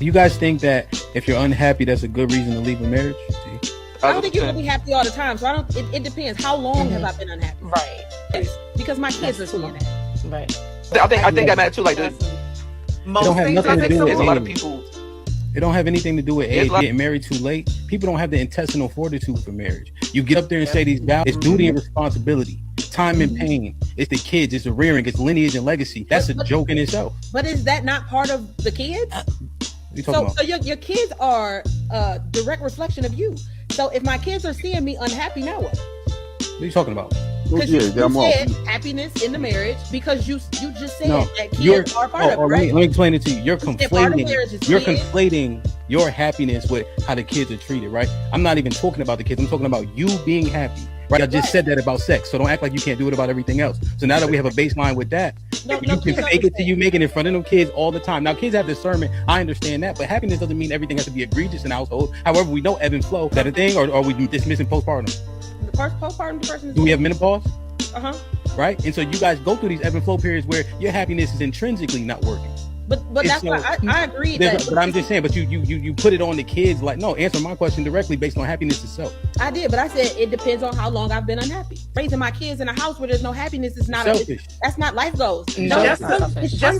You guys think that if you're unhappy, that's a good reason to leave a marriage? See? I don't think you're gonna be happy all the time. So it depends. How long have I been unhappy? Right. Because my kids are seeing that. Right. I think that matters too. Like Most things I think there's a lot of people. It don't have anything to do with age, getting married too late. People don't have the intestinal fortitude for marriage. You get up there and say these vows. It's duty and responsibility, time and pain. It's the kids. It's the rearing. It's lineage and legacy. That's a joke in itself. But is that not part of the kids? So your kids are a direct reflection of you. So if my kids are seeing me unhappy, now what? What are you talking about? Because you said happiness in the marriage, because you just said that kids are part of it, right? Let me explain it to you. You're conflating your happiness with how the kids are treated, right? I'm not even talking about the kids. I'm talking about you being happy, right? I just said that about sex, so don't act like you can't do it about everything else. So now that we have a baseline with that, you can fake it till you make it in front of them kids all the time. Now, kids have discernment. I understand that, but happiness doesn't mean everything has to be egregious in the household. However, we know ebb and flow. Is that a thing, or are we dismissing postpartum? Postpartum depression. Do we have menopause? Right. And so you guys go through these ebb and flow periods where your happiness is intrinsically not working. But that's why I agree. But I'm just saying. But you put it on the kids. Like, no, answer my question directly based on happiness itself. I did, but I said it depends on how long I've been unhappy. Raising my kids in a house where there's no happiness is not selfish. That's not life goals. No, just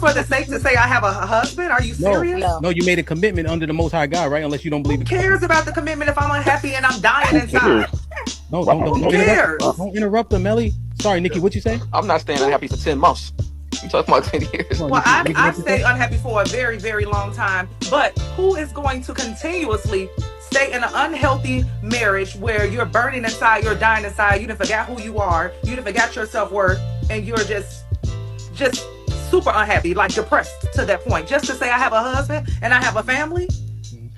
for the sake to say I have a husband. Are you serious? No, you made a commitment under the Most High God, right? Unless you don't believe. Who cares about the commitment if I'm unhappy and I'm dying inside? No, don't interrupt them, Melly. Sorry, Nikki, what you say? I'm not staying unhappy for 10 months. You talking about 10 years? Well, I've stayed unhappy for a very, very long time. But who is going to continuously stay in an unhealthy marriage where you're burning inside, you're dying inside, you done forgot who you are, you done forgot your self-worth, and you're just super unhappy, like depressed to that point, just to say I have a husband and I have a family?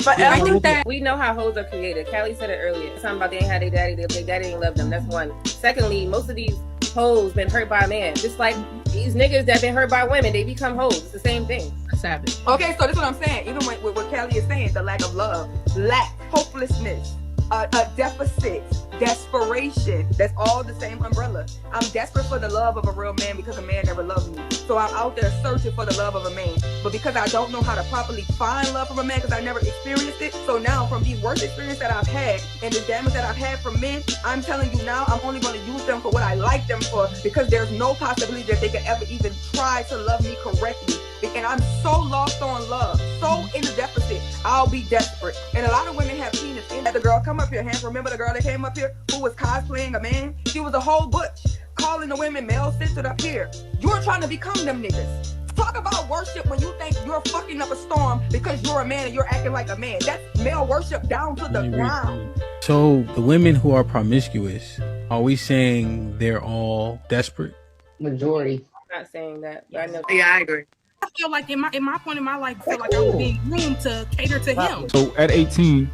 But I think that we know how hoes are created. Callie said it earlier. Something about they ain't had their daddy, their daddy didn't love them. That's one. Secondly, most of these hoes been hurt by a man. Just like these niggas that been hurt by women, they become hoes. It's the same thing. Savage. Okay, so this is what I'm saying. Even with what Callie is saying, the lack of love, lack, hopelessness, a deficit, desperation. That's all the same umbrella. I'm desperate for the love of a real man because a man never loved me. So I'm out there searching for the love of a man. But because I don't know how to properly find love from a man because I never experienced it. So now from these worst experiences that I've had and the damage that I've had from men, I'm telling you now, I'm only going to use them for what I like them for, because there's no possibility that they could ever even try to love me correctly. And I'm so lost on love, so in the deficit, I'll be desperate. And a lot of women have penis. And the girl come up here, hands. Remember the girl that came up here who was cosplaying a man? She was a whole butch, calling the women male-centered up here. You're trying to become them niggas. Talk about worship when you think you're fucking up a storm because you're a man and you're acting like a man. That's male worship down to the ground. So the women who are promiscuous, are we saying they're all desperate? Majority. I'm not saying that, but I know. Yeah, I agree. I feel like in my point in my life, I feel like I was being groomed to cater to him. So at 18,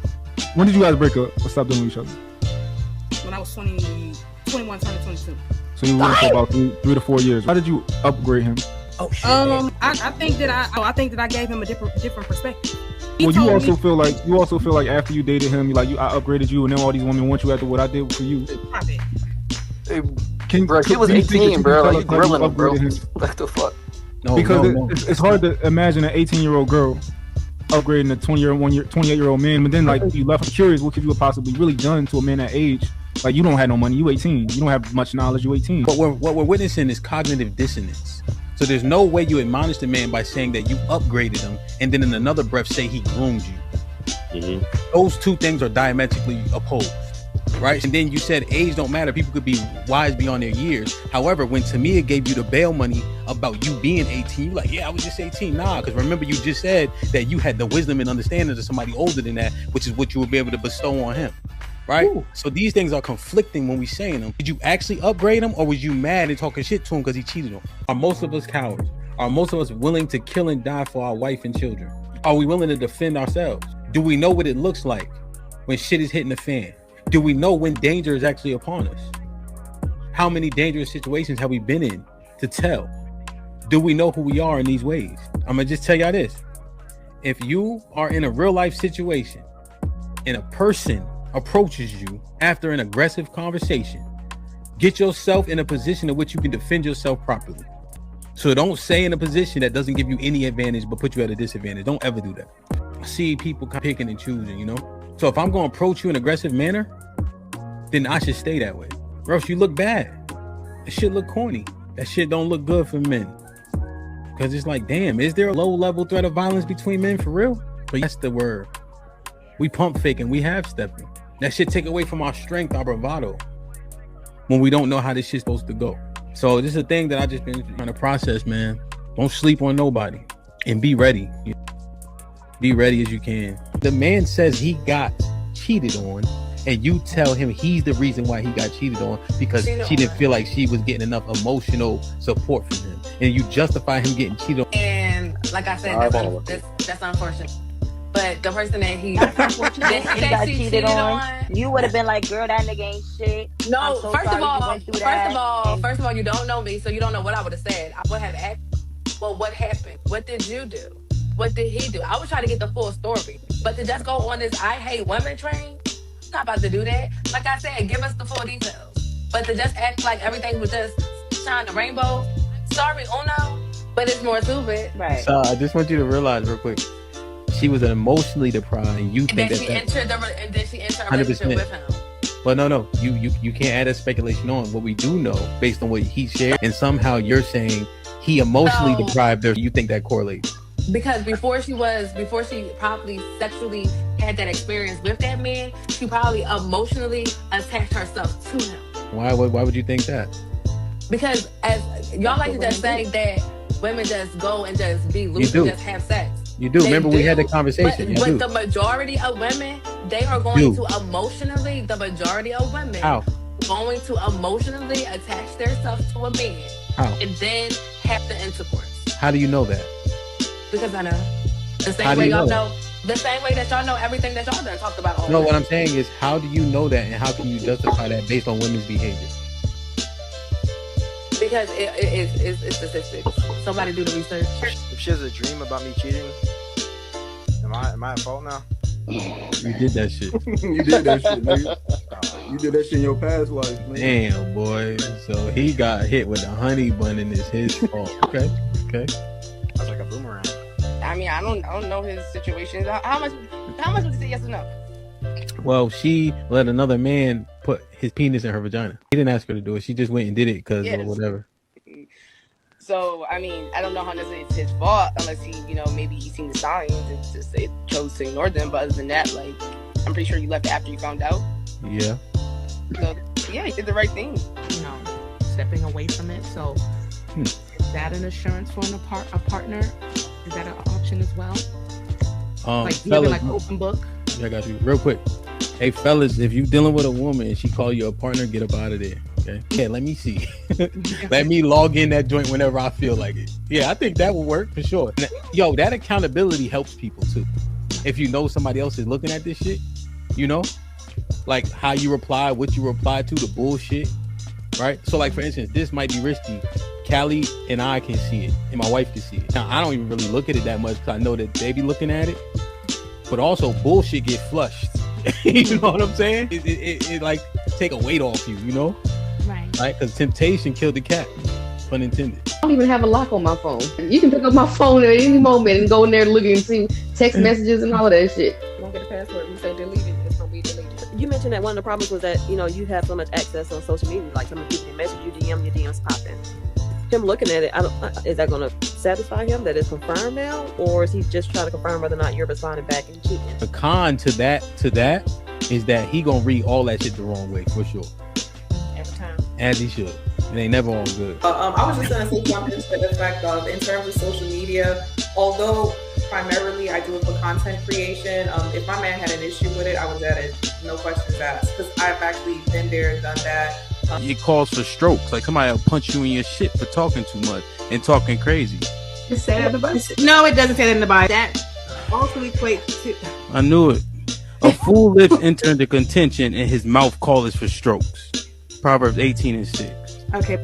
when did you guys break up or stop doing each other? When I was 21, turning 22. So you were for about 3 to 4 years. How did you upgrade him? Oh shit. I think that I gave him a different perspective. Well, you also feel like after you dated him, I upgraded you, and then all these women want you after what I did for you. He was 18, bro. Like, you grilling him, bro. What the fuck? It's hard to imagine an 18-year-old girl upgrading a 28-year-old man, but then you left. I'm curious, what could you have possibly really done to a man that age? Like, you don't have no money, you 18, you don't have much knowledge, you 18. But what we're witnessing is cognitive dissonance. So there's no way you admonish the man by saying that you upgraded him and then in another breath say he groomed you. Mm-hmm. Those two things are diametrically opposed, right? And then you said age don't matter. People could be wise beyond their years. However, when Tamia gave you the bail money about you being 18, you're like, yeah, I was just 18. Nah, because remember you just said that you had the wisdom and understanding of somebody older than that, which is what you would be able to bestow on him. Right? Ooh. So these things are conflicting when we saying them. Did you actually upgrade him, or was you mad and talking shit to him because he cheated on? Are most of us cowards? Are most of us willing to kill and die for our wife and children? Are we willing to defend ourselves? Do we know what it looks like when shit is hitting the fan? Do we know when danger is actually upon us? How many dangerous situations have we been in to tell? Do we know who we are in these ways? I'm gonna just tell y'all this. If you are in a real life situation and a person approaches you after an aggressive conversation, get yourself in a position in which you can defend yourself properly. So don't stay in a position that doesn't give you any advantage but put you at a disadvantage. Don't ever do that. see people picking and choosing, you know? So if I'm going to approach you in an aggressive manner, then I should stay that way. Or else you look bad. That shit look corny. That shit don't look good for men. Because it's like, damn, is there a low-level threat of violence between men for real? But that's the word. We pump faking. We half stepping. That shit take away from our strength, our bravado, when we don't know how this shit's supposed to go. So this is a thing that I just been trying to process, man. Don't sleep on nobody. And be ready. Be ready as you can. The man says he got cheated on, and you tell him he's the reason why he got cheated on because she didn't feel like she was getting enough emotional support from him, and you justify him getting cheated on. And like I said, that's unfortunate. But the person that he got cheated on, you would have been like, "Girl, that nigga ain't shit." No, first of all, you don't know me, so you don't know what I would have said. I would have asked, well, what happened? What did you do? What did he do? I would try to get the full story. But to just go on this I hate women train, I'm not about to do that. Like I said, give us the full details. But to just act like everything was just shine the rainbow, sorry, Uno, but it's more to it. Right. So I just want you to realize real quick, she was emotionally deprived, and you think and then she entered a relationship with him. But no, you can't add that speculation on. What we do know, based on what he shared, and somehow you're saying he emotionally deprived her. You think that correlates? Because before she probably sexually had that experience with that man, she probably emotionally attached herself to him. Why would you think that? Because as y'all like to just say that women just go and just be loose and just have sex. You do. Remember we had the conversation. But the majority of women, they are going to emotionally, the majority of women going to emotionally attach themselves to a man. How? And then have the intercourse. How do you know that? Because I know. The same way y'all know. The same way that y'all know everything that y'all done talked about. No, what I'm saying is, how do you know that, and how can you justify that based on women's behavior? Because it's statistics. Somebody do the research. If she has a dream about me cheating, am I at fault now? You did that shit. You did that shit, nigga. You did that shit in your past life, man. Damn, boy. So he got hit with a honey bun and it's his fault. Okay. That's like a boomerang. I mean, I don't know his situation. How much would you say yes or no? Well, she let another man put his penis in her vagina. He didn't ask her to do it. She just went and did it because or whatever. So, I mean, I don't know how necessarily it's his fault unless he, maybe he's seen the signs and just chose to ignore them. But other than that, like, I'm pretty sure you left after you found out. Yeah. So, yeah, he did the right thing. Stepping away from it. So, is that an assurance for a partner? Is that an option as well? Like, fellas, like open book? Yeah, I got you. Real quick. Hey, fellas, if you dealing with a woman and she call you a partner, get up out of there. Okay. Yeah, let me see. Let me log in that joint whenever I feel like it. Yeah, I think that will work for sure. Yo, that accountability helps people too. If you know somebody else is looking at this shit, like how you reply, what you reply to, the bullshit, right? So like, for instance, this might be risky. Callie and I can see it, and my wife can see it. Now, I don't even really look at it that much because I know that they be looking at it. But also, bullshit get flushed. You know what I'm saying? It like take a weight off you, Right? Because temptation killed the cat. Pun intended. I don't even have a lock on my phone. You can pick up my phone at any moment and go in there and look and see text messages and all of that shit. Don't get a password. You say delete it. It's gonna be deleted. You mentioned that one of the problems was that you have so much access on social media. Like some people can message you, DM, your DMs popping. Him looking at it, is that going to satisfy him that it's confirmed now, or is he just trying to confirm whether or not you're responding back and cheating? The con to that is that he gonna read all that shit the wrong way for sure. Every time. As he should. It ain't never all good. I was just going to say something to the effect of, in terms of social media, although primarily I do it for content creation, if my man had an issue with it, I was at it, no questions asked, because I've actually been there, done that. It calls for strokes. Like somebody will punch you in your shit for talking too much and talking crazy. It say that in the Bible? No, it doesn't say that in the Bible. That also equates to... I knew it. A fool lips enter into contention and his mouth calleth for strokes. Proverbs 18:6. Okay.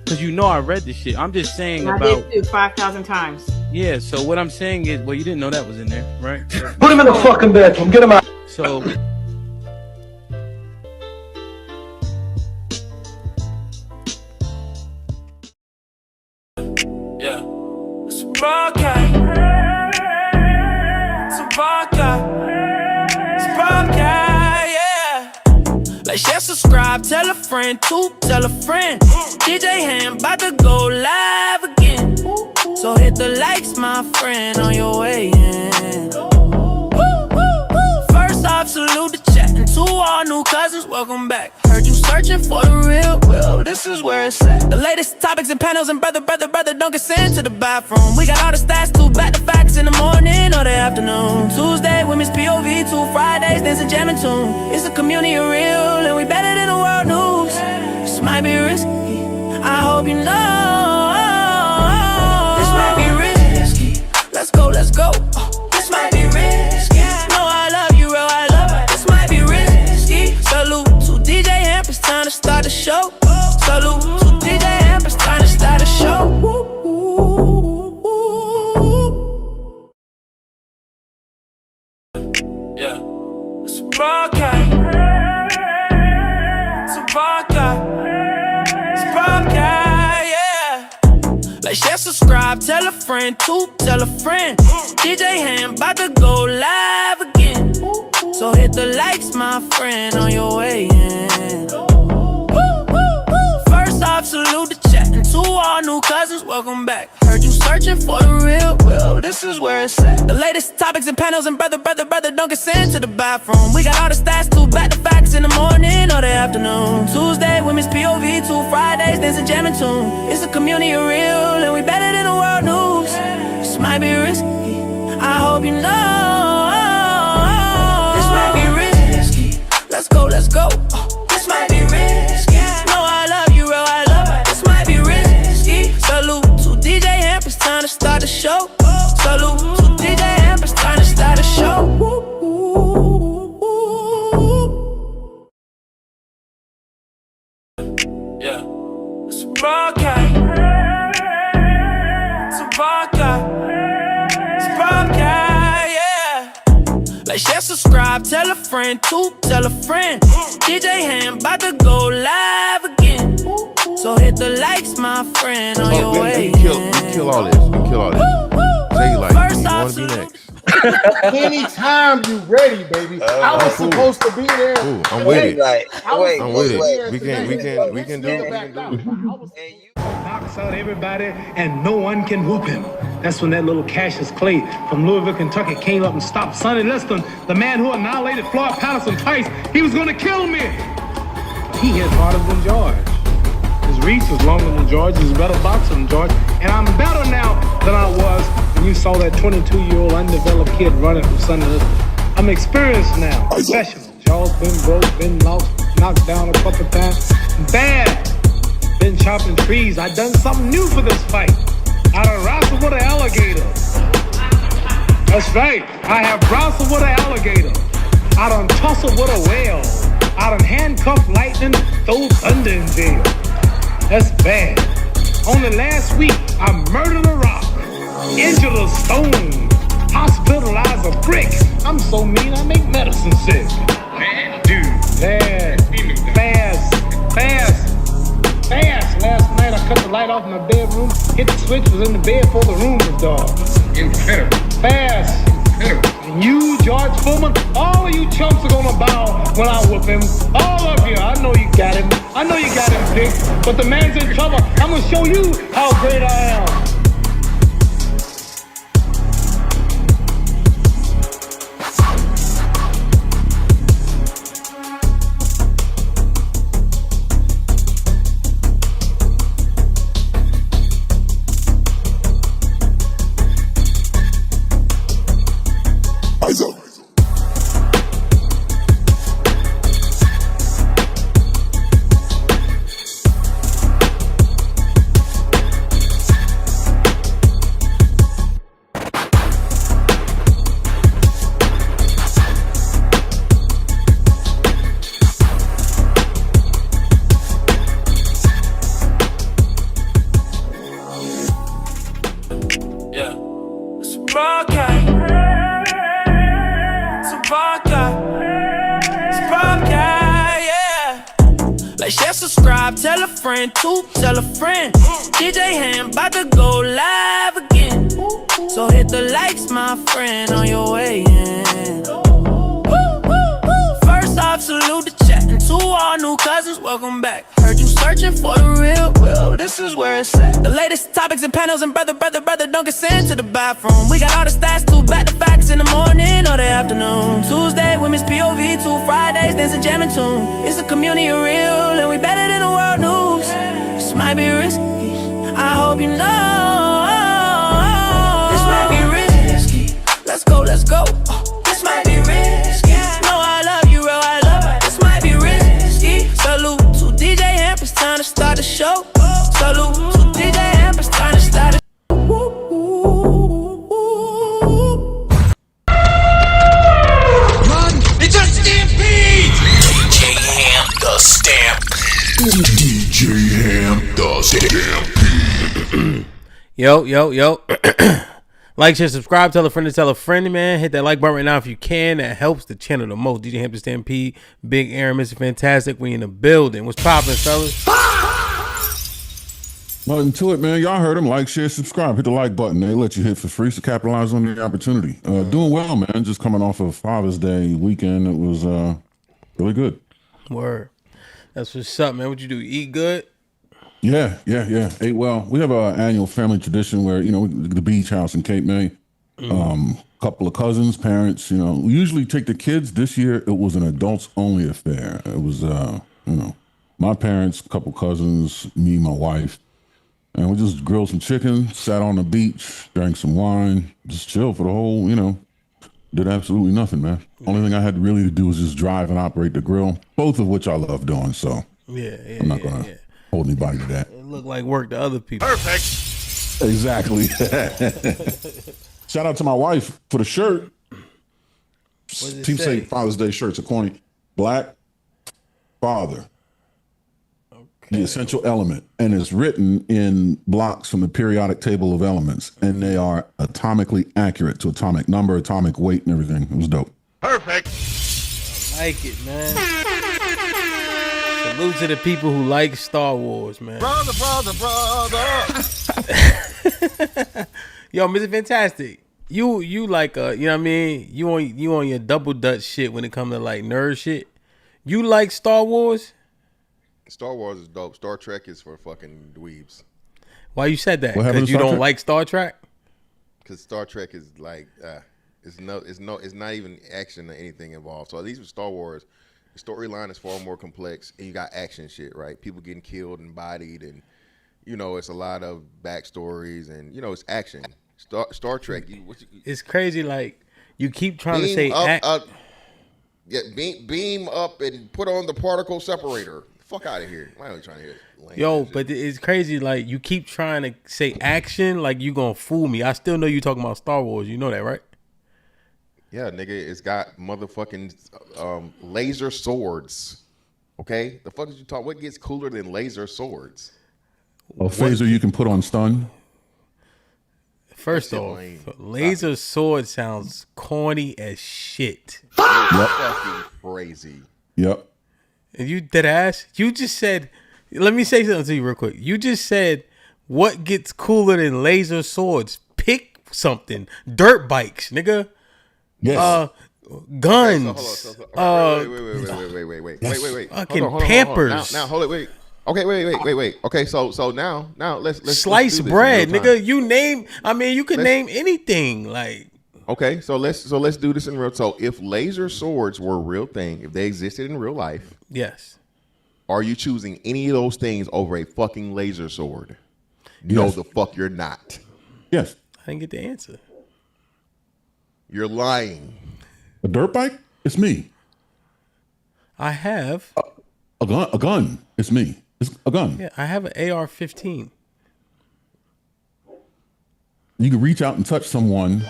Because I read this shit. I'm just saying I did too, 5,000 times. Yeah, so what I'm saying is, well, you didn't know that was in there, right? Put him in the fucking bedroom. Get him out. So... It's a rock, it's a rock. subscribe, tell a friend, to tell a friend. DJ Ham about to go live again. So hit the likes, my friend, on your way in. First off, salute the chat. And to all new cousins, welcome back. Heard you searching for the real, well, this is where it's at. The latest topics and panels and brother, don't get sent to the bathroom. We got all the stats, too, back to facts in the morning or the afternoon. Tuesday, women's POV, 2 Fridays, dancing, jamming tune. It's a community of real, and we better than the world news. This might be risky, I hope you know. This might be risky, let's go, let's go. This might be risky, no, I love you, real, I love it. This might be risky. Salute to DJ Hamp, it's time to start the show. Salute to DJ Hamp, it's time to start the show. Yeah, it's a broadcast. It's a broadcast. It's a broadcast, yeah. Like, share, subscribe, tell a friend, to tell a friend. DJ Ham about to go live again. So hit the likes, my friend, on your way in. First off, salute the chat. And to all new cousins, welcome back. Heard you searching for the real, well, this is where it's at. The latest topics and panels and brother, don't get sent to the bathroom. We got all the stats, too, back to facts in the morning or the afternoon. Tuesday, women's POV, 2 Fridays, dancing, jamming tune. It's a community of real, and we better than the world news. This might be risky, I hope you know. This might be risky, let's go, let's go. This might be risky, no, I love you, real, I love it. This might be risky. Salute to DJ Hamp, it's time to start the show. Salute to DJ Hamp, it's time to start the show. Yeah, it's a broadcast. It's a broadcast. It's a broadcast, yeah. Like, share, subscribe, tell a friend, to tell a friend. DJ Ham about to go live again. So hit the likes, my friend, on your way in. You kill all this. You kill all this. Say you like, you want to be next. Anytime you ready, baby. I was supposed to be there. Ooh, I'm with it. I'm with it. We can do it. Knocks out everybody and no one can whoop him. That's when that little Cassius Clay from Louisville, Kentucky came up and stopped Sonny Liston, the man who annihilated Floyd Patterson twice. He was going to kill me. He hit harder than George. His reach was longer than George. He's a better boxer than George. And I'm better now than I was when you saw that 22-year-old undeveloped kid running from Sonny Liston. I'm experienced now, professional. Charles been broke, been lost, knocked down a couple times. Bad. Been chopping trees. I done something new for this fight. I done wrestled with an alligator. That's right. I have wrestled with an alligator. I done tussled with a whale. I done handcuffed lightning, throw thunder in jail. That's bad. Only last week, I murdered a rock, injured a stone, hospitalized a brick. I'm so mean, I make medicine sick. Man, dude. Fast. Last night I cut the light off in my bedroom, hit the switch, was in the bed before the room was dark. Incredible. Fast. Incredible. And you, George Foreman, all of you chumps are gonna bow when I whoop him. All of you. I know you got him. I know you got him picked, but the man's in trouble. I'm gonna show you how great I am. Tell a friend, to tell a friend. DJ Ham about to go live again. So hit the likes, my friend, on your way in. First off, salute the chat. And to To all new cousins, welcome back. Heard you searching for the real, well, this is where it's at. The latest topics and panels and brother, don't get sent to the bathroom. We got all the stats, too, back to facts in the morning or the afternoon. Tuesday, women's POV, 2 Fridays, dancing, jamming tune. It's a community of real, and we better than the world news. This might be risky, I hope you know. This might be risky, let's go, let's go. This might be risky, no, I love you, bro, I love you. This might be risky. Salute to DJ HAMP, it's time to start the show. Salute to DJ HAMP, it's time to start the show. Run, it's a stampede! DJ HAMP, the stampede. DJ HAMP, the stampede. Yo. Like, share, subscribe, tell a friend, man. Hit that like button right now if you can. That helps the channel the most. DJ HAMP, the Stampede, Big Aaron, Mr. Fantastic. We in the building. What's poppin', fellas? Nothing to it, man. Y'all heard him. Like, share, subscribe. Hit the like button. They let you hit for free, so capitalize on the opportunity. Doing well, man. Just coming off of Father's Day weekend. It was really good. Word. That's what's up, man. What you do? Eat good? Yeah. Ate well. We have an annual family tradition where, the beach house in Cape May. Couple of cousins, parents, we usually take the kids. This year, it was an adults only affair. It was, my parents, a couple cousins, me, my wife. And we just grilled some chicken, sat on the beach, drank some wine, just chilled for the whole, did absolutely nothing, man. Only thing I had really to do was just drive and operate the grill, both of which I love doing. So I'm not going to hold anybody to that. It looked like work to other people. Perfect. Exactly. Shout out to my wife for the shirt. People say Father's Day shirts are corny. Black father. The essential element, and it's written in blocks from the periodic table of elements, and they are atomically accurate to atomic number, atomic weight, and everything. It was dope. Perfect. I like it, man. Salute to the people who like Star Wars, man. Brother. Yo, Mr. Fantastic, you like you know what I mean? You on your double dutch shit when it comes to like nerd shit. You like Star Wars? Star Wars is dope. Star Trek is for fucking dweebs. Why you said that? Because you don't like Star Trek? Because Star Trek is like it's not even action or anything involved. So at least with Star Wars, the storyline is far more complex, and you got action shit, right? People getting killed and bodied, and it's a lot of backstories, and it's action. Star Trek. It's crazy. Like you keep trying to say beam up and put on the particle separator. Fuck out of here. Why are you trying to hear it? Yo, but it's crazy. Like, you keep trying to say action like you gonna fool me. I still know you talking about Star Wars. You know that, right? Yeah, nigga. It's got motherfucking laser swords. Okay? The fuck is you talking? What gets cooler than laser swords? A phaser you can put on stun. First off, laser sword sounds corny as shit. Fucking crazy. Yep. And you dead ass. You just said, let me say something to you real quick. You just said, what gets cooler than laser swords? Pick something. Dirt bikes, nigga. Yes. Guns. Wait. Fucking Pampers. Now, hold it. Wait. Okay, wait. Okay, so now let's slice bread, nigga. You name. I mean, you could name anything. Like. Okay, so let's do this in real. So if laser swords were a real thing, if they existed in real life, yes, are you choosing any of those things over a fucking laser sword? No, the fuck you're not. Yes. I didn't get the answer. You're lying. A dirt bike? It's me. I have a gun. It's me. It's a gun. Yeah, I have an AR-15. You can reach out and touch someone.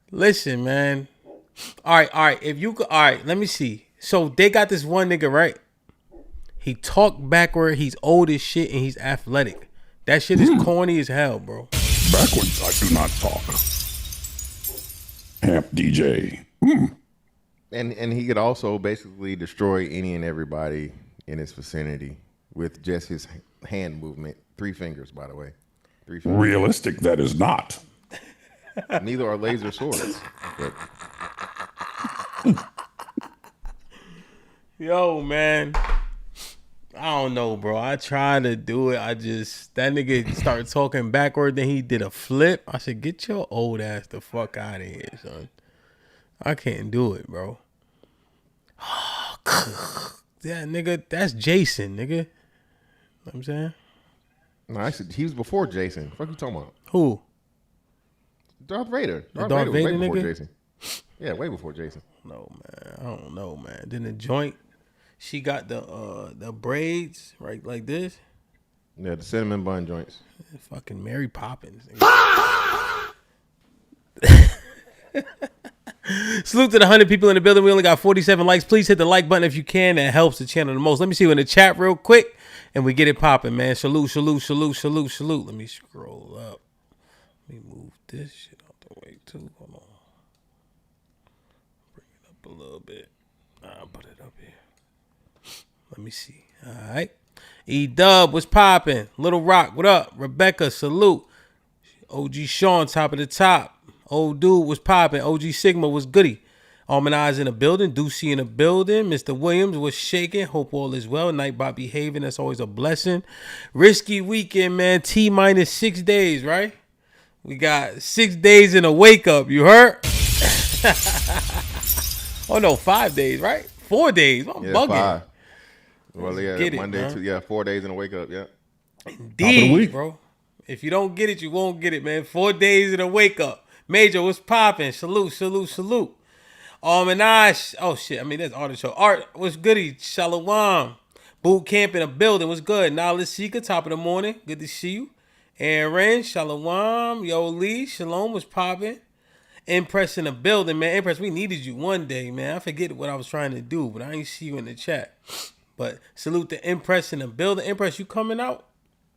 Listen, man. All right. If you could, all right. Let me see. So they got this one nigga, right? He talked backward. He's old as shit and he's athletic. That shit is corny as hell, bro. Backwards, I do not talk. Hamp DJ. And he could also basically destroy any and everybody in his vicinity with just his hand movement. 3 fingers, by the way. 3 fingers. Realistic, that is not. Neither are laser swords. Yo, man. I don't know, bro. I tried to do it. That nigga started talking backward. Then he did a flip. I said, get your old ass the fuck out of here, son. I can't do it, bro. Yeah, nigga, that's Jason, nigga. You know what I'm saying? No, actually, he was before Jason. What the fuck you talking about? Who? Darth Vader. Darth Vader was way before nigga? Jason. Yeah, way before Jason. No, man. I don't know, man. Then the joint, she got the braids, right, like this. Yeah, the cinnamon bun joints. Fucking Mary Poppins. Salute to the 100 people in the building. We only got 47 likes. Please hit the like button if you can. That helps the channel the most. Let me see you in the chat real quick, and we get it popping, man. Salute, salute, salute, salute, salute. Let me scroll up. Let me move this shit out the way, too. Hold on. Bring it up a little bit. I'll put it up here. Let me see. All right. E-Dub, what's popping? Little Rock, what up? Rebecca, salute. OG Sean, top of the top. Old dude was popping. OG Sigma was goody. Almond Eyes in the building. Deucey in the building. Mr. Williams was shaking. Hope all is well. Nightbot behaving. That's always a blessing. Risky weekend, man. T-minus 6 days, right? We got 6 days in a wake up. You heard? Oh, no. 5 days, right? 4 days. I'm bugging. 5. Well, yeah, Monday, 4 days in a wake up, yeah. Indeed, bro. If you don't get it, you won't get it, man. 4 days in a wake up. Major, what's popping? Salute, salute, salute. And oh shit, I mean, that's artichoke. Art, what's goody? Shalom. Boot camp in a building, what's good? Knowledge Seeker, top of the morning. Good to see you. Aaron, Shalom. Yo, Lee, Shalom, was popping. Impress in the building, man. Impress, we needed you one day, man. I forget what I was trying to do, but I ain't see you in the chat. But salute to Impress in the building. Impress, you coming out?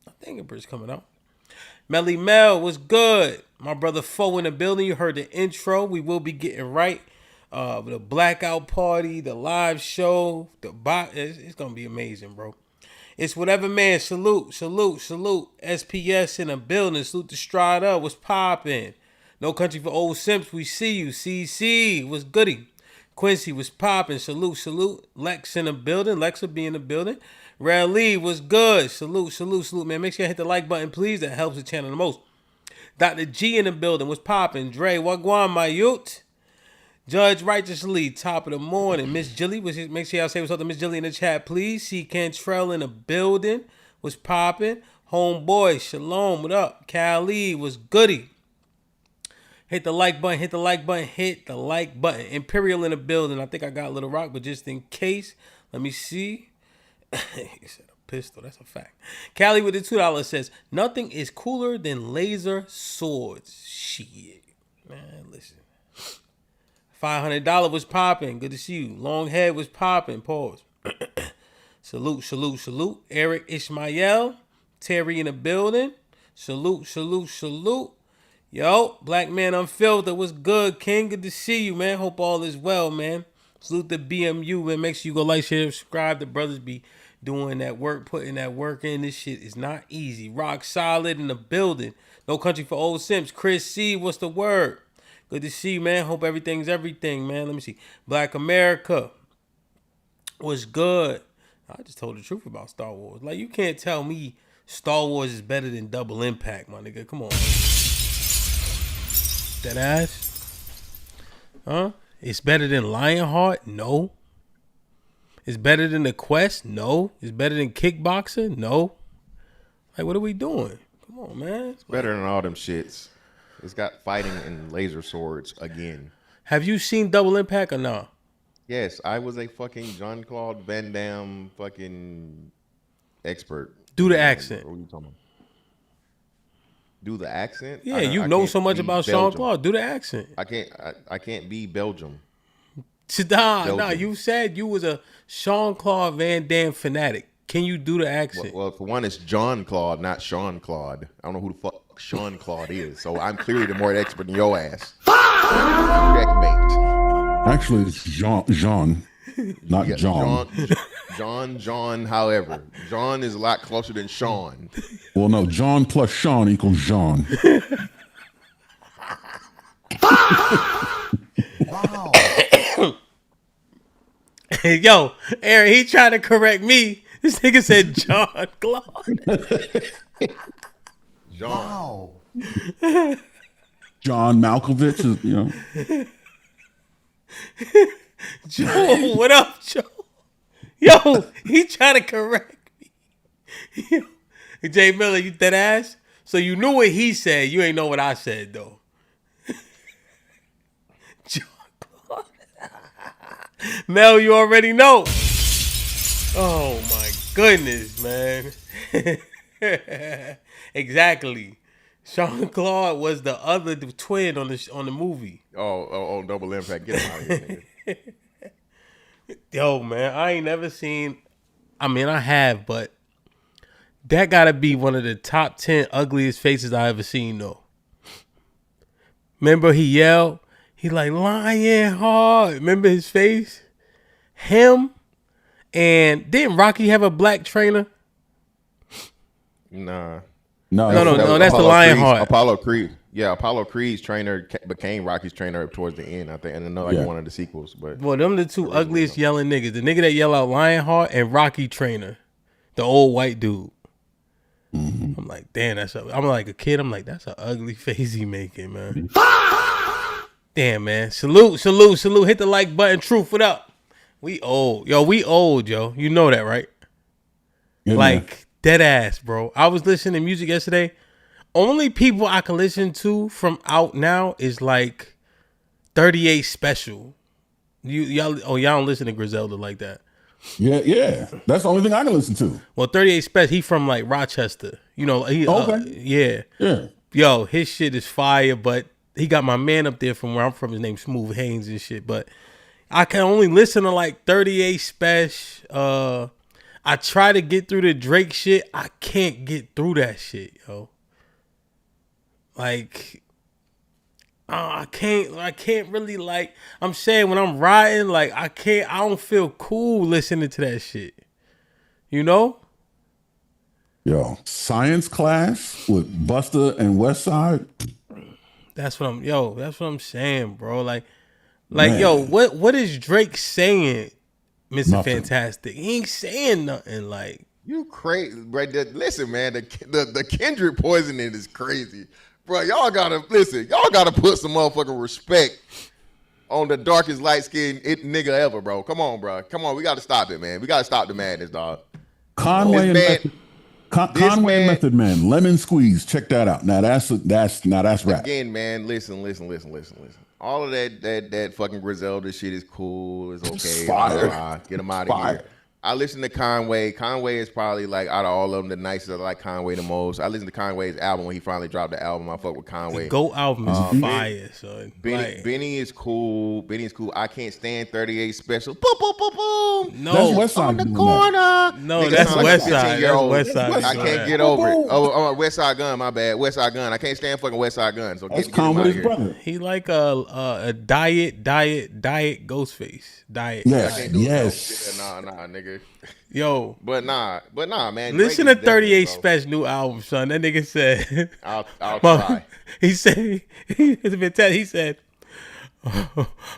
I think Impress coming out. Melly Mel, was good? My brother Foe in the building. You heard the intro. We will be getting right. The blackout party, the live show, the box. It's going to be amazing, bro. It's whatever, man. Salute, salute, salute. SPS in the building. Salute to Strada. What's popping? No Country for Old Simps. We see you. CC, what's goody? Quincy was popping. Salute, salute. Lex in the building. Lex will be in the building. Raleigh was good. Salute, salute, salute, man. Make sure you hit the like button, please. That helps the channel the most. Dr. G in the building. Was popping. Dre, wagwan, my youth. Judge Righteously, top of the morning. Miss Jilly, make sure y'all say what's up to Miss Jilly in the chat, please. C. Cantrell in the building. Was popping. Homeboy, Shalom, what up? Cali was goody. Hit the like button, hit the like button, hit the like button. Imperial in the building. I think I got Little Rock, but just in case, let me see. He said a pistol. That's a fact. Callie with the $2 says, nothing is cooler than laser swords. Shit. Man, listen. $500 was popping. Good to see you. Long head was popping. Pause. Salute, salute, salute. Eric Ishmael. Terry in the building. Salute, salute, salute. Yo, Black Man Unfiltered. What's good, King? Good to see you, man. Hope all is well, man. Salute the BMU, man. Make sure you go like, share, subscribe. The brothers be doing that work, putting that work in. This shit is not easy. Rock solid in the building. No Country for Old Simps. Chris C, what's the word? Good to see you, man. Hope everything's everything, man. Let me see. Black America was good. I just told the truth about Star Wars. Like, you can't tell me Star Wars is better than Double Impact, my nigga. Come on. That ass? Huh? It's better than Lionheart? No. It's better than The Quest? No. It's better than Kickboxer? No. Like, what are we doing? Come on, man. It's better than all them shits. It's got fighting and laser swords again. Have you seen Double Impact or not? Yes, I was a fucking Jean-Claude Van Damme fucking expert. Do the accent. What are you talking about? Do the accent? Yeah, you know so much about Jean-Claude. Do the accent. I can't be Belgium. Nah, you said you was a Jean-Claude Van Damme fanatic. Can you do the accent? Well, for one, it's Jean-Claude, not Sean-Claude. I don't know who the fuck Sean-Claude is. So I'm clearly the more expert than your ass. Checkmate. Actually, it's Jean, not yeah, John. John, however. John is a lot closer than Sean. Well, no, John plus Sean equals Jean. Wow. Yo, Aaron, he tried to correct me. This nigga said John Claude. John. Wow. John Malkovich is, you know. Joe, what up, Joe? Yo, he trying to correct me. Yo, Jay Miller, you dead ass? So you knew what he said. You ain't know what I said, though. John Claude. Mel, you already know. Oh, my goodness, man. Exactly. Sean Claude was the other twin on the movie. Oh, Double Impact. Get him out of here, nigga. Yo, man, I ain't never seen. I mean, I have, but that gotta be one of the top 10 ugliest faces I ever seen, though. Remember he yelled? He like, lying hard. Remember his face? Him? And didn't Rocky have a black trainer? Nah. No, that's the Lionheart. Apollo Creed. Yeah, Apollo Creed's trainer became Rocky's trainer towards the end, I think. And I know like one of the sequels. But well, them the two ugliest yelling niggas. The nigga that yell out Lionheart and Rocky trainer. The old white dude. Mm-hmm. I'm like, damn, I'm like a kid. I'm like, that's an ugly face he making, man. Damn, man. Salute. Hit the like button. Truth, what up? We old. Yo. You know that, right? Yeah, like, man. Dead ass, bro. I was listening to music yesterday. Only people I can listen to from out now is like 38 Special. Y'all don't listen to Griselda like that. Yeah. That's the only thing I can listen to. Well, 38 Special, he from like Rochester. You know, he okay. Yeah. Yo, his shit is fire, but he got my man up there from where I'm from. His name's Smooth Haynes and shit. But I can only listen to like 38 Special. I try to get through the Drake shit. I can't get through that shit, yo. Like, I can't really, like, I'm saying when I'm riding, like, I don't feel cool listening to that shit. You know? Yo, science class with Busta and Westside. That's what I'm saying, bro. Like, yo, what is Drake saying? Mr. Fantastic. He ain't saying nothing. Like, you crazy, bro. Listen, man, the Kendrick poisoning is crazy, bro. Y'all gotta put some motherfucking respect on the darkest light skinned nigga ever, bro. Come on, bro. Come on, we gotta stop it, man. We gotta stop the madness, dog. Conway and Method Man, Lemon Squeeze. Check that out. Now that's rap. Again, man. Listen. All of that fucking Griselda shit is cool. It's okay. Fire. Get him out of here. I listen to Conway. Conway is probably like out of all of them the nicest. I like Conway the most. I listened to Conway's album when he finally dropped the album. I fuck with Conway. The GOAT album is fire, son. Benny is cool. I can't stand 38 Special. Boom, boom, boom, boom. No, that's Westside on the corner. No, that's Westside. I can't get over it. Oh, Westside Gun. My bad. Westside Gun. I can't stand fucking Westside Gun. So that's get him out of here. brother. He like a diet Ghostface. Diet. Yes. Nah, nigga. Yo, but nah, man. Listen to 38 Special new album, son. That nigga said, "I'll try." He said, he said,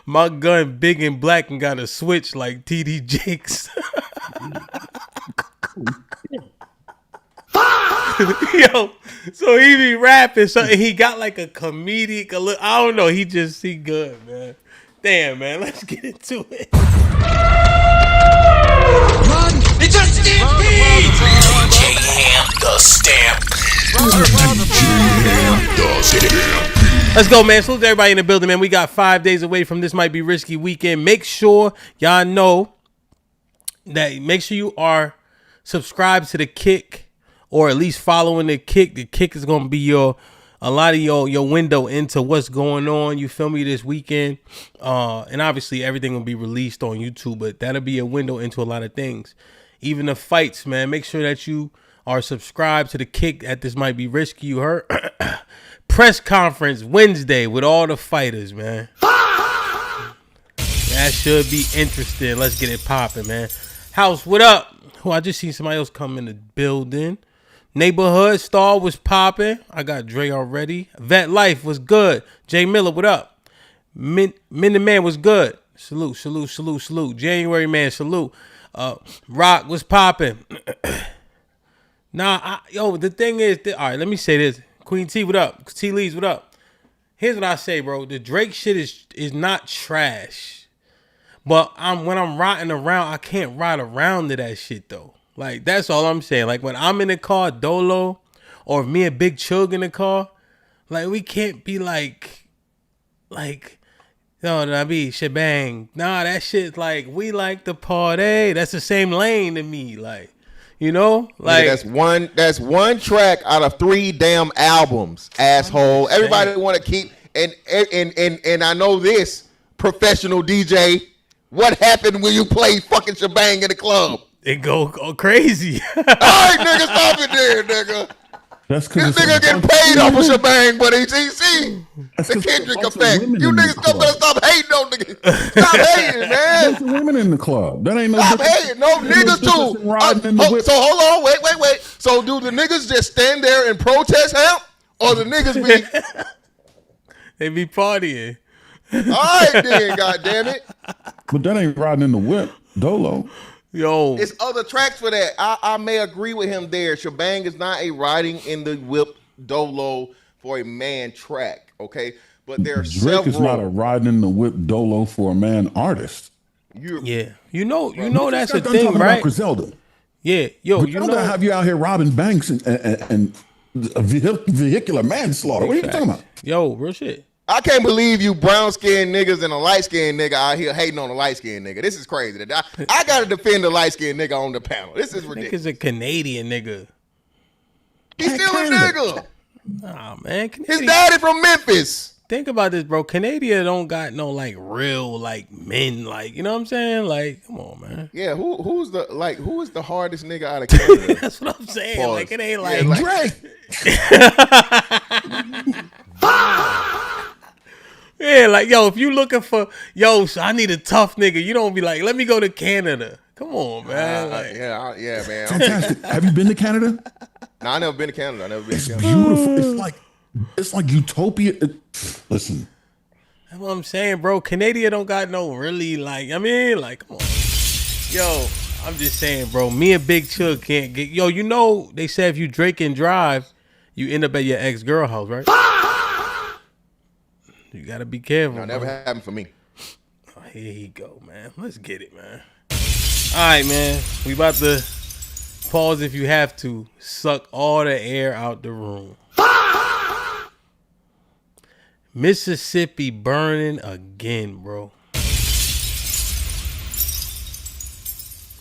my gun big and black and got a switch like TD Jakes. Yo, so he be rapping, so he got like a comedic. I don't know. He good, man. Damn, man. Let's get into it. It's a stampede! HAMP the stampede. Let's go, man. Salute to everybody in the building, man. We got 5 days away from This Might Be Risky weekend. Make sure y'all know that. Make sure you are subscribed to the Kick, or at least following the Kick. The Kick is gonna be a lot of your window into what's going on, you feel me, this weekend. And obviously everything will be released on YouTube, but that'll be a window into a lot of things. Even the fights, man. Make sure that you are subscribed to the Kick at This Might Be Risky. You heard? Press conference Wednesday with all the fighters, man. That should be interesting. Let's get it popping, man. House, what up? Oh, I just seen somebody else come in the building. Neighborhood Star was popping. I got Dre already. Vet Life was good. Jay Miller, what up? Min the Man was good. Salute. January, man, salute. Rock, what's popping? The thing is, all right, let me say this. Queen T, what up? T Lee's, what up? Here's what I say, bro. The Drake shit is not trash. But when I'm riding around, I can't ride around to that shit, though. Like, that's all I'm saying. Like, when I'm in the car, Dolo, or if me and Big Chug in the car, like, we can't be like, no, that be shebang. Nah, that shit, like, we like the party. That's the same lane to me, like. You know, like that's one track out of 3 damn albums, asshole. Everybody want to keep and I know this professional DJ. What happened when you play fucking shebang in the club? It go crazy. All right, nigga, stop it there, nigga. That's this nigga getting paid off of shebang, but he see the Kendrick effect. You niggas stop hating on niggas. Stop hating, man. There's women in the club. That ain't no. Stop hating. No niggas too. So hold on, wait. So do the niggas just stand there and protest HAMP, or the niggas be? They be partying. All right, then, goddammit. But that ain't riding in the whip, Dolo. Yo, it's other tracks for that. I may agree with him there. Shebang is not a riding in the whip Dolo for a man track, okay? But there are Drake several. is not a riding in the whip Dolo for a man artist. You know that's the thing, right? Griselda. Yeah, yo, Griselda have you out here robbing banks and vehicular manslaughter. What are you talking about? Yo, real shit. I can't believe you brown-skinned niggas and a light-skinned nigga out here hating on a light-skinned nigga. This is crazy. I got to defend the light-skinned nigga on the panel. This is ridiculous. Nigga's a Canadian nigga. He's still a nigga. Nah, man. His daddy from Memphis. Think about this, bro. Canada don't got no, like, real, like, men, like, you know what I'm saying? Like, come on, man. Yeah, who is the hardest nigga out of Canada? That's what I'm saying. Pause. Like, it ain't like Drake. Yeah, like, yo, if you looking for, so I need a tough nigga, you don't be like, let me go to Canada. Come on, man. Yeah, man. Fantastic. Have you been to Canada? No, I never been to Canada. It's beautiful. It's like utopia. Listen. That's what I'm saying, bro. Canada don't got no really, like, I mean, like, come on. Yo, I'm just saying, bro, me and Big Chug can't get, you know, they say if you drink and drive, you end up at your ex-girl house, right? You gotta be careful. No, never happened for me. Oh, here he go, man. Let's get it, man. All right, man. We about to pause if you have to. Suck all the air out the room. Mississippi burning again, bro.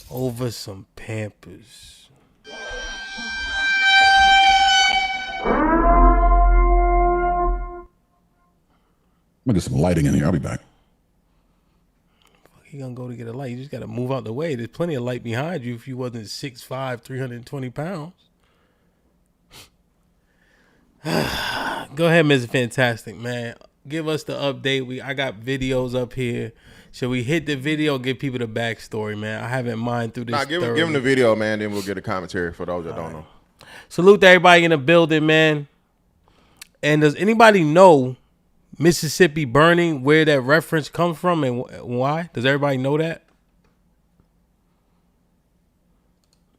Over some Pampers. I'm gonna get some lighting in here. I'll be back. He gonna go to get a light. You just gotta move out the way. There's plenty of light behind you if you wasn't 6'5", 320 pounds. Go ahead, Mr. Fantastic, man. Give us the update. I got videos up here. Should we hit the video? Give people the backstory, man. I haven't mind through this. Nah, give them the video, man. Then we'll get a commentary for those that don't know. Salute to everybody in the building, man. And does anybody know Mississippi burning, where that reference comes from and why? Does everybody know that?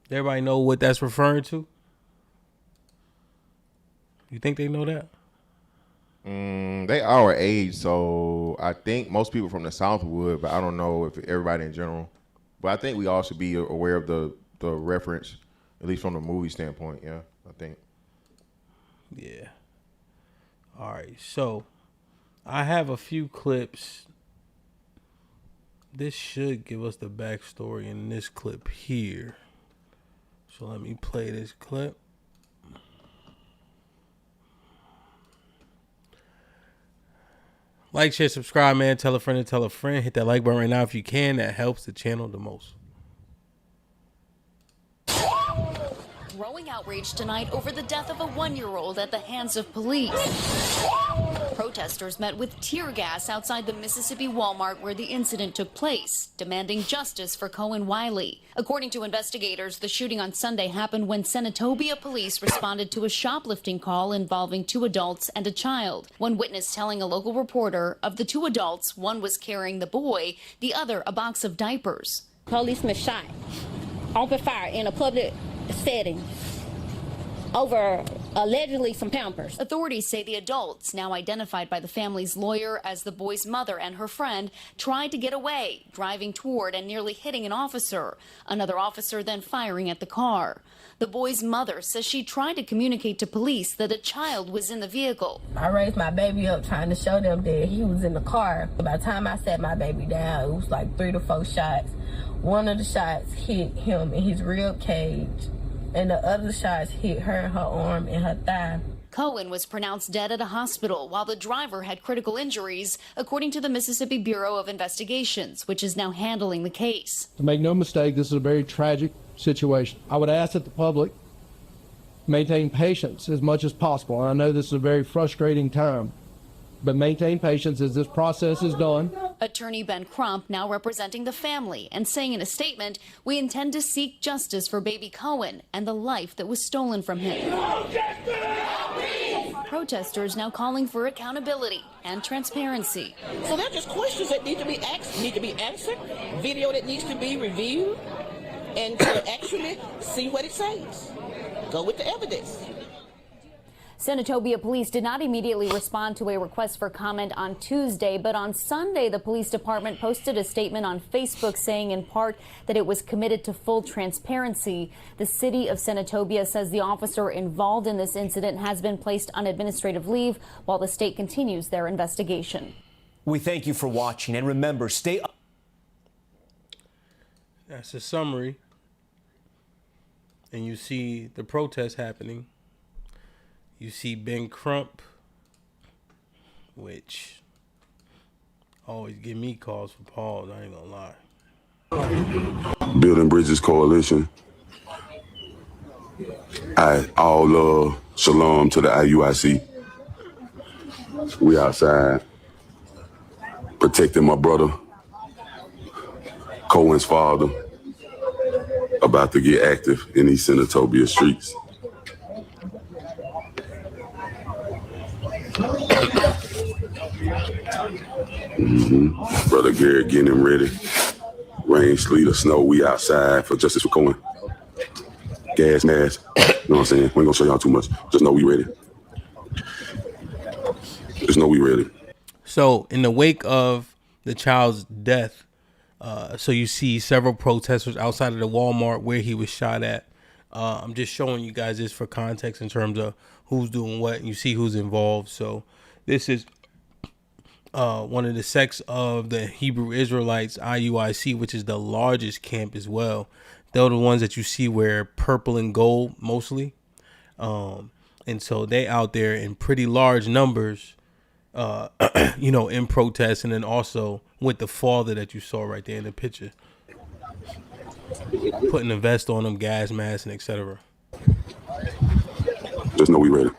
Does everybody know what that's referring to? You think they know that? They are our age, so I think most people from the South would, but I don't know if everybody in general. But I think we all should be aware of the reference, at least from the movie standpoint. Yeah, I think. Yeah. All right, so I have a few clips. This should give us the backstory in this clip here. So let me play this clip. Like, share, subscribe, man. Tell a friend and tell a friend. Hit that like button right now if you can. That helps the channel the most. Growing outrage tonight over the death of a 1-year-old at the hands of police. Protesters met with tear gas outside the Mississippi Walmart where the incident took place, demanding justice for Cohen Wiley. According to investigators, the shooting on Sunday happened when Senatobia police responded to a shoplifting call involving 2 adults and a child. One witness telling a local reporter of the 2 adults, one was carrying the boy, the other a box of diapers. Policeman shot, open fire in a public setting over allegedly some Pampers. Authorities say the adults, now identified by the family's lawyer as the boy's mother and her friend, tried to get away, driving toward and nearly hitting an officer. Another officer then firing at the car. The boy's mother says she tried to communicate to police that a child was in the vehicle. I raised my baby up trying to show them that he was in the car. By the time I set my baby down, it was like 3 to 4 shots. One of the shots hit him in his rib cage, and the other shots hit her in her arm and her thigh. Cohen was pronounced dead at a hospital while the driver had critical injuries, according to the Mississippi Bureau of Investigations, which is now handling the case. To make no mistake, this is a very tragic situation. I would ask that the public maintain patience as much as possible. And I know this is a very frustrating time, but maintain patience as this process is done. Attorney Ben Crump now representing the family and saying in a statement, "We intend to seek justice for baby Cohen and the life that was stolen from him." Protesters now calling for accountability and transparency. So they're just questions that need to be asked, need to be answered, video that needs to be reviewed, and to actually see what it says. Go with the evidence. Senatobia police did not immediately respond to a request for comment on Tuesday, but on Sunday, the police department posted a statement on Facebook saying in part that it was committed to full transparency. The city of Senatobia says the officer involved in this incident has been placed on administrative leave while the state continues their investigation. We thank you for watching, and remember, stay up. That's a summary. And you see the protest happening. You see Ben Crump, which always give me calls for pause, I ain't gonna lie. Building Bridges Coalition. All love, shalom to the IUIC. We outside protecting my brother, Cohen's father, about to get active in these Senatobia streets. Brother Garrett getting him ready. Rain, sleet, or snow, we outside for justice for Cohen. Gas mask, you know what I'm saying? We ain't gonna show y'all too much. Just know we ready. Just know we ready. So in the wake of the child's death, so you see several protesters outside of the Walmart where he was shot at. I'm just showing you guys this for context in terms of who's doing what, and you see who's involved. So this is one of the sects of the Hebrew Israelites, IUIC, which is the largest camp as well. They're the ones that you see wear purple and gold mostly. And so they out there in pretty large numbers, in protest, and then also with the father that you saw right there in the picture. Putting a vest on them, gas mask, and etc. Just know we ready.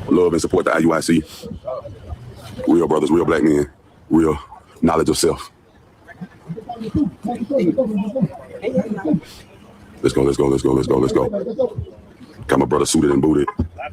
Love and support the IUIC. Real brothers, real black men, real knowledge of self. Let's go. Got my brother suited and booted.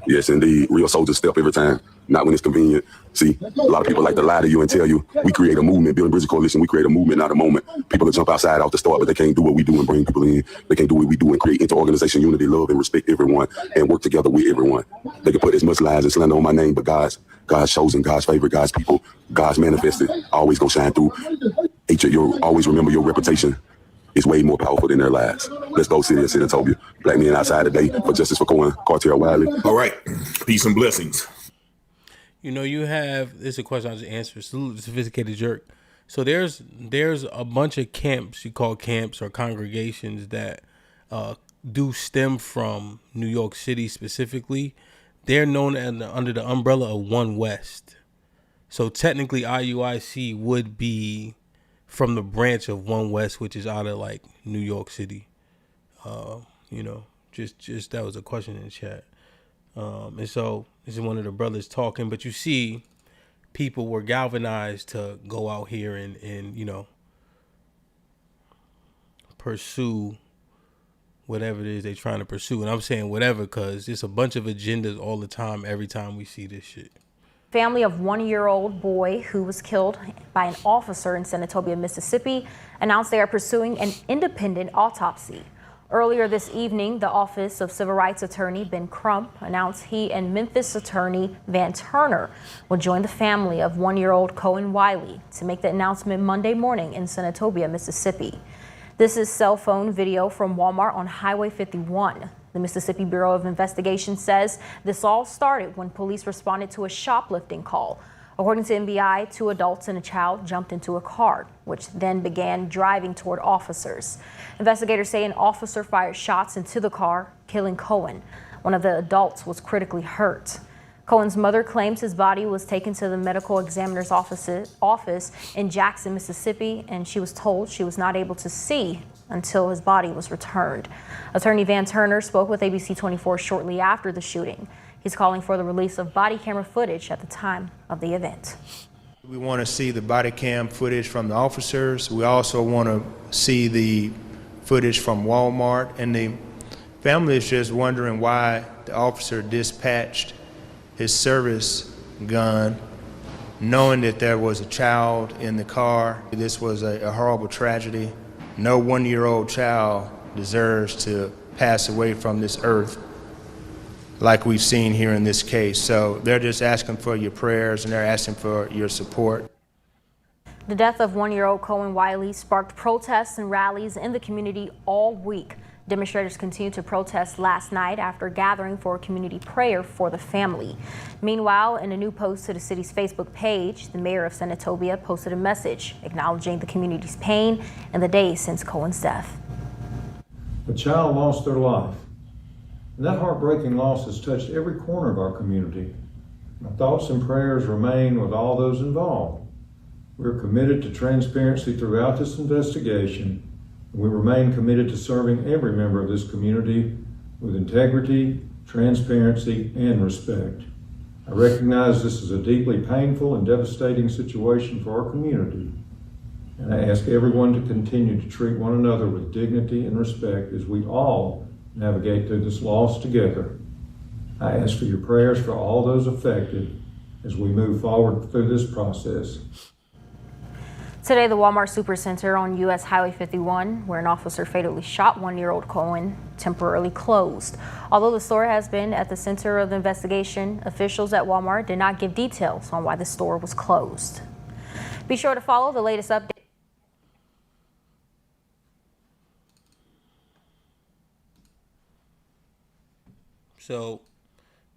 Yes, indeed. Real soldiers step every time. Not when it's convenient. See, a lot of people like to lie to you and tell you we create a movement, Building Bridges Coalition. We create a movement, not a moment. People will jump outside off the start, but they can't do what we do and bring people in. They can't do what we do and create inter-organization unity, love, and respect everyone and work together with everyone. They can put as much lies and slander on my name, but God's chosen, God's favorite, God's people, God's manifested, always gonna shine through. Always remember your reputation is way more powerful than their lives. Let's go, city of Senatobia. Black men outside today for justice for Cohen, Cartel Wiley. All right. Peace and blessings. You have, this is a question I just answered. Salute the sophisticated jerk. So there's a bunch of camps, you call camps or congregations that do stem from New York City specifically. They're known under the umbrella of One West. So technically IUIC would be from the branch of One West, which is out of like New York City. Just that was a question in the chat. And so this is one of the brothers talking, but you see people were galvanized to go out here and you know, pursue whatever it is they're trying to pursue. And I'm saying whatever because there's a bunch of agendas all the time, every time we see this shit. Family of one-year-old boy who was killed by an officer in Senatobia, Mississippi, announced they are pursuing an independent autopsy. Earlier this evening, the Office of Civil Rights Attorney Ben Crump announced he and Memphis attorney Van Turner will join the family of one-year-old Cohen Wiley to make the announcement Monday morning in Senatobia, Mississippi. This is cell phone video from Walmart on Highway 51. The Mississippi Bureau of Investigation says this all started when police responded to a shoplifting call. According to MBI, 2 adults and a child jumped into a car, which then began driving toward officers. Investigators say an officer fired shots into the car, killing Cohen. One of the adults was critically hurt. Cohen's mother claims his body was taken to the medical examiner's office in Jackson, Mississippi, and she was told she was not able to see until his body was returned. Attorney Van Turner spoke with ABC 24 shortly after the shooting. He's calling for the release of body camera footage at the time of the event. We want to see the body cam footage from the officers. We also want to see the footage from Walmart. And the family is just wondering why the officer dispatched his service gun knowing that there was a child in the car. This was a horrible tragedy. No one-year-old child deserves to pass away from this earth like we've seen here in this case. So they're just asking for your prayers and they're asking for your support. The death of one-year-old Cohen Wiley sparked protests and rallies in the community all week. Demonstrators continued to protest last night after gathering for a community prayer for the family. Meanwhile, in a new post to the city's Facebook page, the mayor of Senatobia posted a message acknowledging the community's pain in the days since Cohen's death. A child lost their life. And that heartbreaking loss has touched every corner of our community. My thoughts and prayers remain with all those involved. We're committed to transparency throughout this investigation. We remain committed to serving every member of this community with integrity, transparency, and respect. I recognize this is a deeply painful and devastating situation for our community, and I ask everyone to continue to treat one another with dignity and respect as we all navigate through this loss together. I ask for your prayers for all those affected as we move forward through this process. Today, the Walmart Supercenter on U.S. Highway 51, where an officer fatally shot one-year-old Cohen, temporarily closed. Although the store has been at the center of the investigation, officials at Walmart did not give details on why the store was closed. Be sure to follow the latest update. So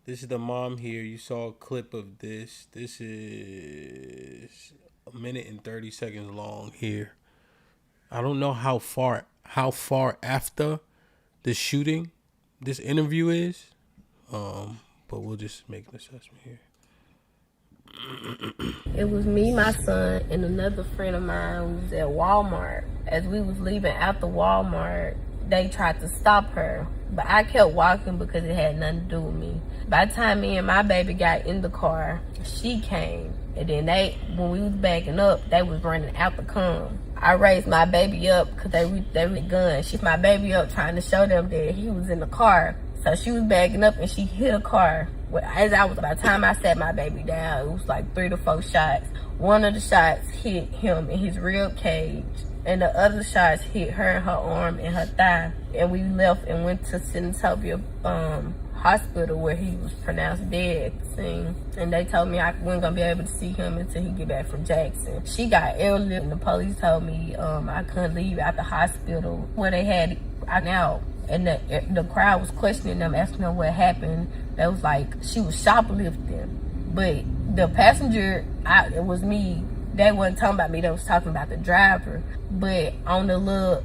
this is the mom here. You saw a clip of this. This is a minute and 30 seconds long here. I don't know how far after the shooting this interview is, but we'll just make an assessment here. It was me, my son, and another friend of mine who was at Walmart. As we was leaving out the Walmart, they tried to stop her, but I kept walking because it had nothing to do with me. By the time me and my baby got in the car, she came, and then when we was backing up, they was running out the come. I raised my baby up because they with guns. She my baby up trying to show them that he was in the car. So she was backing up and she hit a car. By the time I sat my baby down, it was like 3 to 4 shots. One of the shots hit him in his rib cage, and the other shots hit her in her arm and her thigh. And we left and went to Senatobia hospital where he was pronounced dead at the scene. And they told me I wasn't gonna be able to see him until he get back from Jackson. She got elderly and the police told me I couldn't leave out the hospital where they had out. And the crowd was questioning them, asking them what happened. They was like, she was shoplifting. But the passenger, it was me. They wasn't talking about me, they was talking about the driver. But on the little,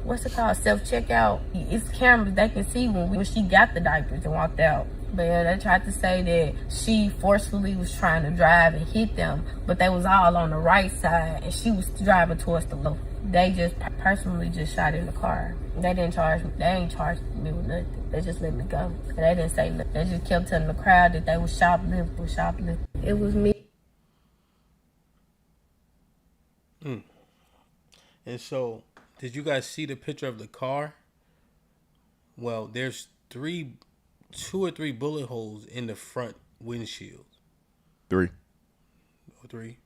what's it called, self-checkout, it's cameras, they can see when she got the diapers and walked out. But yeah, they tried to say that she forcefully was trying to drive and hit them, but they was all on the right side, and she was driving towards the left. They just personally just shot in the car. They didn't charge me. They ain't charged me with nothing. They just let me go. And they didn't say nothing. They just kept telling the crowd that they was shoplifting. It was me. And so, did you guys see the picture of the car? Well, there's 2 or 3 bullet holes in the front windshield. 3. 3.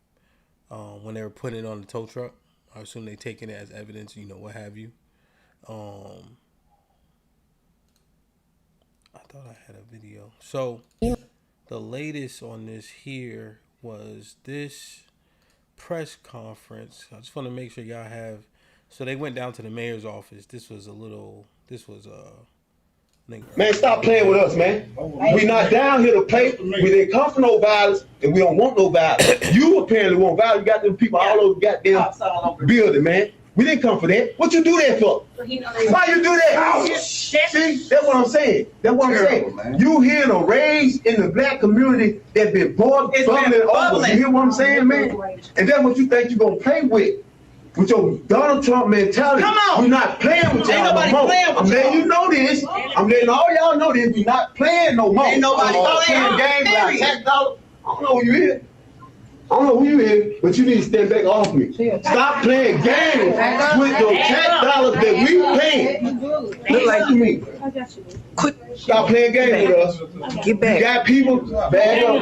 When they were putting it on the tow truck, I assume they taking it as evidence, what have you. I thought I had a video. So the latest on this here was this press conference. I just want to make sure y'all have. So they went down to the mayor's office. Man, stop playing with us, man. We not down here to play. We didn't come for no violence, and we don't want no violence. You apparently want violence. You got them people all over the goddamn building, man. We didn't come for that. What you do that for? Why you do that? See, that's what I'm saying. You hear the rage in the black community that been bubbling over. You hear what I'm saying, man? And that's what you think you're gonna play with your Donald Trump mentality. Come on. We're not playing with y'all no more. I'm letting you know this. I'm letting all y'all know this. We're not playing no more. Ain't nobody playing games like tax dollars. I don't know who you is. But you need to stand back off me. Stop playing games with your tax dollars that we pay. Look like you mean. Stop playing games with us. Get back. You got people, bag up.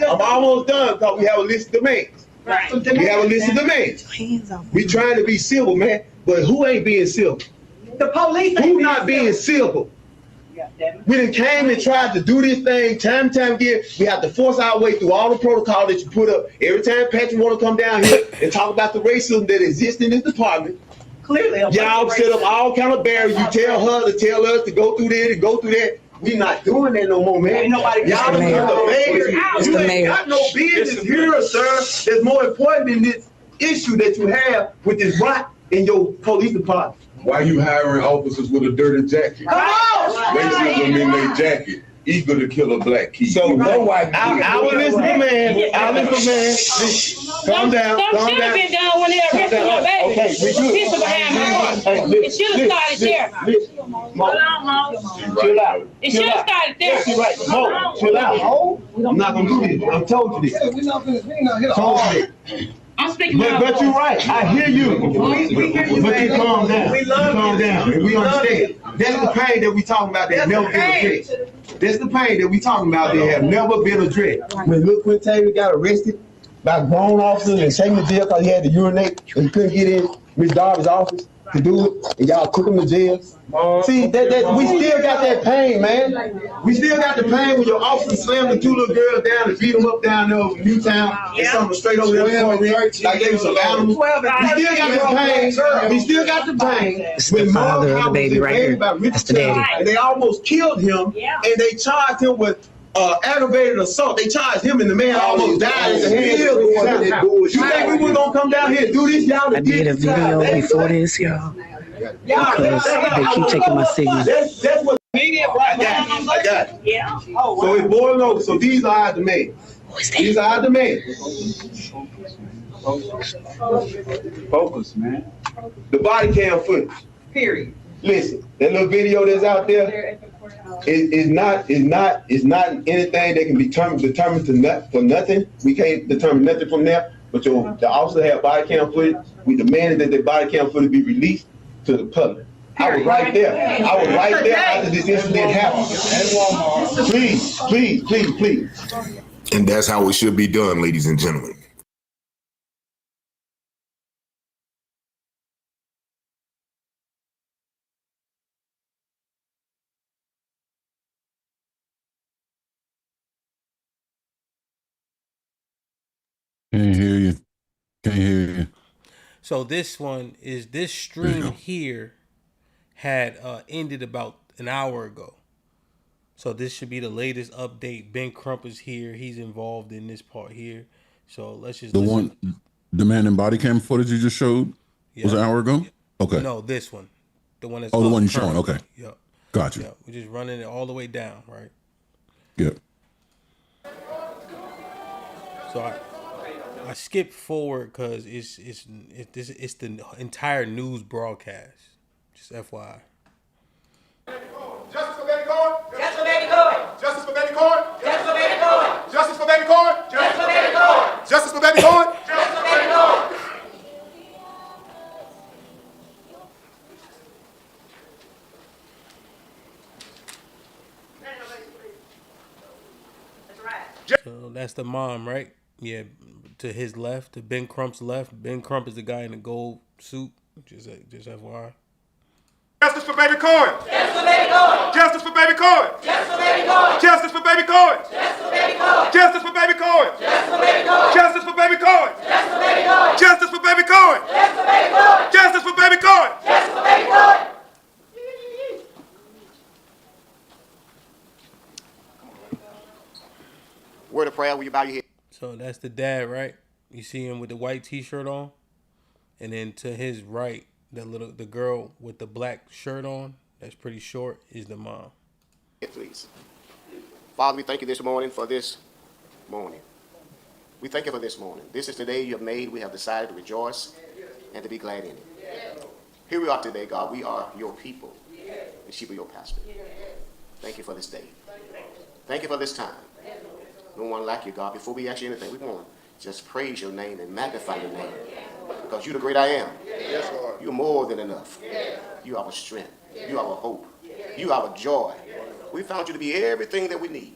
I'm almost done because we have a list of demands. We trying to be civil, man. But who ain't being civil? The police. Who not being civil? We done came and tried to do this thing time again. We have to force our way through all the protocol that you put up. Every time Patrick want to come down here and talk about the racism that exists in this department, clearly, y'all set up all kind of barriers. You tell her to tell us to go through there, to go through that. We not doing that no more, man. Ain't nobody y'all done come to Vegas. You ain't got no business here, sir. That's more important than this issue that you have with this rot in your police department. Why you hiring officers with a dirty jacket? Come on! Racism in their jacket, eager to kill a black kid. So I will listen to man. Calm down. Some should have been done when they arrested your baby. Okay, we good. It should have started there. Chill out. It should have started there. Yes, you're right. Mo, chill out. I'm not gonna do this. I told you this. I'm speaking but you're right. I hear you. We hear you, but you calm down. We calm down. And we understand. That's the pain that we talking about that never been addressed. That's the pain that we talking about that have never been addressed. When Lil Quinn Taylor got arrested by grown officers and taken to jail because he had to urinate and he couldn't get in Miss Darby's office to do it, and y'all took him to jail. See, that we still got that pain, man. We still got the pain when your officer slammed the 2 little girls down and beat them up down there over Newtown and something straight over there like they was some animals. We still got the pain. We still got the pain. When father of the baby right here. That's the daddy. And they almost killed him, and they charged him with aggravated assault. They charged him, and the man almost died in the head. You think we were gonna come down here and do this, y'all? I did a video before this, y'all. Because they keep taking my signal. That's what media. I got it. Yeah. So it's boiling over. So these are our demands. These are our demands. Focus, man. The body cam footage. Period. Listen, that little video that's out there is not anything that can be determined for nothing. We can't determine nothing from there. But the officer had body cam footage. We demanded that the body cam footage be released to the public. I was right there. After this incident happened. Please. And that's how it should be done, ladies and gentlemen. Can't hear you. So this stream here had ended about an hour ago. So this should be the latest update. Ben Crump is here. He's involved in this part here. So let's just one demanding body cam footage you just showed was an hour ago? Okay. No, this one. The one that's the one you're showing. Okay. Yep. Gotcha. Yep. We're just running it all the way down, right? Yep. So I skipped forward because it's the entire news broadcast. Just FYI. Justice for baby Cohen. Justice for baby Cohen. Justice for baby Cohen. Justice for baby Cohen. Justice for baby Cohen. Justice for baby Cohen. Justice for baby Cohen. Justice for baby Cohen. So that's the mom, right? Yeah, to his left, to Ben Crump's left. Ben Crump is the guy in the gold suit. Just FYI. Justice for baby Cohen. Justice for baby Cohen. Justice for baby Cohen. Justice for baby Cohen. Justice for baby Cohen. Justice for baby Cohen. Justice for baby Cohen. Justice for baby Cohen. Justice for baby Cohen. Justice for baby Cohen. Justice for baby Cohen. Word of prayer, will you bow your head? So that's the dad, right? You see him with the white t-shirt on, and then to his right, the girl with the black shirt on, that's pretty short, is the mom. Please. Father, we thank you this morning for this morning. We thank you for this morning. This is the day you have made. We have decided to rejoice and to be glad in it. Here we are today, God. We are your people, the sheep of your pasture. Thank you for this day. Thank you for this time. No one like you, God. Before we ask you anything, we want to just praise your name and magnify your name. Because you're the great I am. Yes, Lord. You're more than enough. You are our strength. You are our hope. You are our joy. We found you to be everything that we need.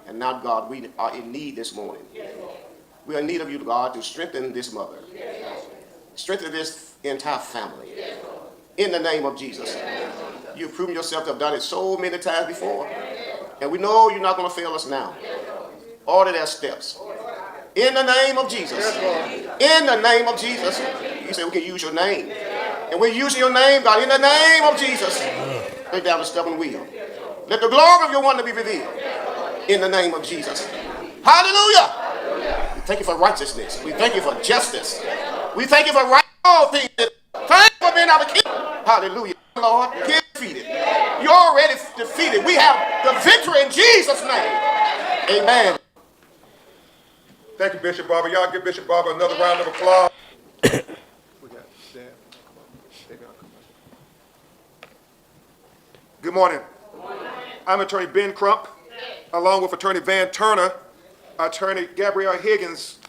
And now, God, we are in need this morning. We are in need of you, God, to strengthen this mother. Strengthen this entire family. In the name of Jesus. You've proven yourself to have done it so many times before. And we know you're not going to fail us now. Order their steps. In the name of Jesus. In the name of Jesus. You say we can use your name. And we're using your name, God, in the name of Jesus. Lay down the stubborn wheel. Let the glory of your wonder be revealed. In the name of Jesus. Hallelujah. We thank you for righteousness. We thank you for justice. We thank you for right all things. Thank you for being our king. Hallelujah. Lord, get defeated. You're already defeated. We have the victory in Jesus' name. Amen. Thank you, Bishop Barber. Y'all give Bishop Barber another round of applause. Good morning. I'm Attorney Ben Crump, along with Attorney Van Turner, Attorney Gabrielle Higgins,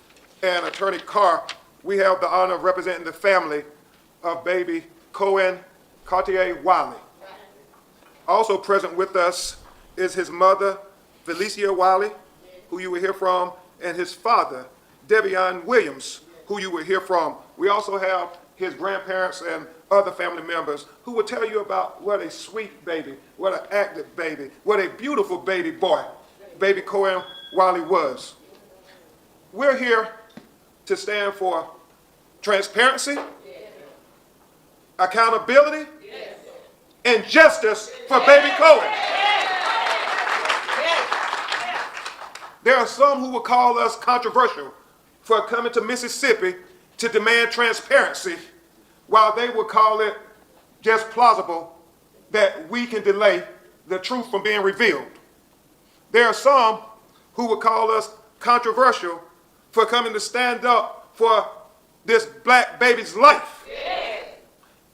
and Attorney Carr. We have the honor of representing the family of baby Cohen Cartier Wiley. Also present with us is his mother, Felicia Wiley, who you will hear from, and his father, Devion Williams, who you will hear from. We also have his grandparents and other family members who will tell you about what a sweet baby, what an active baby, what a beautiful baby boy, baby Cohen Wiley was. We're here to stand for transparency, accountability, and justice for baby Cohen. There are some who will call us controversial for coming to Mississippi to demand transparency, while they will call it just plausible that we can delay the truth from being revealed. There are some who will call us controversial for coming to stand up for this black baby's life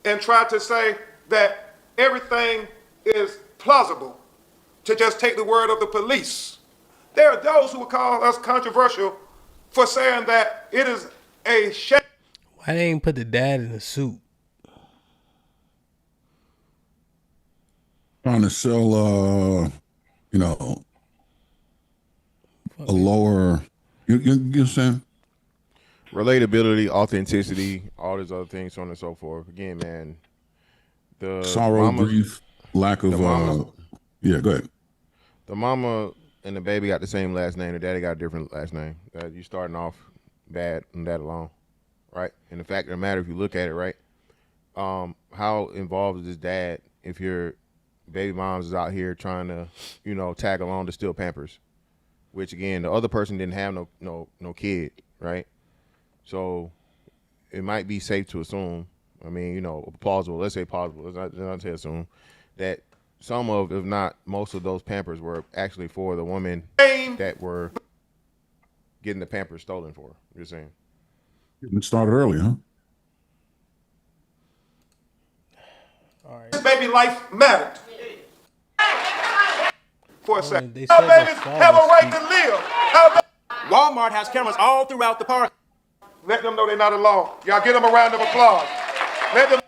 and try to say that everything is plausible to just take the word of the police. There are those who will call us controversial for saying that it is a shame. Why they ain't put the dad in a suit? Trying to sell, a lower, you saying? Relatability, authenticity, all these other things, so on and so forth. Again, man, the sorrow, grief, lack of, yeah, go ahead. The mama and the baby got the same last name. The daddy got a different last name. You starting off bad and that alone, right? And the fact of the matter, if you look at it, right, how involved is this dad if your baby moms is out here trying to, tag along to steal Pampers, which again, the other person didn't have no kid, right? So it might be safe to assume, plausible, let's say plausible, let's not say assume, that some of, if not most of those Pampers were actually for the women that were getting the Pampers stolen for. You're saying It started early, huh? This baby life mattered. For a second. They Our said babies the have a father right to live. Walmart has cameras all throughout the park. Let them know they're not alone. Y'all give them a round of applause. Let them.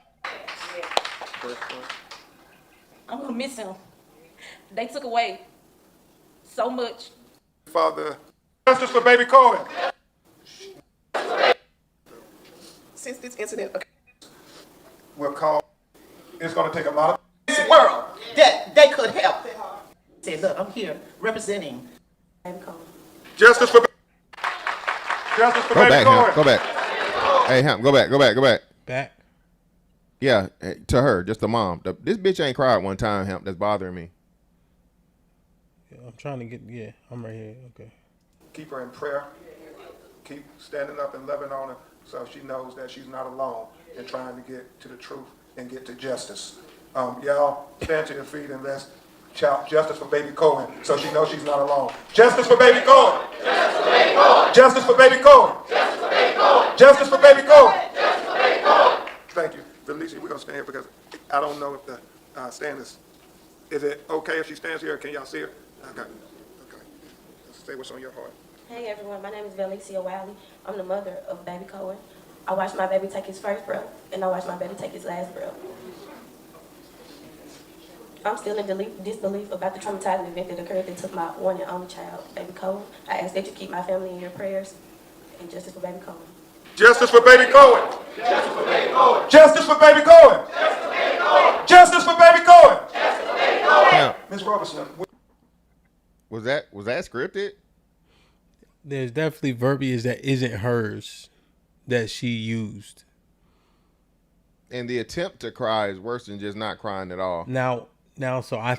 I'm gonna miss him. They took away so much. Father, justice for baby Cohen. Since this incident occurred, We'll call. It's going to take a lot of. this world that they could help. Said, look, I'm here representing. Justice for. Justice for go baby back, Cohen. Hamp, go back. Hey, Hamp, go back. Back. Yeah, to her, just the mom. This bitch ain't cried one time, Hamp. That's bothering me. Yeah, I'm trying to get. Yeah, I'm right here. Okay. Keep her in prayer. Keep standing up and loving on her so she knows that she's not alone in trying to get to the truth and get to justice. Y'all stand to your feet and let's shout justice for baby Cohen so she knows she's not alone. Justice for baby Cohen. Justice for baby Cohen. Justice for baby Cohen. Thank you. Felicia, we're going to stand here because I don't know if the stand is it okay if she stands here? Can y'all see her? Okay. Let's say what's on your heart. Hey everyone, my name is Valencia Wiley. I'm the mother of baby Cohen. I watched my baby take his first breath, and I watched my baby take his last breath. I'm still in disbelief about the traumatizing event that occurred that took my one and only child, baby Cohen. I ask that you keep my family in your prayers, and justice for baby Cohen. Justice for baby Cohen. Justice for baby Cohen. Justice for baby Cohen. Justice for baby Cohen. Hamp, Ms. Robertson. was that scripted? There's definitely verbiage that isn't hers that she used. And the attempt to cry is worse than just not crying at all. Now, so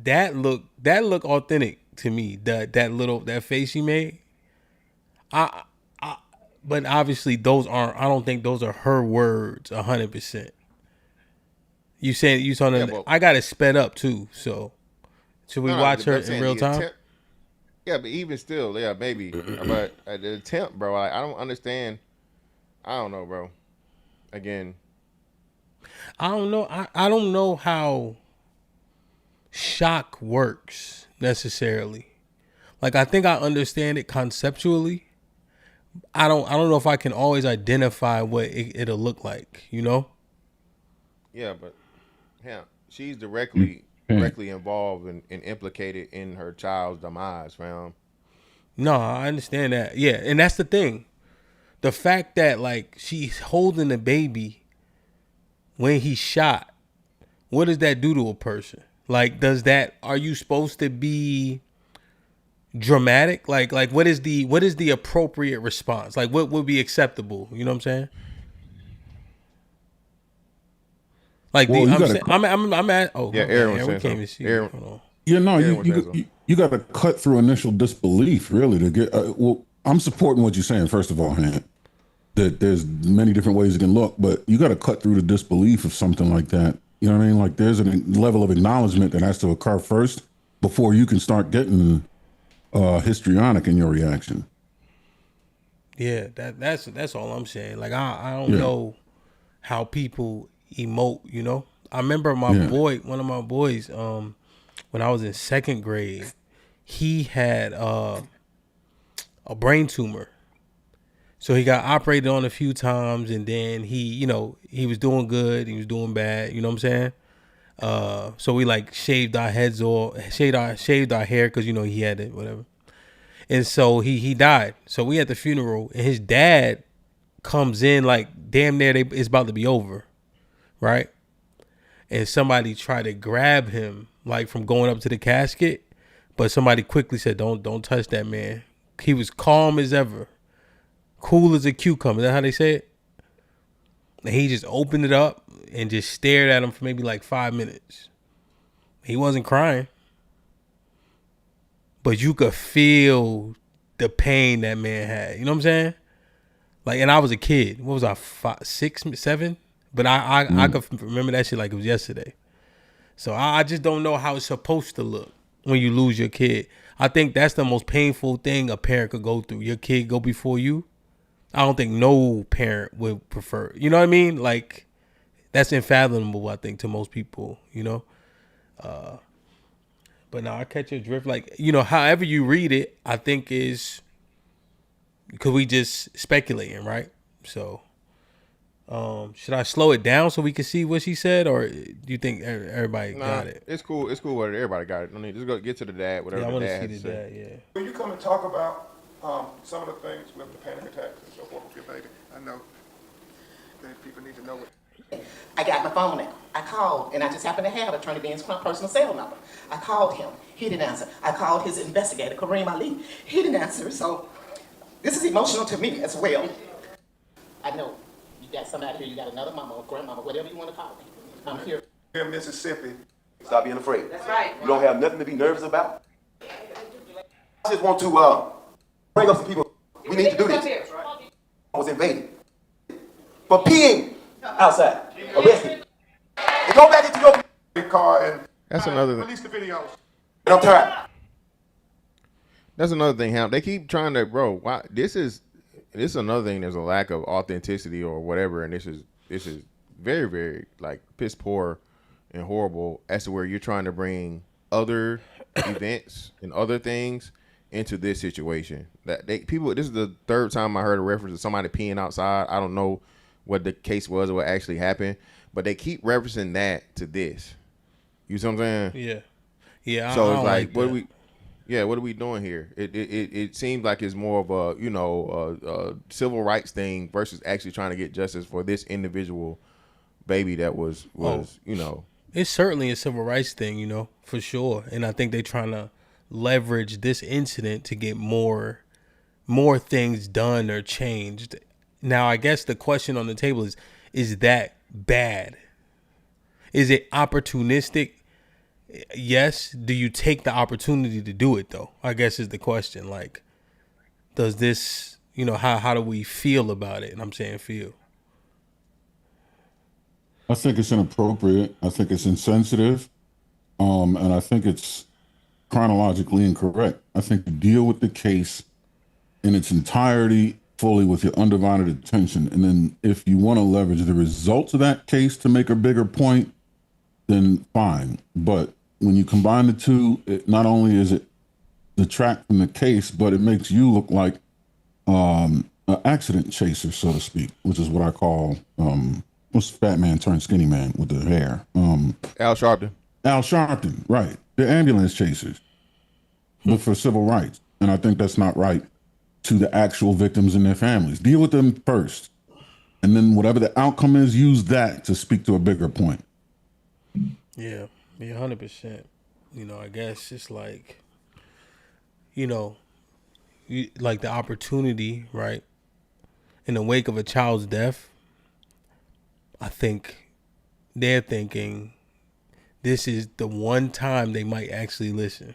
that look authentic to me. That face she made. But obviously those aren't. I don't think those are her words 100%. You saw them. Yeah, I got it sped up too. So should we watch her in real time? Yeah, but even still, yeah, maybe. But the attempt, bro, I don't understand. I don't know, bro. Again, I don't know. I don't know how shock works necessarily. Like I think I understand it conceptually. I don't know if I can always identify what it'll look like, you know? Yeah, but she's directly involved and implicated in her child's demise, fam. No, I understand that. Yeah, and that's the thing. The fact that like she's holding the baby when he's shot, what does that do to a person? Like, are you supposed to be dramatic? Like what is the appropriate response? Like what would be acceptable? You know what I'm saying? Like well, I'm at Aaron we can't even see. Aaron. Yeah, no, you got to cut through initial disbelief really to get. Well, I'm supporting what you're saying. First of all, man, that there's many different ways it can look, but you got to cut through the disbelief of something like that. You know what I mean? Like there's a level of acknowledgement that has to occur first before you can start getting histrionic in your reaction. Yeah, that's all I'm saying. Like I don't know how people emote, you know. I remember one of my boys, when I was in second grade, he had a brain tumor. So he got operated on a few times, and then he was doing good, he was doing bad, you know what I'm saying? So we like shaved our heads off, shaved our hair because he had it, whatever. And so he died. So we at the funeral, and his dad comes in like damn near it's about to be over, right? And somebody tried to grab him like from going up to the casket, but somebody quickly said, "Don't touch that man." He was calm as ever, cool as a cucumber. Is that how they say it? And he just opened it up and just stared at him for maybe like 5 minutes. He wasn't crying, but you could feel the pain that man had. You know what I'm saying? Like, and I was a kid. What was I, 5, 6, 7? But I could remember that shit like it was yesterday. So I just don't know how it's supposed to look. when you lose your kid. I think that's the most painful thing a parent could go through. Your kid go before you. I don't think no parent would prefer. You know what I mean? Like, that's unfathomable, I think, to most people, you know? But now I catch your drift. Like, you know, however you read it, I think is because we just speculating, right? So, should I slow it down so we can see what she said, or do you think everybody got it? It's cool. It's cool. Whether everybody got it. I mean, just go get to the dad. Whatever Yeah, I the want to dad see has the to dad. say. Yeah. When you come and talk about some of the things with the panic attacks and so forth with your baby, I know that people need to know what. I got my phone now. I called, and I just happened to have Attorney Ben's personal cell number. I called him. He didn't answer. I called his investigator, Kareem Ali. He didn't answer. So this is emotional to me as well. I know you got somebody here. You got another mama or grandmama, whatever you want to call me. I'm here. Here in Mississippi. Stop being afraid. That's right. You don't have nothing to be nervous about. I just want to bring up some people. We need to do this. I was invaded for peeing outside. Arrested. And go back into your car and That's another thing. release the videos. And I'm tired. That's another thing, Hamp. They keep trying to, bro. Why this is another thing. There's a lack of authenticity or whatever, and this is very, very like piss poor and horrible as to where you're trying to bring other events and other things into this situation. That people. This is the third time I heard a reference to somebody peeing outside. I don't know what the case was or what actually happened, but they keep referencing that to this. You see what I'm saying? Yeah. Yeah. So I it's don't like, what that. are we? Yeah, what are we doing here? It seems like it's more of a civil rights thing versus actually trying to get justice for this individual baby that was It's certainly a civil rights thing, you know, for sure. And I think they're trying to leverage this incident to get more things done or changed. Now, I guess the question on the table is that bad? Is it opportunistic? Yes. Do you take the opportunity to do it, though? I guess is the question. Like, does this, you know, how do we feel about it? And I'm saying feel. I think it's inappropriate. I think it's insensitive. And I think it's chronologically incorrect. I think to deal with the case in its entirety fully with your undivided attention, and then if you want to leverage the results of that case to make a bigger point, then fine. But when you combine the two, it not only is it detract from the case, but it makes you look like an accident chaser, so to speak, which is what I call what's fat man turned skinny man with the hair? Al Sharpton. Al Sharpton, right. They're ambulance chasers, but for civil rights. And I think that's not right to the actual victims and their families. Deal with them first. And then whatever the outcome is, use that to speak to a bigger point. Yeah, 100%. You know, I guess it's like, you know, like the opportunity, right? In the wake of a child's death, I think they're thinking this is the one time they might actually listen.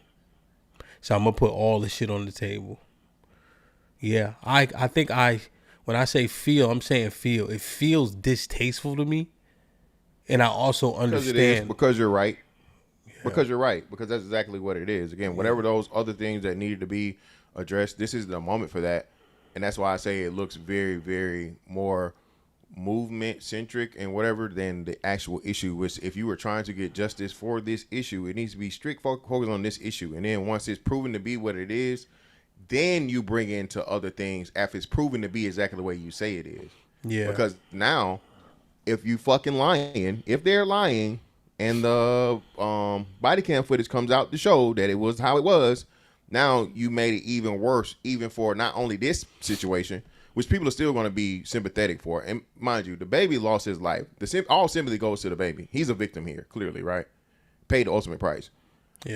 So I'm going to put all the shit on the table. Yeah, I think when I say feel, I'm saying feel. It feels distasteful to me. And I also understand. Because you're right. Yeah. Because you're right. Because that's exactly what it is. Again, whatever those other things that needed to be addressed, this is the moment for that. And that's why I say it looks very, very more movement centric and whatever than the actual issue. Which if you were trying to get justice for this issue, it needs to be strict focus on this issue. And then once it's proven to be what it is, then you bring into other things after it's proven to be exactly the way you say it is. Yeah. Because now, if you fucking lying, if they're lying, and the body cam footage comes out to show that it was how it was, now you made it even worse, even for not only this situation, which people are still going to be sympathetic for. And mind you, the baby lost his life. All sympathy goes to the baby. He's a victim here, clearly, right? Paid the ultimate price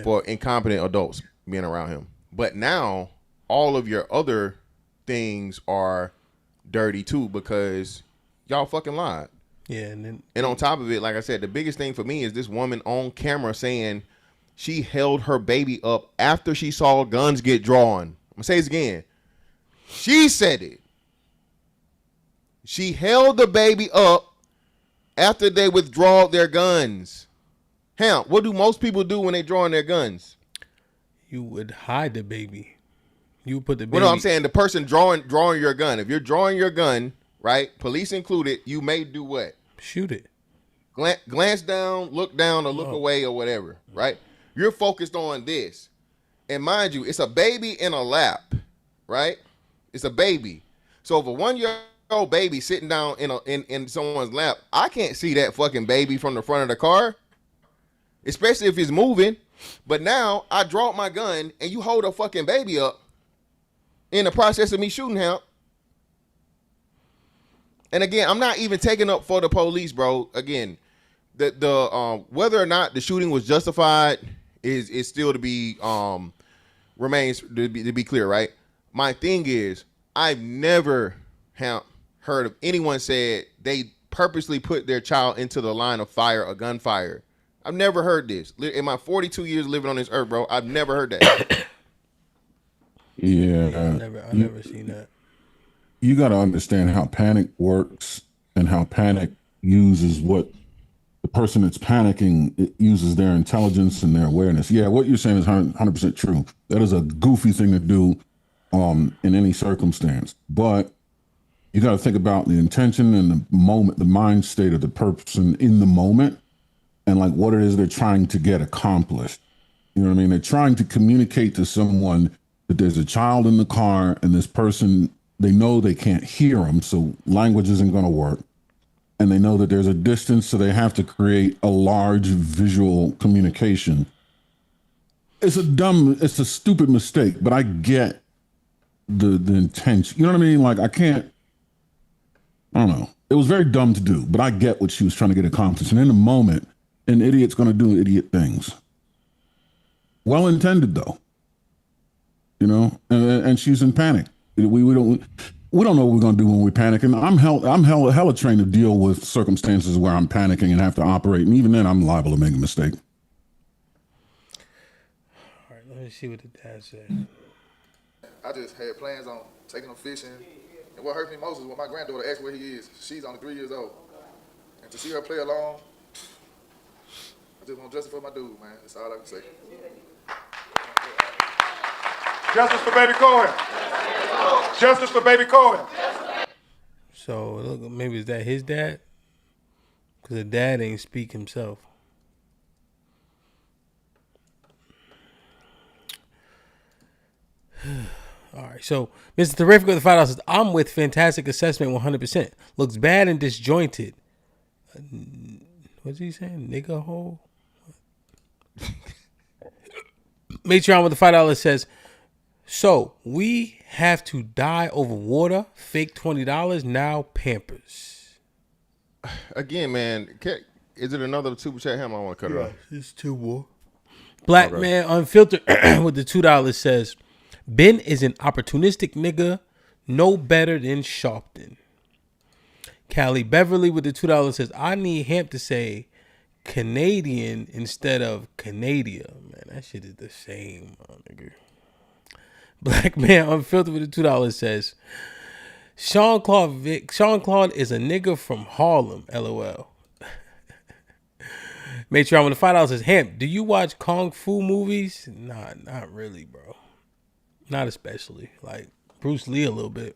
for incompetent adults being around him. But now all of your other things are dirty too because y'all fucking lied. Yeah, and on top of it, like I said, the biggest thing for me is this woman on camera saying she held her baby up after she saw guns get drawn. I'm gonna say this again. She said it. She held the baby up after they withdraw their guns. Hell, what do most people do when they draw on their guns? You would hide the baby. You would put the baby. Well, no, I'm saying the person drawing your gun. If you're drawing your gun, right, police included, you may do what? Shoot it. Glance down, look down, or look away, or whatever, right? You're focused on this. And mind you, it's a baby in a lap, right? It's a baby. So if a 1-year-old baby sitting down in someone's lap, I can't see that fucking baby from the front of the car, especially if it's moving. But now I draw my gun and you hold a fucking baby up in the process of me shooting him. And again, I'm not even taking up for the police, bro. Again, the whether or not the shooting was justified is still to be remains to be clear, right? My thing is, I've never heard of anyone said they purposely put their child into the line of fire, a gunfire. I've never heard this. In my 42 years living on this earth, bro, I've never heard that. Yeah. I've never seen that. You got to understand how panic works and how panic uses what the person that's panicking, it uses their intelligence and their awareness. Yeah, what you're saying is 100% true. That is a goofy thing to do in any circumstance. But you got to think about the intention and the moment, the mind state of the person in the moment, and like what it is they're trying to get accomplished. You know what I mean? They're trying to communicate to someone that there's a child in the car and this person, they know they can't hear them, so language isn't going to work. And they know that there's a distance, so they have to create a large visual communication. It's a stupid mistake, but I get the intention. You know what I mean? Like, I don't know. It was very dumb to do, but I get what she was trying to get accomplished. And in the moment, an idiot's going to do idiot things. Well intended, though. You know, and she's in panic. We don't know what we're gonna do when we panic, and I'm hella trained to deal with circumstances where I'm panicking and have to operate, and even then, I'm liable to make a mistake. All right, let me see what the dad said. I just had plans on taking him fishing, and what hurt me most is when my granddaughter asked where he is. She's only 3 years old, and to see her play along, I just want justice for my dude, man. That's all I can say. Justice for baby Cohen. Justice for baby Cohen. So look, maybe is that his dad? Because the dad ain't speak himself. All right, so Mr. Terrific with the $5 says, I'm with fantastic assessment 100%. Looks bad and disjointed. What's he saying? Nigga hole? Matreon with the $5 says, so we have to die over water, fake $20, now Pampers. Again, man, is it another super chat? How am I want to cut it off? It's two more. Black Man Unfiltered with the $2 says, Ben is an opportunistic nigga, no better than Sharpton. Callie Beverly with the $2 says, I need HAMP to say Canadian instead of Canada. Man, that shit is the same, nigga. Black Man Unfiltered with the $2 says, Sean Claude is a nigga from Harlem, LOL. Matreon with the $5 says, HAMP, do you watch Kung Fu movies? Nah, not really, bro. Not especially. Like, Bruce Lee a little bit.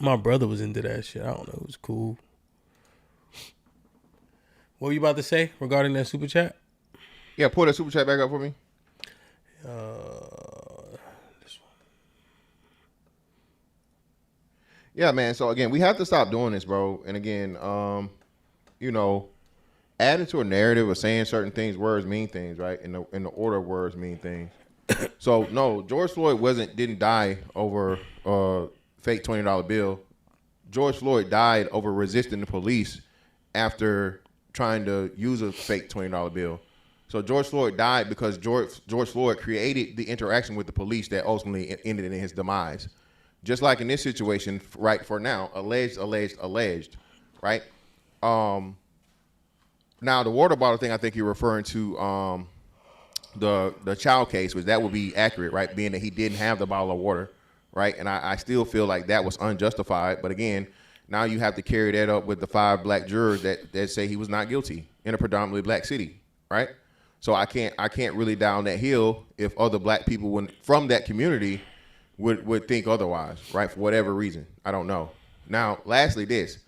My brother was into that shit. I don't know. It was cool. What were you about to say regarding that super chat? Yeah, pull that super chat back up for me. This one. Yeah, man. So again, we have to stop doing this, bro. And again, you know, adding to a narrative of saying certain things, words mean things, right? In the order of words mean things. So no, George Floyd didn't die over fake $20 bill. George Floyd died over resisting the police after trying to use a fake $20 bill. So George Floyd died because George Floyd created the interaction with the police that ultimately ended in his demise. Just like in this situation, right, for now, alleged, right? Now, the water bottle thing, I think you're referring to the child case, which that would be accurate, right, being that he didn't have the bottle of water, right? And I still feel like that was unjustified. But again, now you have to carry that up with the 5 black jurors that say he was not guilty in a predominantly black city, right? So I can't really down that hill if other black people from that community would think otherwise, right? For whatever reason. I don't know. Now, lastly, this.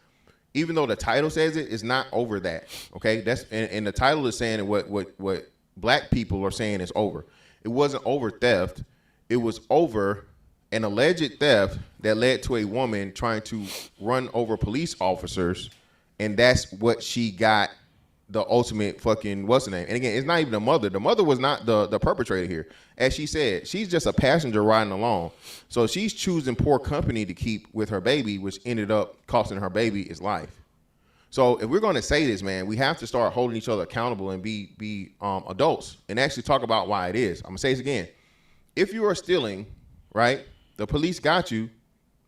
Even though the title says it's not over that. Okay? That's and the title is saying what black people are saying is over. It wasn't over theft. It was over an alleged theft that led to a woman trying to run over police officers, and that's what she got the ultimate fucking what's the name. And again, it's not even the mother. The mother was not the perpetrator here. As she said, she's just a passenger riding along. So she's choosing poor company to keep with her baby, which ended up costing her baby his life. So if we're going to say this, man, we have to start holding each other accountable and be adults and actually talk about why it is. I'm going to say this again. If you are stealing, right, the police got you,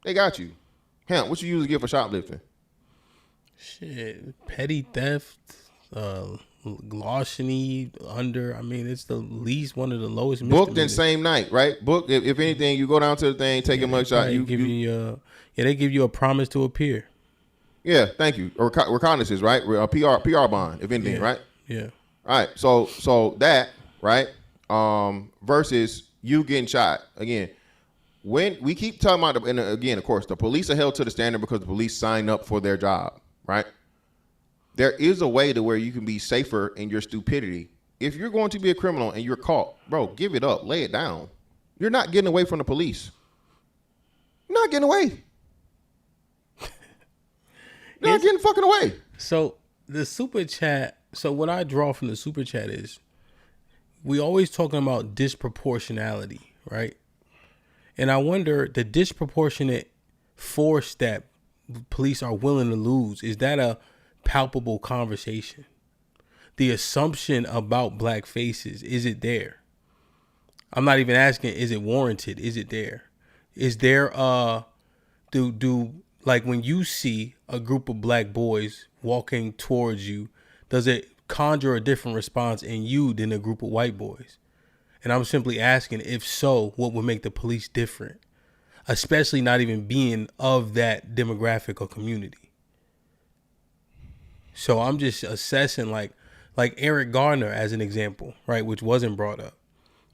they got you. Hemp, what you usually get for shoplifting? Shit, petty theft, larceny, it's the least, one of the lowest. Booked in same night, right? Booked, if anything, you go down to the thing, take a mugshot. They give you a promise to appear. Yeah, thank you. Or reconnaissance, right? A PR bond, if anything, right? Yeah. All right, so that, right, versus you getting shot. Again, when we keep talking about, and again, of course, the police are held to the standard because the police sign up for their job, right? There is a way to where you can be safer in your stupidity. If you're going to be a criminal and you're caught, bro, give it up, lay it down. You're not getting away from the police. You're not getting away. You're not getting fucking away. So the super chat. So what I draw from the super chat is, we always talking about disproportionality, right? And I wonder, the disproportionate force that police are willing to lose, is that a palpable conversation? The assumption about black faces, is it there? I'm not even asking, is it warranted? Is it there? Is there like when you see a group of black boys walking towards you, does it conjure a different response in you than a group of white boys? And I'm simply asking, if so, what would make the police different? Especially not even being of that demographic or community. So I'm just assessing like Eric Garner as an example, right? Which wasn't brought up.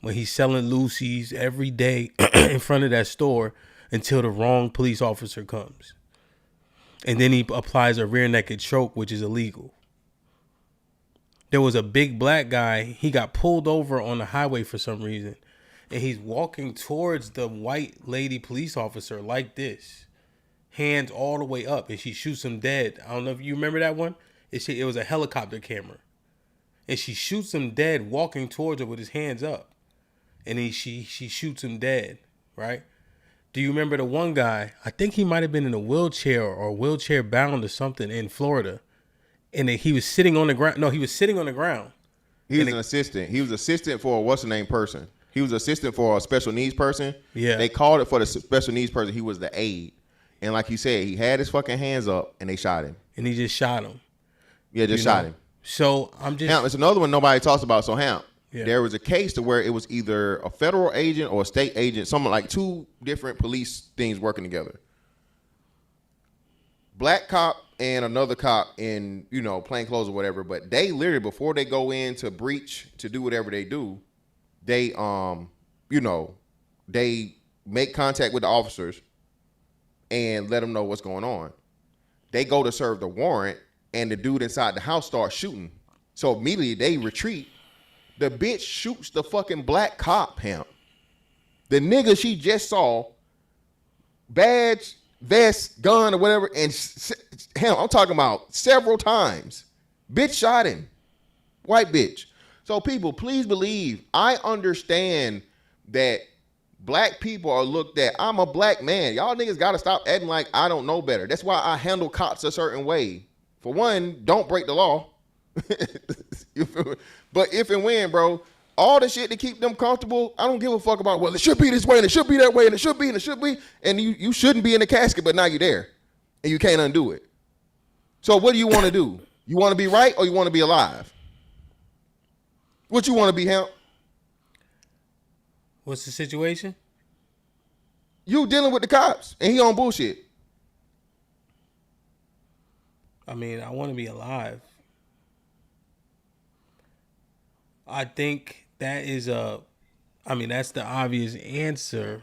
When he's selling Lucy's every day in front of that store until the wrong police officer comes. And then he applies a rear naked choke, which is illegal. There was a big black guy. He got pulled over on the highway for some reason. And he's walking towards the white lady police officer like this. Hands all the way up. And she shoots him dead. I don't know if you remember that one. It was a helicopter camera. And she shoots him dead walking towards her with his hands up. And then she shoots him dead. Right? Do you remember the one guy? I think he might have been in a wheelchair or wheelchair bound or something in Florida. And he was sitting on the ground. No, he was sitting on the ground. He was an assistant. He was assistant for a what's-the-name person. He was assistant for a special needs person. Yeah. They called it for the special needs person. He was the aide. And like you said, he had his fucking hands up and they shot him. And he just shot him. Yeah, just shot him. So I'm just... Hamp, it's another one nobody talks about. So Hamp, yeah. There was a case to where it was either a federal agent or a state agent, something like two different police things working together. Black cop and another cop in, plain clothes or whatever, but they literally, before they go in to breach, to do whatever they do, they, they make contact with the officers and let them know what's going on. They go to serve the warrant and the dude inside the house starts shooting. So immediately they retreat. The bitch shoots the fucking black cop, Hamp. The nigga she just saw, badge, vest, gun, or whatever, and him, I'm talking about several times. Bitch shot him. White bitch. So people, please believe, I understand that black people are looked at. I'm a black man. Y'all niggas gotta stop acting like I don't know better. That's why I handle cops a certain way. For one, don't break the law. But if and when, bro, all the shit to keep them comfortable, I don't give a fuck about, well, it should be this way, and it should be that way, and it should be, and it should be. And you shouldn't be in the casket, but now you're there. And you can't undo it. So what do you want to do? You want to be right or you want to be alive? What you want to be, Hamp? What's the situation? You dealing with the cops, and he on bullshit. I mean, I want to be alive. I think that is that's the obvious answer.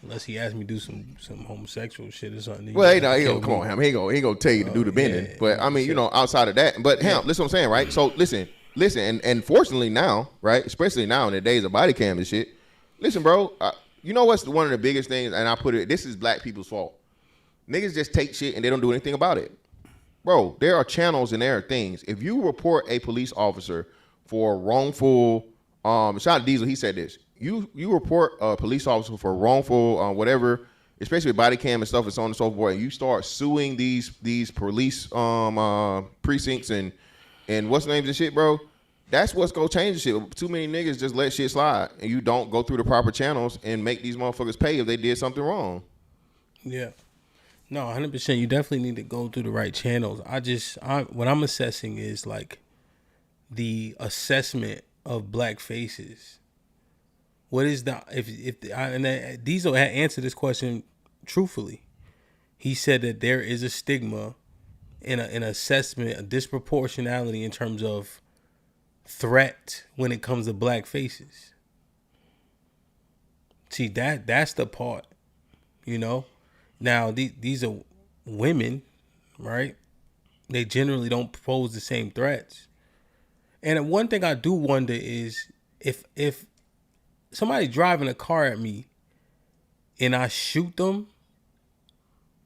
Unless he asked me to do some homosexual shit or something. Well, come on, Ham. He ain't gonna tell you to do the bending. yeah, but I mean, outside of that. But Ham, listen what I'm saying, right? So listen, and fortunately now, right, especially now in the days of body cam and shit. Listen, bro, you know what's one of the biggest things, and I put it, this is black people's fault. Niggas just take shit and they don't do anything about it. Bro, there are channels and there are things. If you report a police officer for wrongful, shout out to Diesel, he said this. You report a police officer for wrongful whatever, especially with body cam and stuff and so on and so forth, and you start suing these police precincts and what's the name of the shit, bro? That's what's gonna change the shit. Too many niggas just let shit slide, and you don't go through the proper channels and make these motherfuckers pay if they did something wrong. Yeah. No, 100%. You definitely need to go through the right channels. What I'm assessing is like the assessment of black faces. What is Diesel had answered this question truthfully. He said that there is a stigma in an assessment, a disproportionality in terms of threat when it comes to black faces. See, that's the part, Now, these are women, right? They generally don't pose the same threats. And one thing I do wonder is if somebody driving a car at me and I shoot them,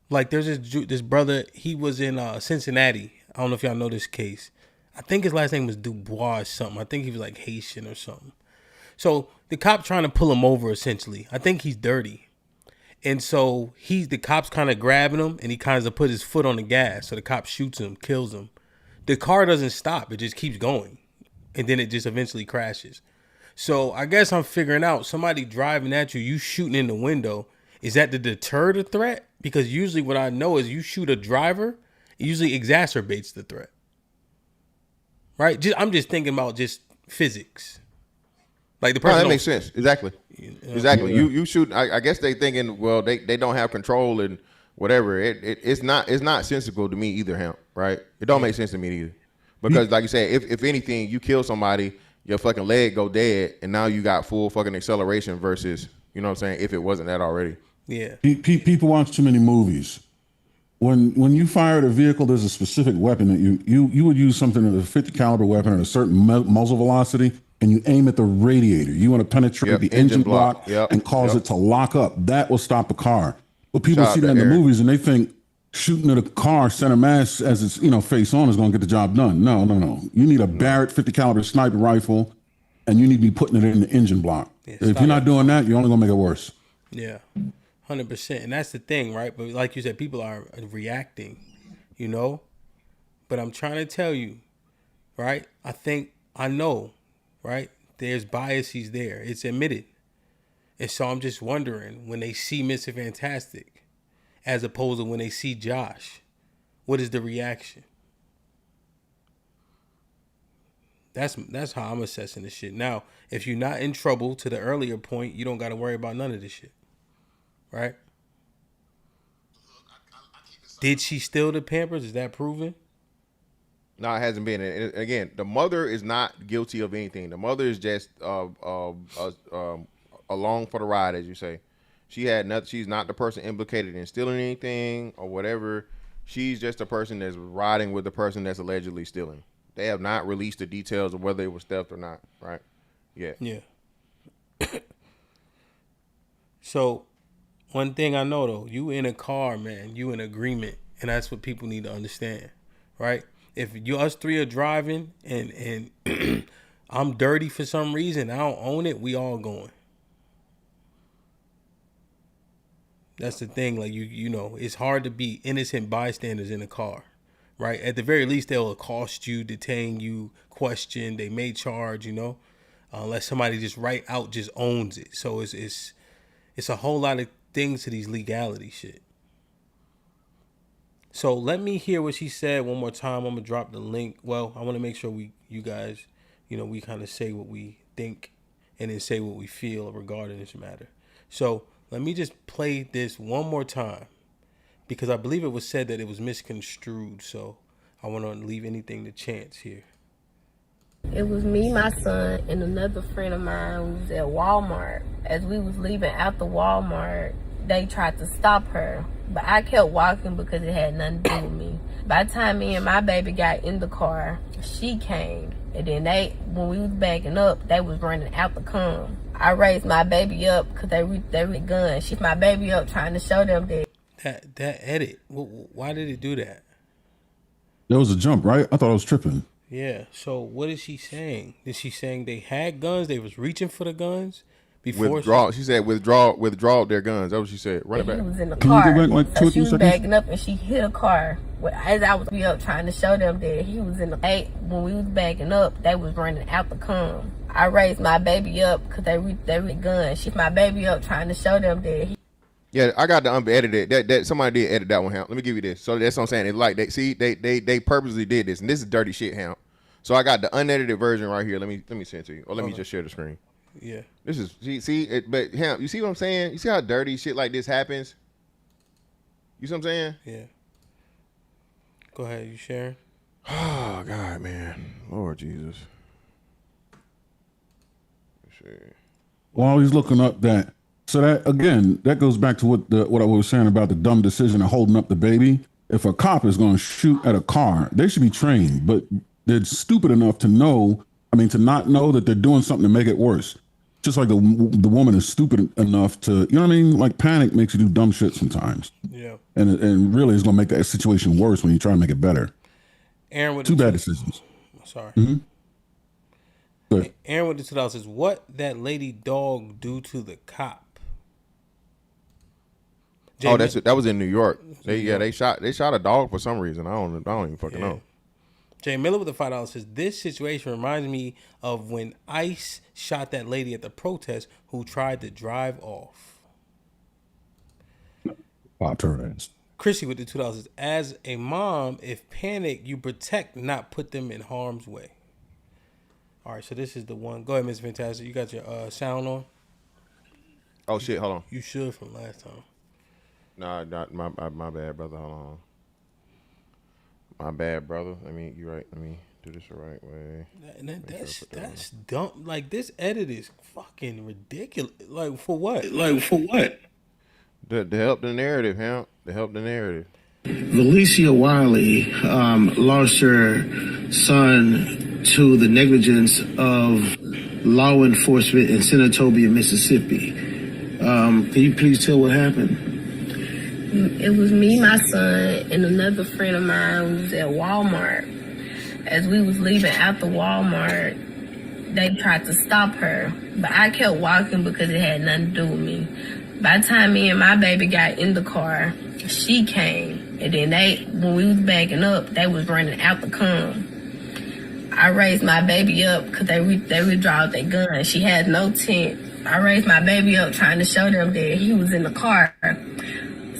like there's this brother, he was in Cincinnati. I don't know if y'all know this case. I think his last name was Dubois or something. I think he was like Haitian or something. So the cop trying to pull him over essentially. I think he's dirty. And so the cop's kind of grabbing him and he kind of put his foot on the gas. So the cop shoots him, kills him. The car doesn't stop. It just keeps going. And then it just eventually crashes. So I guess I'm figuring out somebody driving at you, you shooting in the window. Is that to deter the threat? Because usually what I know is you shoot a driver, it usually exacerbates the threat. Right? I'm just thinking about just physics. Like the person. No, that makes sense. Exactly. Exactly. Yeah. You shoot. I guess they thinking, well, they don't have control and whatever. It's not sensible to me either, Ham. Right? It don't make sense to me either. Because like you said, if anything, you kill somebody, your fucking leg go dead, and now you got full fucking acceleration versus, you know what I'm saying, if it wasn't that already. Yeah. People watch too many movies. When you fire at a vehicle, there's a specific weapon that you would use something at a 50 caliber weapon at a certain muzzle velocity, and you aim at the radiator. You want to penetrate the engine block and cause it to lock up. That will stop a car. But people see that in the movies and they think shooting at a car center mass as it's face on is going to get the job done. No. You need a Barrett 50 caliber sniper rifle, and you need to be putting it in the engine block. If you're not doing that, you're only going to make it worse. Yeah. 100%. And that's the thing, right? But like you said, people are reacting, But I'm trying to tell you, right? I know, right? There's biases there. It's admitted. And so I'm just wondering, when they see Mr. Fantastic, as opposed to when they see Josh, what is the reaction? That's how I'm assessing this shit. Now, if you're not in trouble, to the earlier point, you don't got to worry about none of this shit. Right? Did she steal the Pampers? Is that proven? No, it hasn't been. And again, the mother is not guilty of anything. The mother is just along for the ride, as you say. She had nothing. She's not the person implicated in stealing anything or whatever. She's just a person that's riding with the person that's allegedly stealing. They have not released the details of whether it was theft or not, right? Yeah. So, one thing I know though, you in a car, man, you in agreement, and that's what people need to understand, right? If us three are driving and I'm dirty for some reason, I don't own it, we all going. That's the thing, like it's hard to be innocent bystanders in a car, right? At the very least, they'll accost you, detain you, question, they may charge, unless somebody just right out just owns it. So it's a whole lot of things to these legality shit. So let me hear what she said one more time. I'm gonna drop the link. Well, I want to make sure you guys, we kind of say what we think and then say what we feel regarding this matter. So let me just play this one more time because I believe it was said that it was misconstrued. So I want to leave anything to chance here. It was me, my son, and another friend of mine who was at Walmart. As we was leaving out the Walmart, they tried to stop her, but I kept walking because it had nothing to do with me. By the time me and my baby got in the car, she came, and then when we was backing up, they was running out the come. I raised my baby up because they with guns. She my baby up trying to show them that. That edit. Why did it do that? There was a jump, right? I thought I was tripping. Yeah. So what is she saying? Is she saying they had guns? They was reaching for the guns before? Withdraw. She said withdraw their guns. That's what she said. Run it back. He was in the Can you car. go back like 2 or 3 she was seconds? backing up and she hit a car. As I was up trying to show them that he was in the when we was backing up, they was running out the come. I raised my baby up because they with guns. She my baby up trying to show them that. Yeah, I got the unedited. That somebody did edit that one, Hamp. Let me give you this. So that's what I'm saying. It's like they purposely did this, and this is dirty shit, Hamp. So I got the unedited version right here. Let me send it to you, or let me just share the screen. Yeah. This is but Hamp, you see what I'm saying? You see how dirty shit like this happens? You see what I'm saying? Yeah. Go ahead, you sharing? Oh God, man, Lord Jesus. Let's see. While he's looking up that, so that again, that goes back to what I was saying about the dumb decision of holding up the baby. If a cop is going to shoot at a car, they should be trained, but they're stupid enough to to not know that they're doing something to make it worse. Just like the woman is stupid enough to, you know what I mean? Like panic makes you do dumb shit sometimes. Yeah. And really it's going to make that situation worse when you try to make it better. Aaron with Two bad decisions. Sorry. Mm-hmm. Good. Aaron with the $2 says, what that lady dog do to the cop? Oh, that was in New York. They shot a dog for some reason. I don't even fucking know. Jay Miller with the $5 says, this situation reminds me of when ICE shot that lady at the protest who tried to drive off. Popped her ass. Chrissy with the $2 says, as a mom, if panic, you protect, not put them in harm's way. All right, so this is the one. Go ahead, Ms. Fantastic. You got your sound on? Oh, shit. Hold on. You should from last time. Nah, not my bad, brother. Hold on. My bad, brother. You're right. Let me do this the right way. That's dumb. Like, this edit is fucking ridiculous. Like, for what? To help the narrative, Hamp. To help the narrative. Valencia Wiley lost her son to the negligence of law enforcement in Senatobia, Mississippi. Can you please tell what happened? It was me, my son, and another friend of mine who was at Walmart. As we was leaving out the Walmart, they tried to stop her, but I kept walking because it had nothing to do with me. By the time me and my baby got in the car, she came, and then when we was backing up, they was running out the come. I raised my baby up because they withdrew their gun. She had no tent. I raised my baby up trying to show them that he was in the car.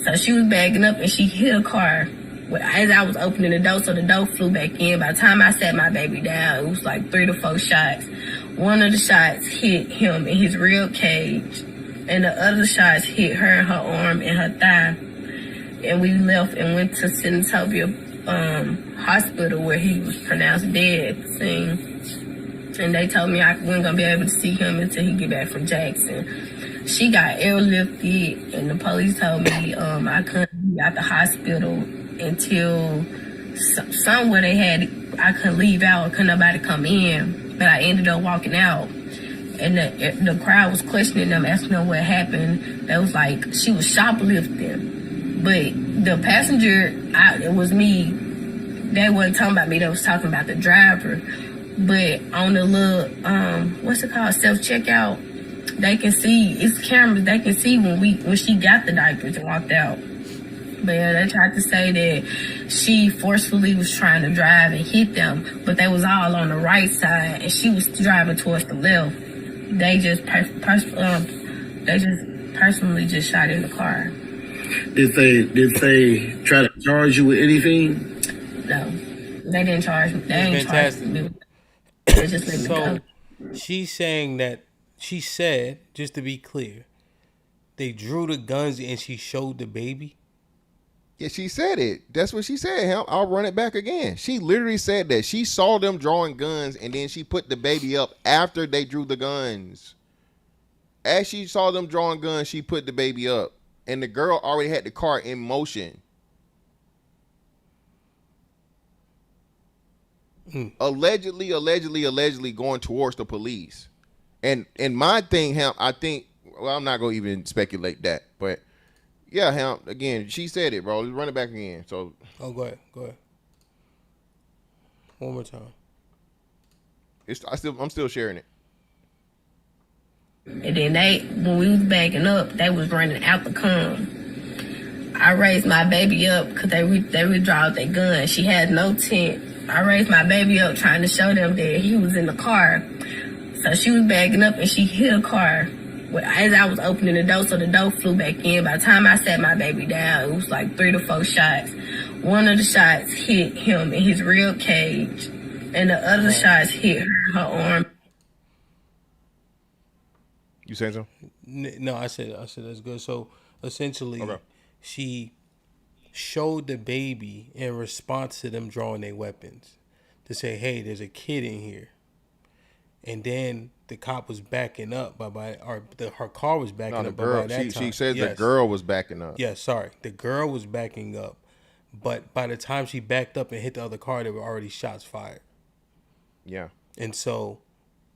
So she was backing up and she hit a car. As I was opening the door, so the door flew back in. By the time I sat my baby down, it was like 3 to 4 shots. One of the shots hit him in his rib cage, and the other shots hit her in her arm and her thigh. And we left and went to Senatobia hospital where he was pronounced dead. And they told me I wasn't gonna be able to see him until he get back from Jackson. She got airlifted, and the police told me I couldn't be at the hospital until somewhere I couldn't leave out, couldn't nobody come in. But I ended up walking out, and the crowd was questioning them, asking them what happened. They was like, she was shoplifting. But the passenger, it was me. They wasn't talking about me, they was talking about the driver. But on the little, what's it called, self-checkout, they can see, it's cameras, they can see when she got the diapers and walked out. But yeah, they tried to say that she forcefully was trying to drive and hit them, but they was all on the right side and she was driving towards the left. They just personally just shot in the car. Did they try to charge you with anything? No, they didn't charge me. They ain't charged me. They just let me go. She's saying that, she said, just to be clear, they drew the guns and she showed the baby. Yeah, she said it. That's what she said. Hell, I'll run it back again. She literally said that. She saw them drawing guns, and then she put the baby up after they drew the guns. As she saw them drawing guns, she put the baby up, and the girl already had the car in motion. Allegedly going towards the police. And my thing, Hemp, I think, well, I'm not gonna even speculate that, but yeah, Hemp, again, she said it, bro. Let's run it back again. So go ahead. One more time. I'm still sharing it. And then when we was backing up, they was running out the con. I raised my baby up because they withdrew their gun. She had no tent. I raised my baby up trying to show them that he was in the car. So she was backing up and she hit a car. As I was opening the door, so the door flew back in. By the time I sat my baby down, it was like 3 to 4 shots. One of the shots hit him in his rib cage, and the other shots hit her arm. You saying so? No, I said that's good. So essentially, she showed the baby in response to them drawing their weapons to say, "Hey, there's a kid in here," and then the cop was backing up her car was backing up. Girl, by that time, she said the girl was backing up. Yeah, sorry, the girl was backing up, but by the time she backed up and hit the other car, there were already shots fired. Yeah, and so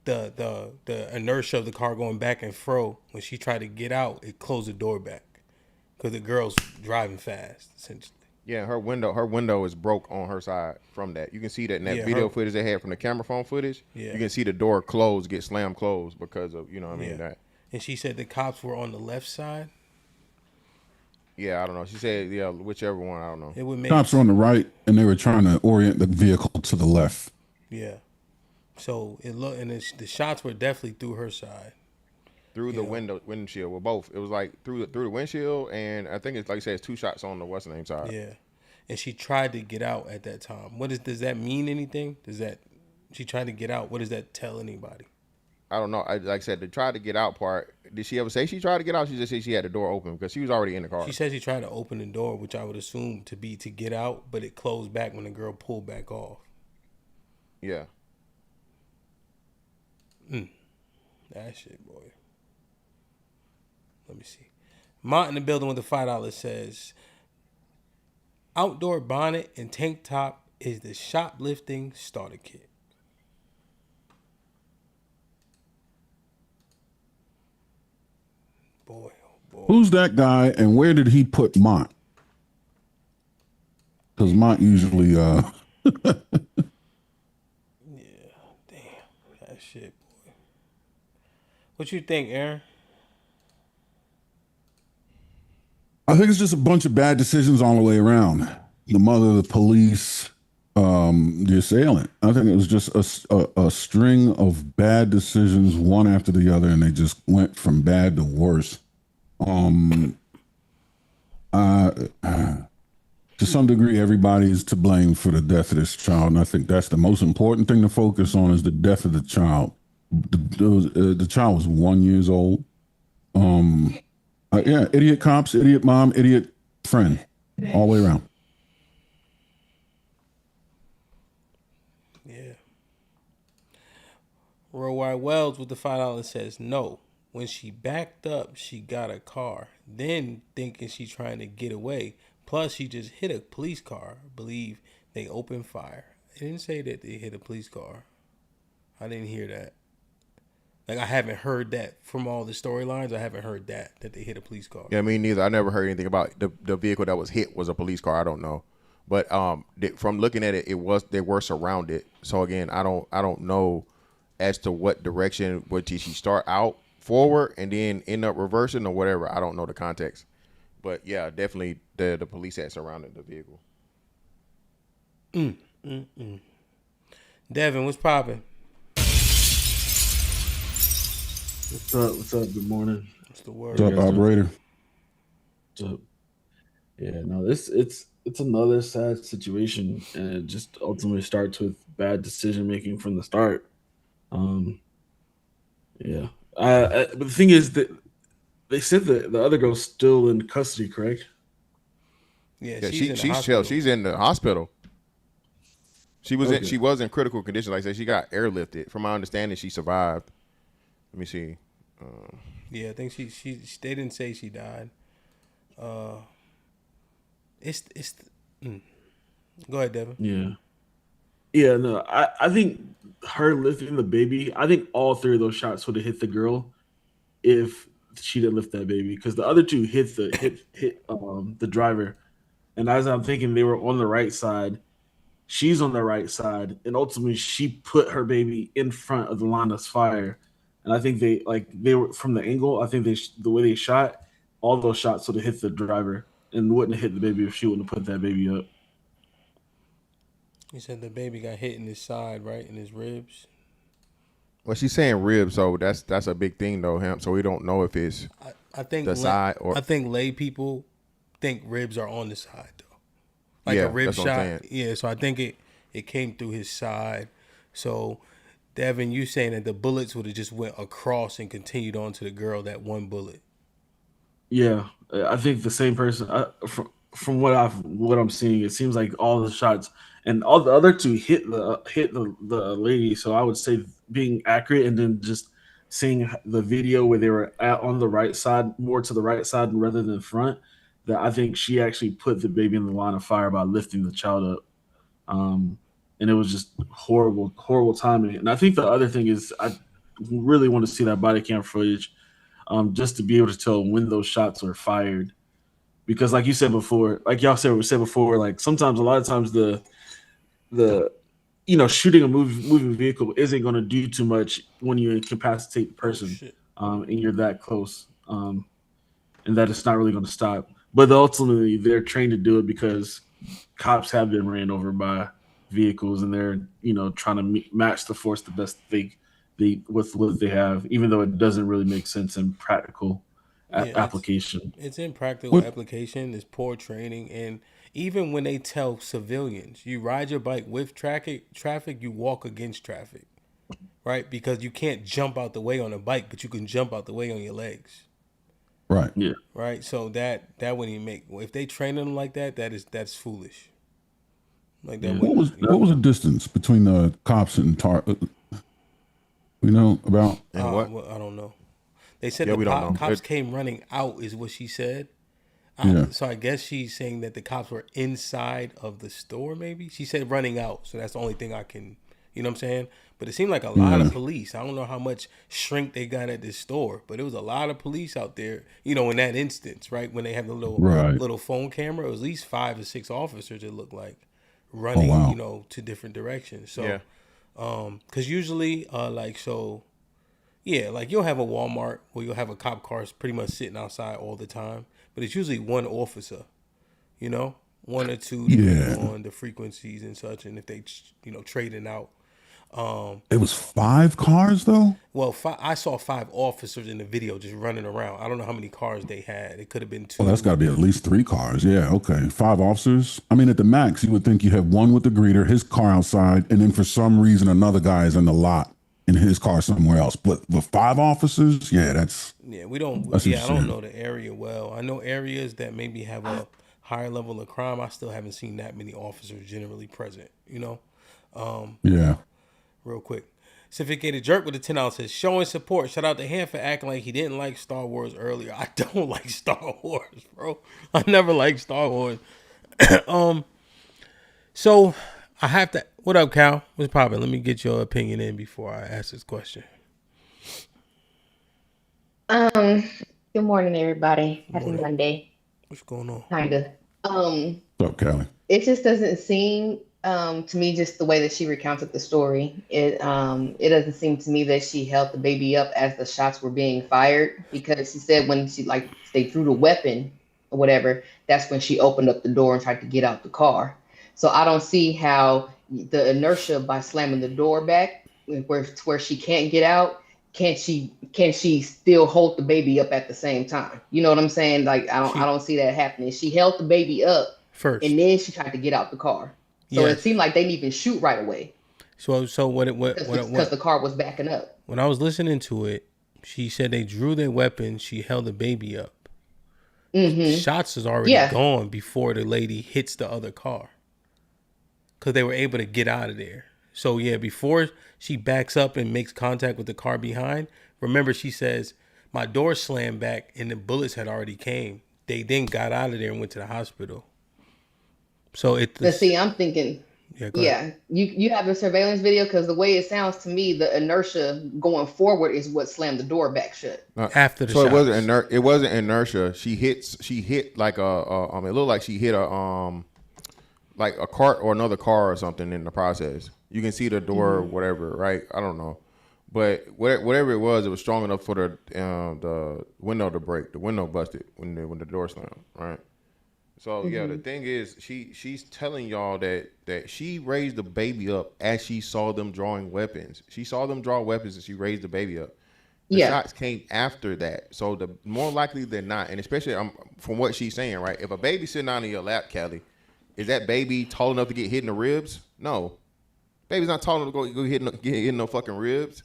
the inertia of the car going back and fro, when she tried to get out, it closed the door back because the girl's driving fast, essentially. Yeah, her window is broke on her side from that. You can see that in that video footage they had from the camera phone footage. Yeah. You can see the door get slammed closed because of, that. And she said the cops were on the left side. Yeah, I don't know. She said, whichever one, I don't know. It would make cops were on the right, and they were trying to orient the vehicle to the left. Yeah. So the shots were definitely through her side. Through the windshield. Well, both. It was like through the windshield, and I think it's like you said, it's 2 shots on the what's the name side. Yeah, and she tried to get out at that time. Does that mean anything? She tried to get out? What does that tell anybody? I don't know. Like I said, the try to get out part. Did she ever say she tried to get out? She just said she had the door open because she was already in the car. She said she tried to open the door, which I would assume to be to get out, but it closed back when the girl pulled back off. Yeah. That shit, boy. Let me see. Mont in the building with the $5 says, outdoor bonnet and tank top is the shoplifting starter kit. Boy, oh boy. Who's that guy, and where did he put Mont? Because Mont usually Yeah, damn. That shit, boy. What you think, Aaron? I think it's just a bunch of bad decisions all the way around. The mother, the police, the assailant. I think it was just a string of bad decisions, one after the other, and they just went from bad to worse. To some degree, everybody is to blame for the death of this child, and I think that's the most important thing to focus on is the death of the child. The child was 1 year old. Yeah, idiot cops, idiot mom, idiot friend, all the way around. Yeah. Worldwide Wells with the $5 says no. When she backed up, she got a car. Then thinking she's trying to get away. Plus, she just hit a police car. I believe they opened fire. It didn't say that they hit a police car. I didn't hear that. Like, I haven't heard that from all the storylines. I haven't heard that they hit a police car. Yeah, me neither. I never heard anything about the vehicle that was hit was a police car. I don't know, but from looking at it, they were surrounded. So again, I don't know as to what direction did she start out forward and then end up reversing or whatever. I don't know the context, but yeah, definitely the police had surrounded the vehicle. Devin, what's popping? What's up? What's up? Good morning. What's the word? What's up, operator? What's up? Yeah, no, it's another sad situation, and it just ultimately starts with bad decision making from the start. Yeah. But the thing is that they said that the other girl's still in custody, correct? Yeah, she's in the she's hospital. chill. She's in the hospital. She was Okay. she was in critical condition. Like I said, she got airlifted. From my understanding, she survived. Let me see. Yeah, I think she they didn't say she died. It's Go ahead, Devin. Yeah. Yeah, no, I think her lifting the baby, I think all three of those shots would have hit the girl if she didn't lift that baby. Because the other two hit the driver. And as I'm thinking they were on the right side, she's on the right side, and ultimately she put her baby in front of the line of fire. And I think they were from the angle. I think the way they shot, all those shots would have hit the driver and wouldn't have hit the baby if she wouldn't have put that baby up. He said the baby got hit in his side, right, in his ribs. Well, she's saying ribs, so that's a big thing though, Hamp. So we don't know if it's I think the side or I think lay people think ribs are on the side though, like Yeah, a rib that's what I'm shot. saying. Yeah, so I think it came through his side. So, Devin, you saying that the bullets would have just went across and continued on to the girl, that one bullet? Yeah, I think the same person. From what I'm seeing, it seems like all the shots and all the other two hit the lady. So I would say being accurate, and then just seeing the video where they were on the right side, more to the right side rather than front. That I think she actually put the baby in the line of fire by lifting the child up. And it was just horrible timing. And I think the other thing is I really want to see that body cam footage, just to be able to tell when those shots were fired. Because like you said before, like y'all said before, like sometimes a lot of times the shooting a moving vehicle isn't going to do too much when you incapacitate the person, and you're that close, and that it's not really going to stop. But ultimately, they're trained to do it because cops have been ran over by vehicles, and they're trying to match the force the best they with what they have, even though it doesn't really make sense in practical application. It's impractical application. It's poor training, and even when they tell civilians, you ride your bike with traffic, you walk against traffic, right? Because you can't jump out the way on a bike, but you can jump out the way on your legs. Right. Yeah. Right. So that wouldn't even make. If they train them like that, that's foolish. Like that. What was the distance between the cops and we know about? And what? Well, I don't know. They said Yeah, the we don't know. cops came running out, is what she said. Yeah. So I guess she's saying that the cops were inside of the store. Maybe she said running out. So that's the only thing I can. You know what I'm saying? But it seemed like a lot of police. I don't know how much shrink they got at this store, but it was a lot of police out there, in that instance, right? When they have the little phone camera, it was at least 5 or 6 officers, it looked like, running, to different directions. So, because usually, like you'll have a Walmart where you'll have a cop car pretty much sitting outside all the time, but it's usually one officer, 1 or 2 depending on the frequencies and such, and if they, trading out. It was 5 cars though. Well, I saw 5 officers in the video just running around. I don't know how many cars they had. It could have been 2. Well, that's got to be at least 3 cars. Yeah, okay. 5 officers. I mean, at the max, you would think you have one with the greeter, his car outside, and then for some reason another guy is in the lot in his car somewhere else. But with 5 officers, that's we don't. I don't know the area well. I know areas that maybe have a higher level of crime. I still haven't seen that many officers generally present. Yeah. Real quick. Sophisticated Jerk with the $10 says, showing support. Shout out to him for acting like he didn't like Star Wars earlier. I don't like Star Wars, bro. I never liked Star Wars. So I have to. What up, Cal? What's poppin'? Let me get your opinion in before I ask this question. Good morning, everybody. Happy Monday. What's going on? Kinda. What's up, Callie? It just doesn't seem to me, just the way that she recounted the story, it doesn't seem to me that she held the baby up as the shots were being fired, because she said when they threw the weapon or whatever, that's when she opened up the door and tried to get out the car. So I don't see how the inertia by slamming the door back where she can't get out, can she still hold the baby up at the same time? You know what I'm saying? Like I don't see that happening. She held the baby up first, and then she tried to get out the car. So it seemed like they didn't even shoot right away. So what because the car was backing up. When I was listening to it, she said they drew their weapon. She held the baby up. Shots is already gone before the lady hits the other car. Because they were able to get out of there. So, yeah, before she backs up and makes contact with the car behind, remember she says, my door slammed back and the bullets had already came. They then got out of there and went to the hospital. So But see, I'm thinking, you have the surveillance video because the way it sounds to me, the inertia going forward is what slammed the door back shut. After the so shots. it wasn't inertia. She hit like it looked like she hit like a cart or another car or something in the process. You can see the door or whatever, right? I don't know. But whatever it was strong enough for the window to break. The window busted when the door slammed, right? So yeah, the thing is, she's telling y'all that she raised the baby up as she saw them drawing weapons. She saw them draw weapons and she raised the baby up. The shots came after that. So the more likely than not, and especially from what she's saying, right? If a baby's sitting on your lap, Kelly, is that baby tall enough to get hit in the ribs? No, baby's not tall enough to go get hit in no fucking ribs.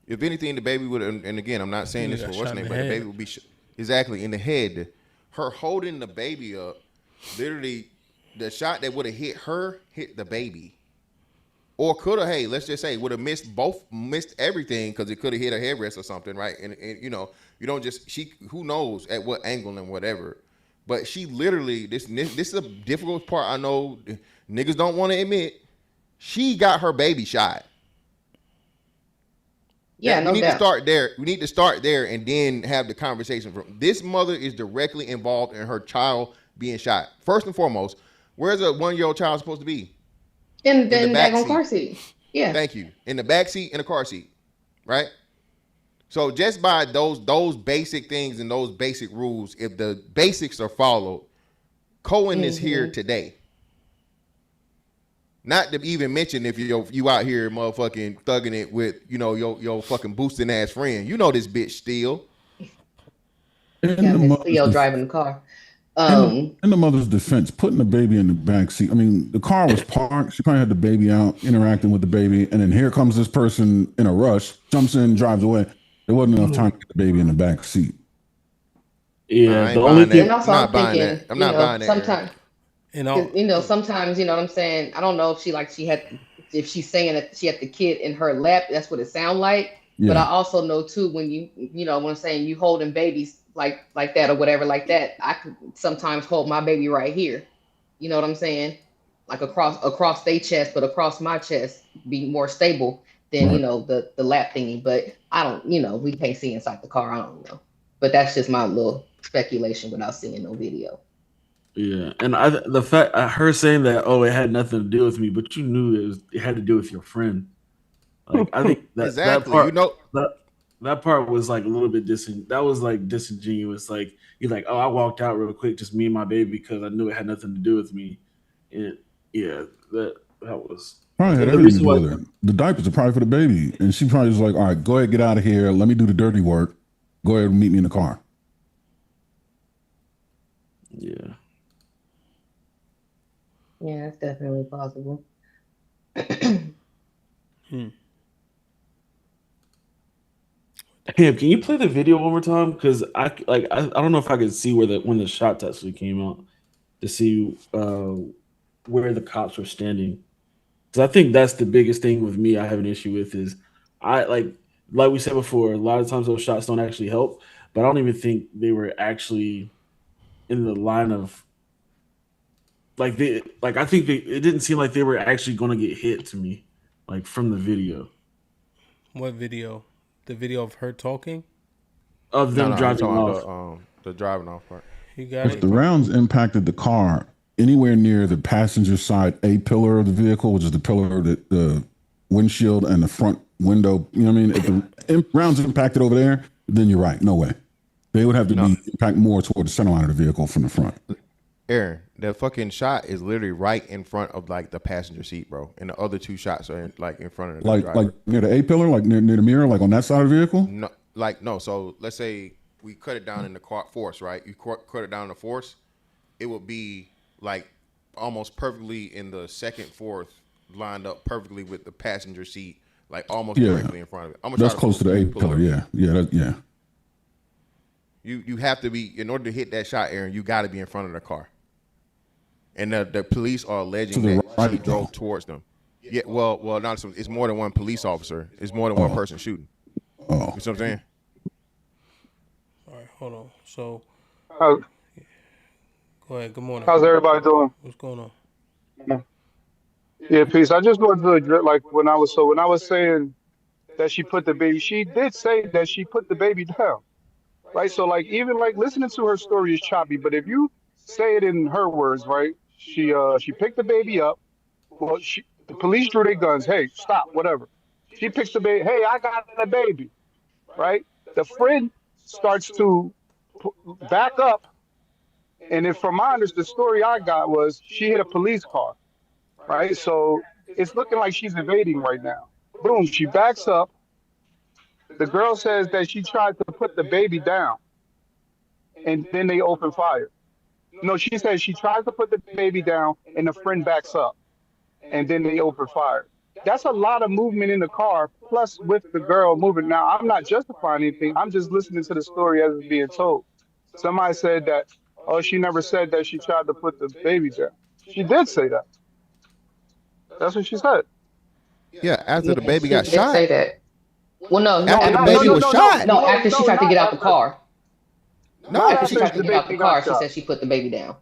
If anything, the baby would, and again, I'm not saying this for what's name, but the baby would be exactly in the head. Her holding the baby up, literally, the shot that would have hit her hit the baby, or could have, hey, let's just say, would have missed everything because it could have hit her headrest or something, right? And you know, you don't just who knows at what angle and whatever. But she literally, this is a difficult part. I know niggas don't want to admit. She got her baby shot. Yeah, we need to start there. We need to start there and then have the conversation. From this mother is directly involved in her child being shot. First and foremost, where's a 1-year-old child supposed to be? In the back on car seat. Yeah. Thank you. In the back seat, in the car seat, right? So just by those basic things and those basic rules, if the basics are followed, Cohen is here today. Not to even mention if you out here motherfucking thugging it with, you know, your fucking boosting ass friend. You know this bitch still. Theo driving the car. In the mother's defense, putting the baby in the back seat. I mean, the car was parked. She probably had the baby out, interacting with the baby, and then here comes this person in a rush, jumps in, drives away. There wasn't enough time to get the baby in the back seat. Yeah, the only thing I'm not buying that. I'm not buying that. Sometimes, sometimes, you know what I'm saying? I don't know if she's saying that she had the kid in her lap, that's what it sounds like. Yeah. But I also know too, when you know what I'm saying, you holding babies like that or whatever like that, I could sometimes hold my baby right here. You know what I'm saying? Like across their chest, but across my chest, be more stable than, you know, the lap thingy. But I don't, you know, we can't see inside the car. I don't know. But that's just my little speculation without seeing no video. Yeah, and the fact her saying that, oh, it had nothing to do with me, but you knew it had to do with your friend. Like, I think that part, you know, that part was like a little bit disingenuous. Like, you're like, oh, I walked out real quick, just me and my baby, because I knew it had nothing to do with me. And yeah, that was probably had everything to do with it. The diapers are probably for the baby, and she probably was like, all right, go ahead, get out of here. Let me do the dirty work. Go ahead and meet me in the car. Yeah. Yeah, that's definitely possible. Hey, can you play the video one more time? Because I don't know if I could see when the shots actually came out to see where the cops were standing. Because I think that's the biggest thing with me. I have an issue with is like we said before. A lot of times those shots don't actually help, but I don't even think they were actually in the line of. I think it didn't seem like they were actually going to get hit to me, like from the video. What video? The video of her talking? Of them driving off. The driving off part. You got if the rounds impacted the car anywhere near the passenger side A pillar of the vehicle, which is the pillar of the windshield and the front window, you know what I mean? If the rounds impacted over there, then you're right. No way. They would have to be impact more toward the center line of the vehicle from the front. Aaron, the fucking shot is literally right in front of like the passenger seat, bro, and the other two shots are in front of the driver. Like near the A pillar, like near the mirror, like on that side of the vehicle. No. So let's say we cut it down in the force, right? You cut it down in the force, it would be like almost perfectly in the second fourth, lined up perfectly with the passenger seat, like almost directly in front of it. That's close to the A pillar. Yeah. You have to be, in order to hit that shot, Aaron, you got to be in front of the car. And the police are alleging that she drove towards them. Yeah, well, not some, it's more than one police officer. It's more than one person shooting. You know what I'm saying? All right, hold on. So, How's, go ahead. Good morning. how's everybody doing? What's going on? Yeah, peace. I just wanted to address, like when I was saying that she put the baby, she did say that she put the baby down, right? So like even like listening to her story is choppy, but if you say it in her words, right? She picked the baby up. Well, the police drew their guns. Hey, stop, whatever. She picks the baby. Hey, I got a baby, right? The friend starts to back up, and if from my understanding, the story I got was she hit a police car, right? So it's looking like she's evading right now. Boom, she backs up. The girl says that she tried to put the baby down, and then they open fire. No, she says she tries to put the baby down, and the friend backs up, and then they open fire. That's a lot of movement in the car, plus with the girl moving. Now, I'm not justifying anything. I'm just listening to the story as it's being told. Somebody said that, oh, she never said that she tried to put the baby down. She did say that. That's what she said. Yeah, after the baby She got did shot. say that. Well, no, After the baby was shot. No, after she tried to get out the car. No, After she tried to the get out the baby car, got she shot. said she put the baby down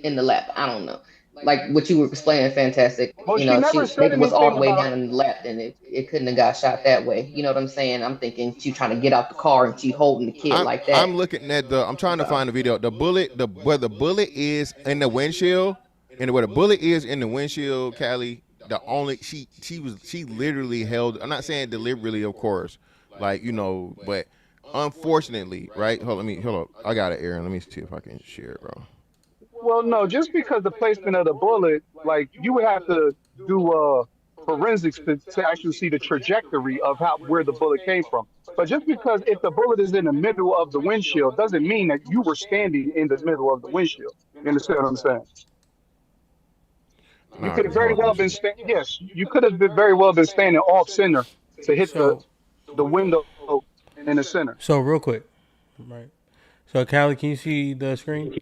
in the lap. I don't know. Like what you were explaining, fantastic. Well, You she know, never she said baby was all anything the way about. down in the lap, and it couldn't have got shot that way. You know what I'm saying? I'm thinking she trying to get out the car and she holding the kid like that. I'm looking at I'm trying to find the video. The bullet, where the bullet is in the windshield, and where the bullet is in the windshield, Callie. She literally held. I'm not saying deliberately, of course, like but unfortunately, right? Hold up. I got it, Aaron. Let me see if I can share it, bro. Well, no, just because the placement of the bullet, like you would have to do forensics to actually see the trajectory of where the bullet came from. But just because if the bullet is in the middle of the windshield doesn't mean that you were standing in the middle of the windshield. You understand what I'm saying? You could have very well been standing. Yes, you could have very well been standing off center to hit the window in the center. So real quick, right? So Callie, can you see the screen?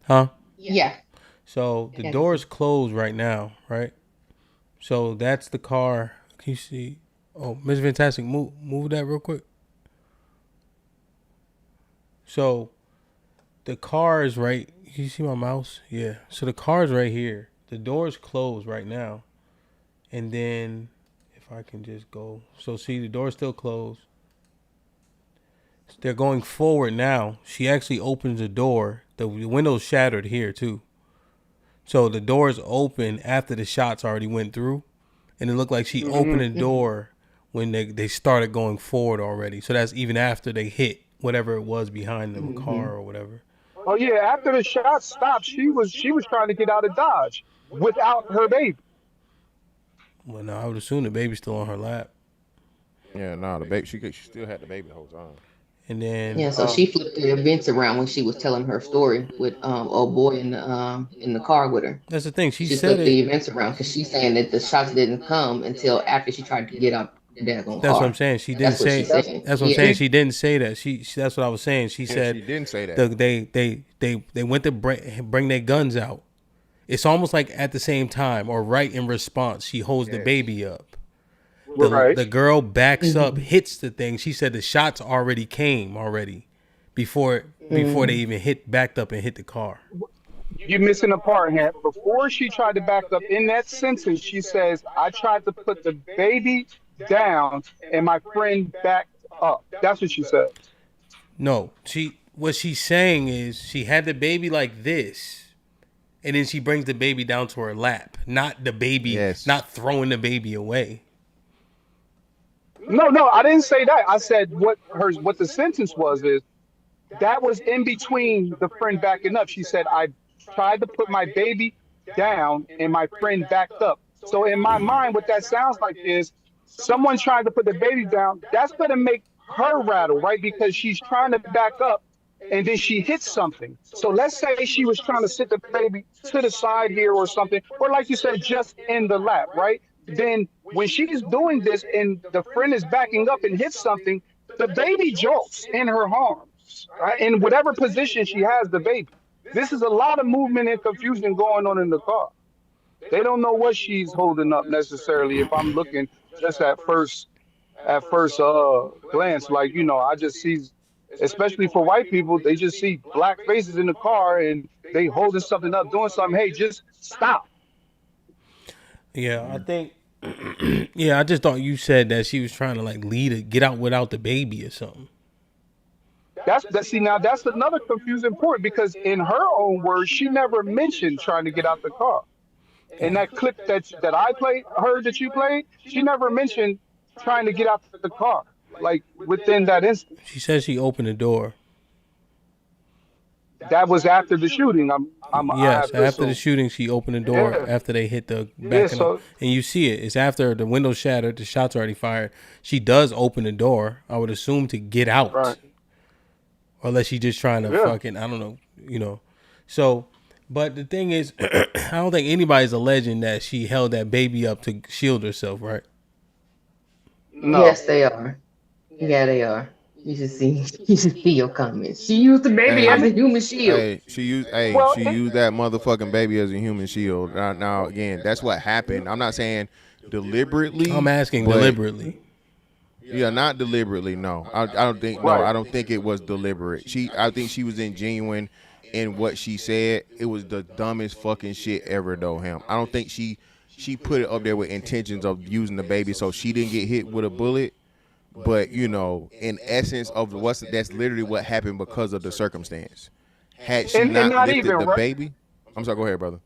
Huh? Yeah. So the door's closed right now, right? So that's the car. Can you see? Oh, Mr. Fantastic, move that real quick. So the car is right. Can you see my mouse? Yeah. So the car's right here. The door's closed right now. And then if I can just go. So see, the door's still closed. They're going forward now. She actually opens the door. The window's shattered here too. So the door is open after the shots already went through. And it looked like she opened the door when they started going forward already. So that's even after they hit whatever it was behind them, car or whatever. Oh yeah, after the shot stopped, she was trying to get out of Dodge without her baby. Well, no, I would assume the baby's still on her lap. Yeah, no, the baby. She still had the baby the whole time. And then Yeah, so she flipped the events around when she was telling her story with old boy in the car with her. That's the thing. She said flipped it. the events around because she's saying that the shots didn't come until after she tried to get out the daggone car. That's what I'm saying. She didn't say. That's what I'm saying. She didn't say that. She. That's what I was saying. She said she didn't say that. They went to bring their guns out. It's almost like at the same time or right in response, she holds the baby up. The girl backs up, hits the thing. She said the shots already came before they even backed up and hit the car. You're missing a part, Hamp. Before she tried to back up, in that sentence, she says, I tried to put the baby down and my friend backed up. That's what she said. No, what she's saying is she had the baby like this, and then she brings the baby down to her lap. Not the baby, not throwing the baby away. No, I didn't say that. I said what the sentence was is that was in between the friend backing up. She said, I tried to put my baby down and my friend backed up. So in my mind, what that sounds like is someone trying to put the baby down. That's going to make her rattle, right? Because she's trying to back up and then she hits something. So let's say she was trying to sit the baby to the side here or something, or like you said, just in the lap, right? Then when she's doing this and the friend is backing up and hits something, The baby jolts in her arms, right? In whatever position she has the baby. This is a lot of movement and confusion going on in the car. They don't know what she's holding up necessarily. If I'm looking just at first glance, like, I just see, especially for white people, they just see black faces in the car and they holding something up, doing something. Hey, just stop. Yeah, I think. Yeah, I just thought you said that she was trying to like get out without the baby or something. See, now that's another confusing point, because in her own words, she never mentioned trying to get out the car. In that clip that I heard that you played, she never mentioned trying to get out the car, like within that instant. She said she opened the door. That was after the shooting. Yes, after the shooting, she opened the door after they hit the back and you see it. It's after the window shattered, the shots already fired. She does open the door, I would assume, to get out. Right. Or unless she's just trying to fucking, I don't know, So, but the thing is, I don't think anybody's alleging that she held that baby up to shield herself, right? No. Yes, they are. Yeah, they are. You should see your comments. She used the baby as a human shield. Hey, she used that motherfucking baby as a human shield. Now again, that's what happened. I'm not saying deliberately. I'm asking deliberately. Yeah, not deliberately. No, I don't think. No, I don't think it was deliberate. I think she was genuine in what she said. It was the dumbest fucking shit ever, though. I don't think she put it up there with intentions of using the baby so she didn't get hit with a bullet. But in essence of that's literally what happened because of the circumstance. Had she not lifted the baby, I'm sorry. Go ahead, brother.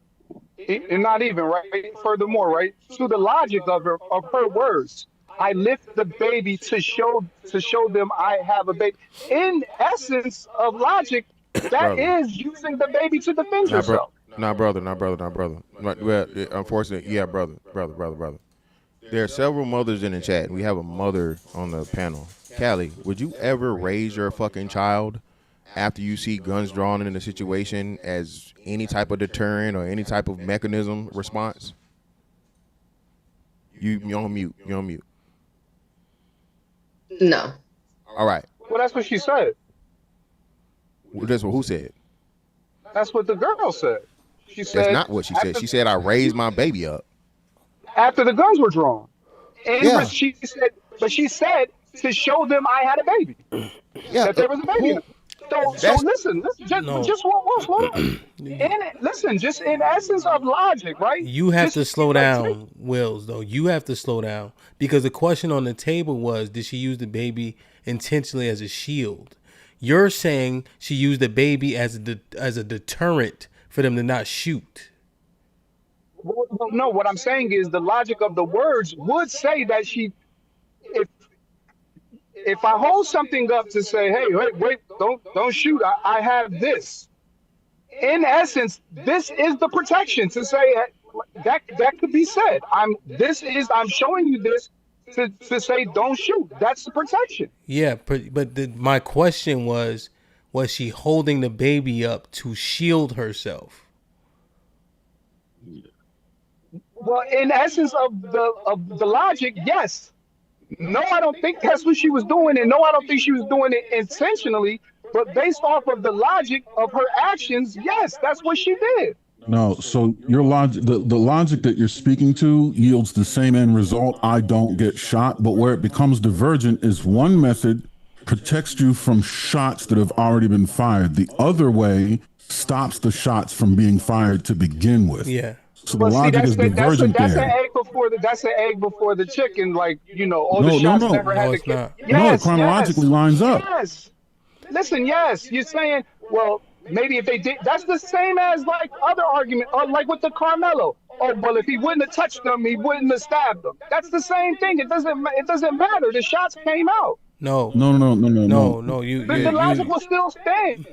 And not even right. Furthermore, right, to the logic of her words, I lift the baby to show them I have a baby. In essence of logic, that is using the baby to defend yourself. Not brother. Well, unfortunately, yeah, brother. There are several mothers in the chat. We have a mother on the panel. Callie, would you ever raise your fucking child after you see guns drawn in a situation as any type of deterrent or any type of mechanism response? You're on mute. No. All right. Well, that's what she said. That's what who said? That's what the girl said. She said. That's not what she said. She said I raised my baby up after the guns were drawn. And yeah. She said to show them I had a baby. Yeah. That there was a baby. So listen, just slow down. Listen, just in essence of logic, right? You have to slow down, Wills, though. You have to slow down. Because the question on the table was, did she use the baby intentionally as a shield? You're saying she used the baby as a deterrent for them to not shoot. Well, no, what I'm saying is the logic of the words would say that if I hold something up to say, hey, wait, don't shoot, I have this. In essence, this is the protection to say that could be said. I'm showing you this to say don't shoot. That's the protection. Yeah, but my question was she holding the baby up to shield herself? Well, in essence of the logic, yes. No, I don't think that's what she was doing, and no, I don't think she was doing it intentionally. But based off of the logic of her actions, yes, that's what she did. No, so your logic, the logic that you're speaking to yields the same end result. I don't get shot, but where it becomes divergent is one method protects you from shots that have already been fired. The other way stops the shots from being fired to begin with. Yeah. So the logic is divergent that's there. That's an egg before the chicken. Like, all the shots never had to get. No, it chronologically lines up. Yes. Listen, yes, you're saying, well, maybe if they did, that's the same as like other argument, or like with the Carmelo. Oh, well, if he wouldn't have touched them, he wouldn't have stabbed them. That's the same thing. It doesn't matter. The shots came out. No. The logic will still stand.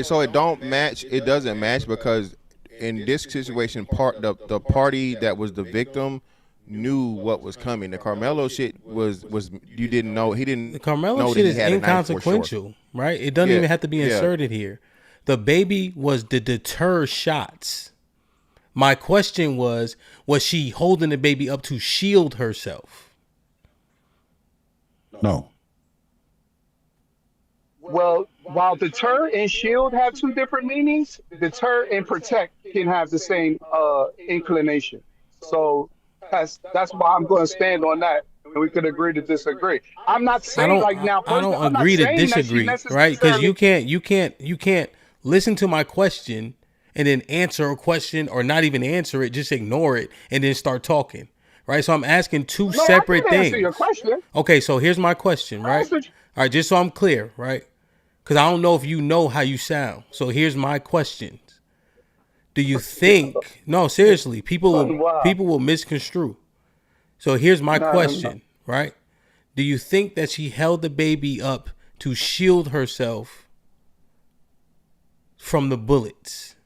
So it don't match. It doesn't match because in this situation, the party that was the victim knew what was coming. The Carmelo shit was you didn't know. He didn't. The Carmelo know shit that is he had inconsequential, right? It doesn't even have to be inserted here. The baby was to deter shots. My question was she holding the baby up to shield herself? No. Well, while deter and shield have two different meanings, deter and protect can have the same inclination. So that's why I'm going to stand on that, and we could agree to disagree. I'm not saying like now I personally, don't I'm not agree to saying that she disagree, right? Because necessarily. you can't listen to my question and then answer a question or not even answer it, just ignore it and then start talking, right? So I'm asking two No, I separate did answer your things. question. Okay, so here's my question, I right? answered. All right, just so I'm clear, right? Because I don't know if you know how you sound. So here's my questions. Do you think? No, seriously, Wow. people will misconstrue. So here's my No. question, right? Do you think that she held the baby up to shield herself from the bullets?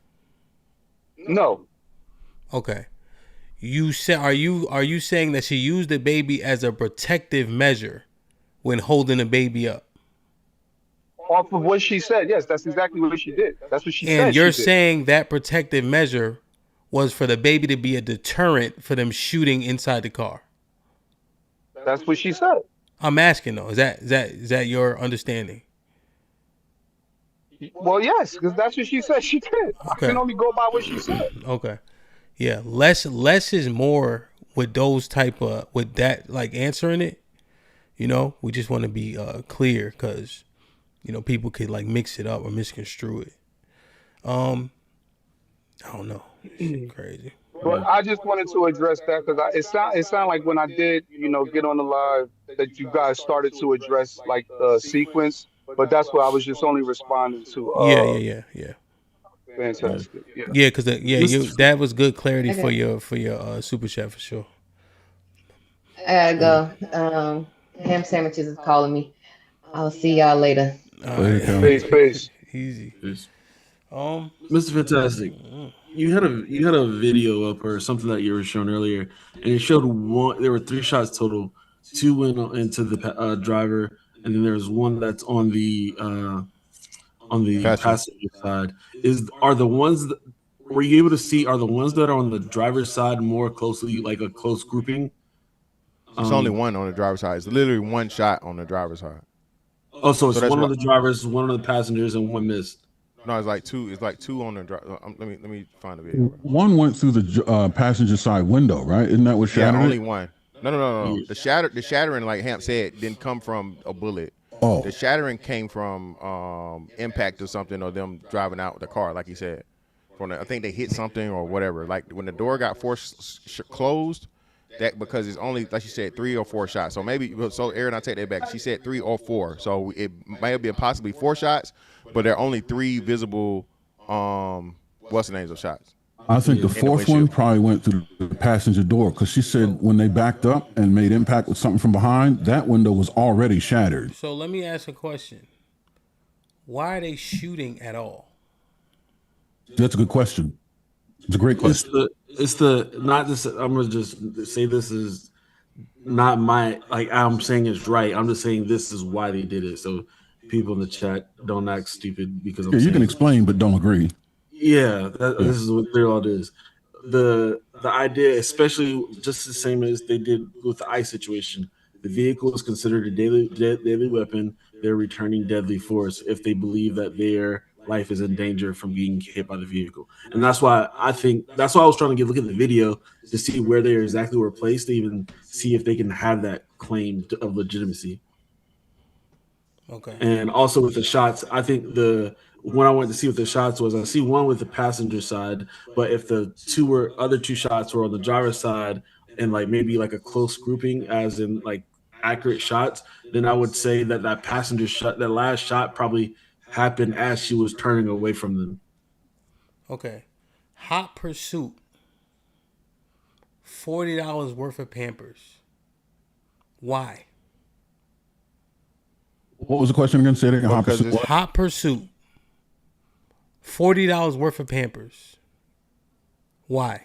No. Okay. You say are you saying that she used the baby as a protective measure when holding the baby up? Off of what she said, yes, that's exactly what she did. That's what she And said she you're did. saying that protective measure was for the baby to be a deterrent for them shooting inside the car. That's what she said. I'm asking though, is that your understanding? Well, yes, because that's what she said she did. I can Okay. only go by what she said. Okay. Yeah, less is more with those type of with that like answering it. You know, we just want to be clear because people could like mix it up or misconstrue it. I don't know. Shit crazy. But I just wanted to address that because it sound like when I did, get on the live that you guys started to address like the sequence, but that's what I was just only responding to. Yeah. Fantastic. Yeah. Yeah, because that was good clarity for Okay. your super chat for sure. I gotta go. Ham sandwiches is calling me. I'll see y'all later. All right. Peace. Easy. Mr. Fantastic, you had a video up or something that you were showing earlier, and it showed one. There were 3 shots total. 2 went into the driver, and then there's one that's on the passenger side. Are the ones that were you able to see? Are the ones that are on the driver's side more closely, like a close grouping? It's only one on the driver's side. It's literally one shot on the driver's side. Oh, so it's that's one why- on the drivers, one on the passengers, and one missed. No, it's like two. It's like two on the driver. Let me find the video. One went through the passenger side window, right? Isn't that what Yeah, shattered only it? one. No. The shattering, like Hamp said, didn't come from a bullet. Oh. The shattering came from impact or something, or them driving out with the car, like he said. I think they hit something or whatever. Like when the door got forced closed, that because it's only, like she said, 3 or 4 shots. So Aaron, I take that back. She said 3 or 4. So it may have been possibly 4 shots, but there are only 3 visible what's the names of shots. I think the fourth one probably went through the passenger door because she said when they backed up and made impact with something from behind, that window was already shattered. So let me ask a question. Why are they shooting at all? That's a good question. It's a great question. Not this. I'm gonna just say this is not my I'm saying it's right. I'm just saying this is why they did it. So people in the chat don't act stupid because I'm Yeah, you saying can explain, but don't agree. Yeah, this is what their all is. The idea, especially just the same as they did with the ICE situation, the vehicle is considered a deadly weapon. They're returning deadly force if they believe that their life is in danger from being hit by the vehicle. And that's why I was trying to look at the video to see where they exactly were placed to even see if they can have that claim of legitimacy. Okay. And also with the shots, I think when I went to see what the shots was, I see one with the passenger side, but if the other two shots were on the driver's side and like maybe like a close grouping as in like accurate shots, then I would say that passenger shot, that last shot probably happened as she was turning away from them. Okay. Hot pursuit. $40 worth of Pampers. Why? What was the question again? Say it again. Hot pursuit. $40 worth of Pampers. Why?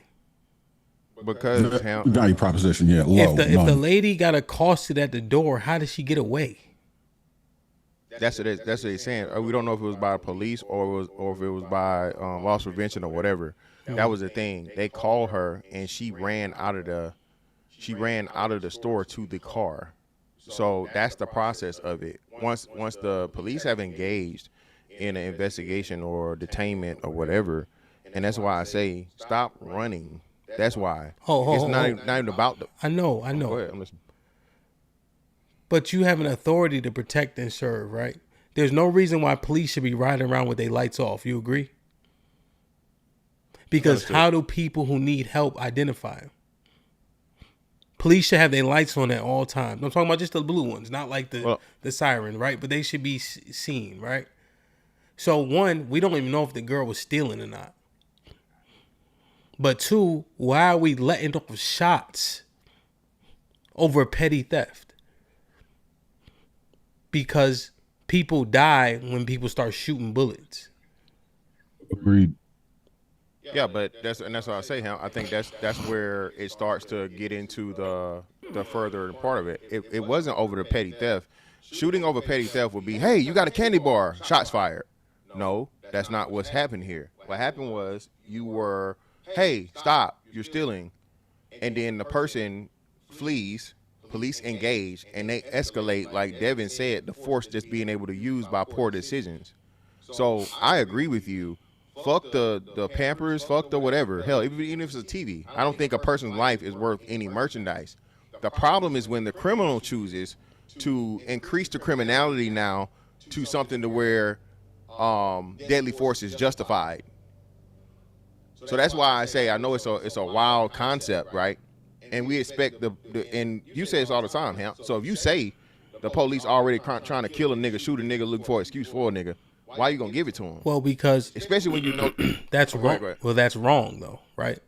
Because value proposition, yeah. Low, if the lady got accosted at the door, how did she get away? That's what they're saying. We don't know if it was by police or if it was by loss prevention or whatever. That was the thing. They called her and she ran out of the store to the car. So that's the process of it. Once the police have engaged in an investigation or detainment or whatever, and that's why I say stop running. That's why. It's not even about the. I know. Go ahead. I'm listening. But you have an authority to protect and serve, right? There's no reason why police should be riding around with their lights off. You agree? Because how do people who need help identify them? Police should have their lights on at all times. I'm talking about just the blue ones, not like the siren, right? But they should be seen, right? So one, we don't even know if the girl was stealing or not. But two, why are we letting off shots over petty theft? Because people die when people start shooting bullets. Agreed. Yeah, but that's what I say, Ham. I think that's where it starts to get into the further part of it. It wasn't over the petty theft. Shooting over petty theft would be, hey, you got a candy bar, shots fired. No, that's not what's happened here. What happened was you were, hey, stop, you're stealing. And then the person flees, police engage, and they escalate, like Devin said, the force that's being able to use by poor decisions. So I agree with you. Fuck the Pampers, fuck the whatever. Hell, even if it's a TV, I don't think a person's life is worth any merchandise. The problem is when the criminal chooses to increase the criminality now to something to where deadly force is justified. So that's why I say I know it's a wild concept, right? And we expect and you say this all the time, Ham. So if you say the police already trying to kill a nigga, shoot a nigga, looking for an excuse for a nigga, why you gonna give it to him? Well, because especially when you know that's wrong. Well, that's wrong though, right?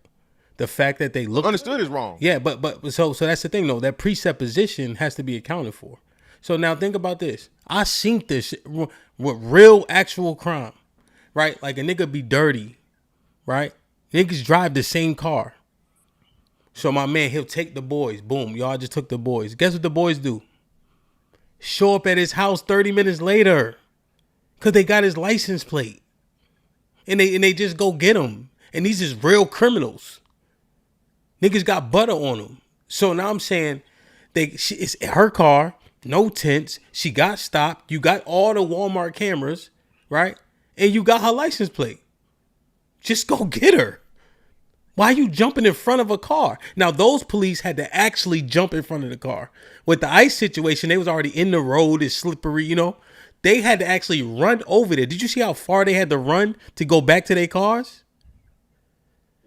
The fact that they look understood is wrong. Yeah, but so that's the thing though. That presupposition has to be accounted for. So now think about this. I seen this with real actual crime, right? Like a nigga be dirty, right? Niggas drive the same car. So my man, he'll take the boys. Boom, y'all just took the boys. Guess what the boys do? Show up at his house 30 minutes later. Cause they got his license plate, and they just go get him, and these is real criminals. Niggas got butter on them. So now I'm saying, it's her car, no tents. She got stopped. You got all the Walmart cameras, right? And you got her license plate. Just go get her. Why are you jumping in front of a car? Now those police had to actually jump in front of the car. With the ICE situation, they was already in the road. It's slippery, you know. They had to actually run over there. Did you see how far they had to run to go back to their cars?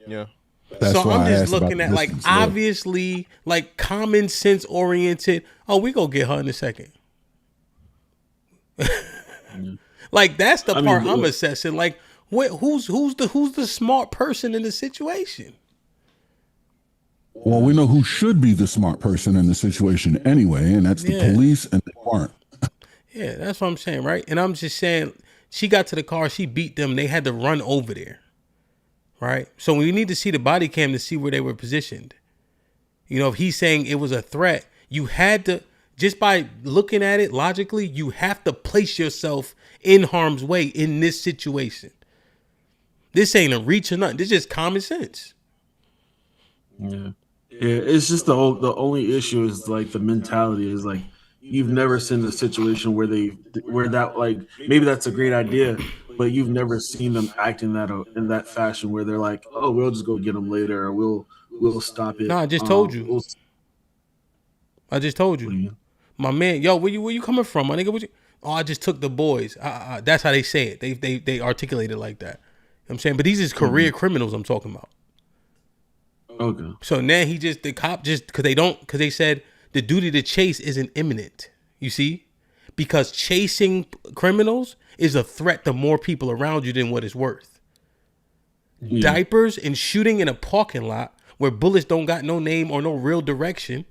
Yeah. So I'm just looking at like obviously like common sense oriented. Oh, we go get her in a second. Like that's the part I'm assessing. Like who's the smart person in the situation? Well, we know who should be the smart person in the situation anyway, and that's the police, and they weren't. Yeah, that's what I'm saying, right? And I'm just saying, she got to the car, she beat them, they had to run over there, right? So we need to see the body cam to see where they were positioned. You know, if he's saying it was a threat, you had to, just by looking at it logically, you have to place yourself in harm's way in this situation. This ain't a reach or nothing. This is just common sense. Yeah. Yeah, it's just the only issue is like the mentality is like, you've never seen a situation where that like maybe that's a great idea, but you've never seen them act in that fashion where they're like, oh, we'll just go get them later, or we'll stop it. No, I just told you. I just told you, my man. Yo, where you coming from, my nigga? Oh, I just took the boys. That's how they say it. They articulate it like that. You know what I'm saying, but these is career criminals I'm talking about. Okay. So now the cop because they said the duty to chase isn't imminent. You see? Because chasing criminals is a threat to more people around you than what it's worth. Yeah. Diapers and shooting in a parking lot where bullets don't got no name or no real direction.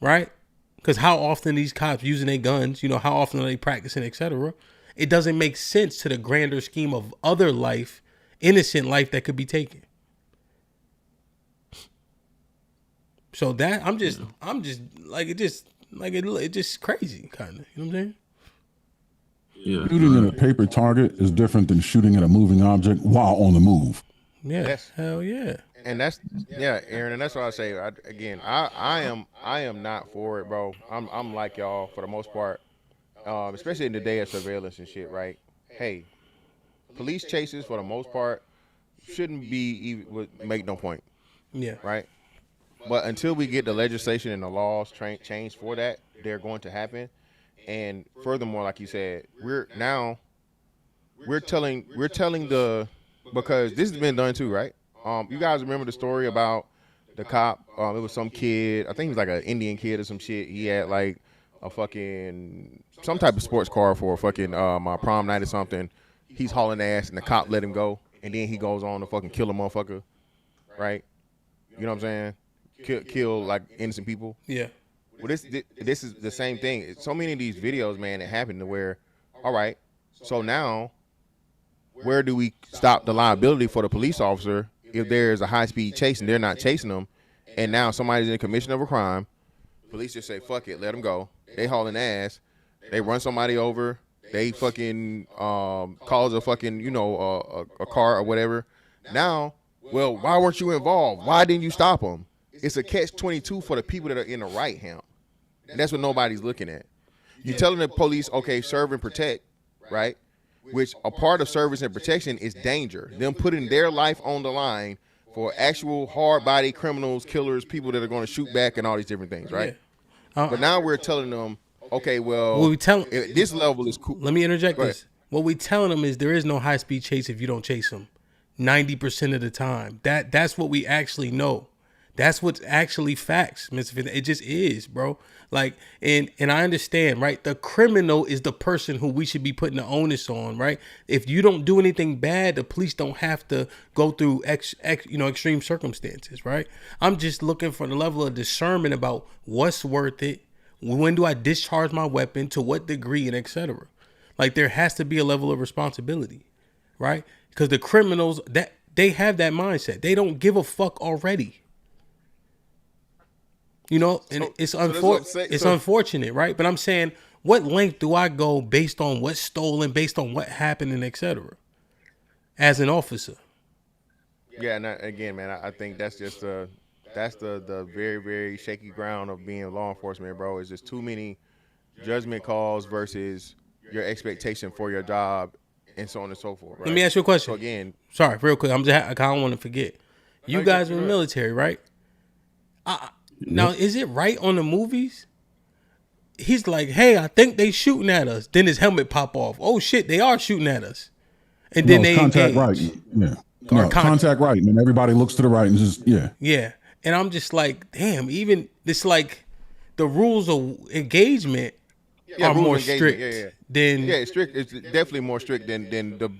Right? Because how often these cops using their guns, you know, how often are they practicing, etc. It doesn't make sense to the grander scheme of other life, innocent life that could be taken. So that I'm just like it's just crazy kind of, you know what I'm saying? Yeah. Shooting at a paper target is different than shooting at a moving object while on the move. Yeah, hell yeah. And that's Aaron, and that's what I say. I am not for it, bro. I'm like y'all for the most part, especially in the day of surveillance and shit, right? Hey, police chases for the most part shouldn't be even would make no point. Yeah. Right. But until we get the legislation and the laws changed for that, they're going to happen. And furthermore, like you said, we're telling because this has been done too, right? You guys remember the story about the cop? It was some kid, I think he was like an Indian kid or some shit. He had like a fucking some type of sports car for a fucking prom night or something. He's hauling ass and the cop let him go, and then he goes on to fucking kill a motherfucker, right? You know what I'm saying? Kill like innocent people. Yeah. Well, this is the same thing. So many of these videos, man, that happen to where, all right, so now, where do we stop the liability for the police officer if there's a high-speed chase and they're not chasing them, and now somebody's in commission of a crime, police just say, fuck it, let them go. They hauling ass. They run somebody over. They fucking cause a fucking, a car or whatever. Now, well, why weren't you involved? Why didn't you stop them? It's a catch-22 for the people that are in the right hand. And that's what nobody's looking at. You're telling the police, okay, serve and protect, right? Which a part of service and protection is danger. Them putting their life on the line for actual hard-body criminals, killers, people that are going to shoot back and all these different things, right? Yeah. But now we're telling them, okay, well, what we this level is cool. Let me interject this. What we telling them is there is no high-speed chase if you don't chase them 90% of the time. That's what we actually know. That's what's actually facts, Mr. Finn. It just is, bro. Like, and I understand, right? The criminal is the person who we should be putting the onus on, right? If you don't do anything bad, the police don't have to go through extreme circumstances, right? I'm just looking for the level of discernment about what's worth it. When do I discharge my weapon? To what degree, and etc. Like, there has to be a level of responsibility, right? Because the criminals, that they have that mindset. They don't give a fuck already. And it's unfortunate, right? But I'm saying, what length do I go based on what's stolen, based on what happened, and etc. as an officer? Yeah, and again, man, I think that's just the very, very shaky ground of being law enforcement, bro. It's just too many judgment calls versus your expectation for your job and so on and so forth. Right? Let me ask you a question. So again, sorry, real quick. I don't want to forget. You guys are in the military, right? Now, is it right on the movies? He's like, hey, I think they shooting at us. Then his helmet pop off. Oh, shit, they are shooting at us. And then they contact engage. right. Yeah. Contact right. And everybody looks to the right and just, yeah. Yeah. And I'm just like, damn, even it's like the rules of engagement are more strict than strict. It's definitely more strict than the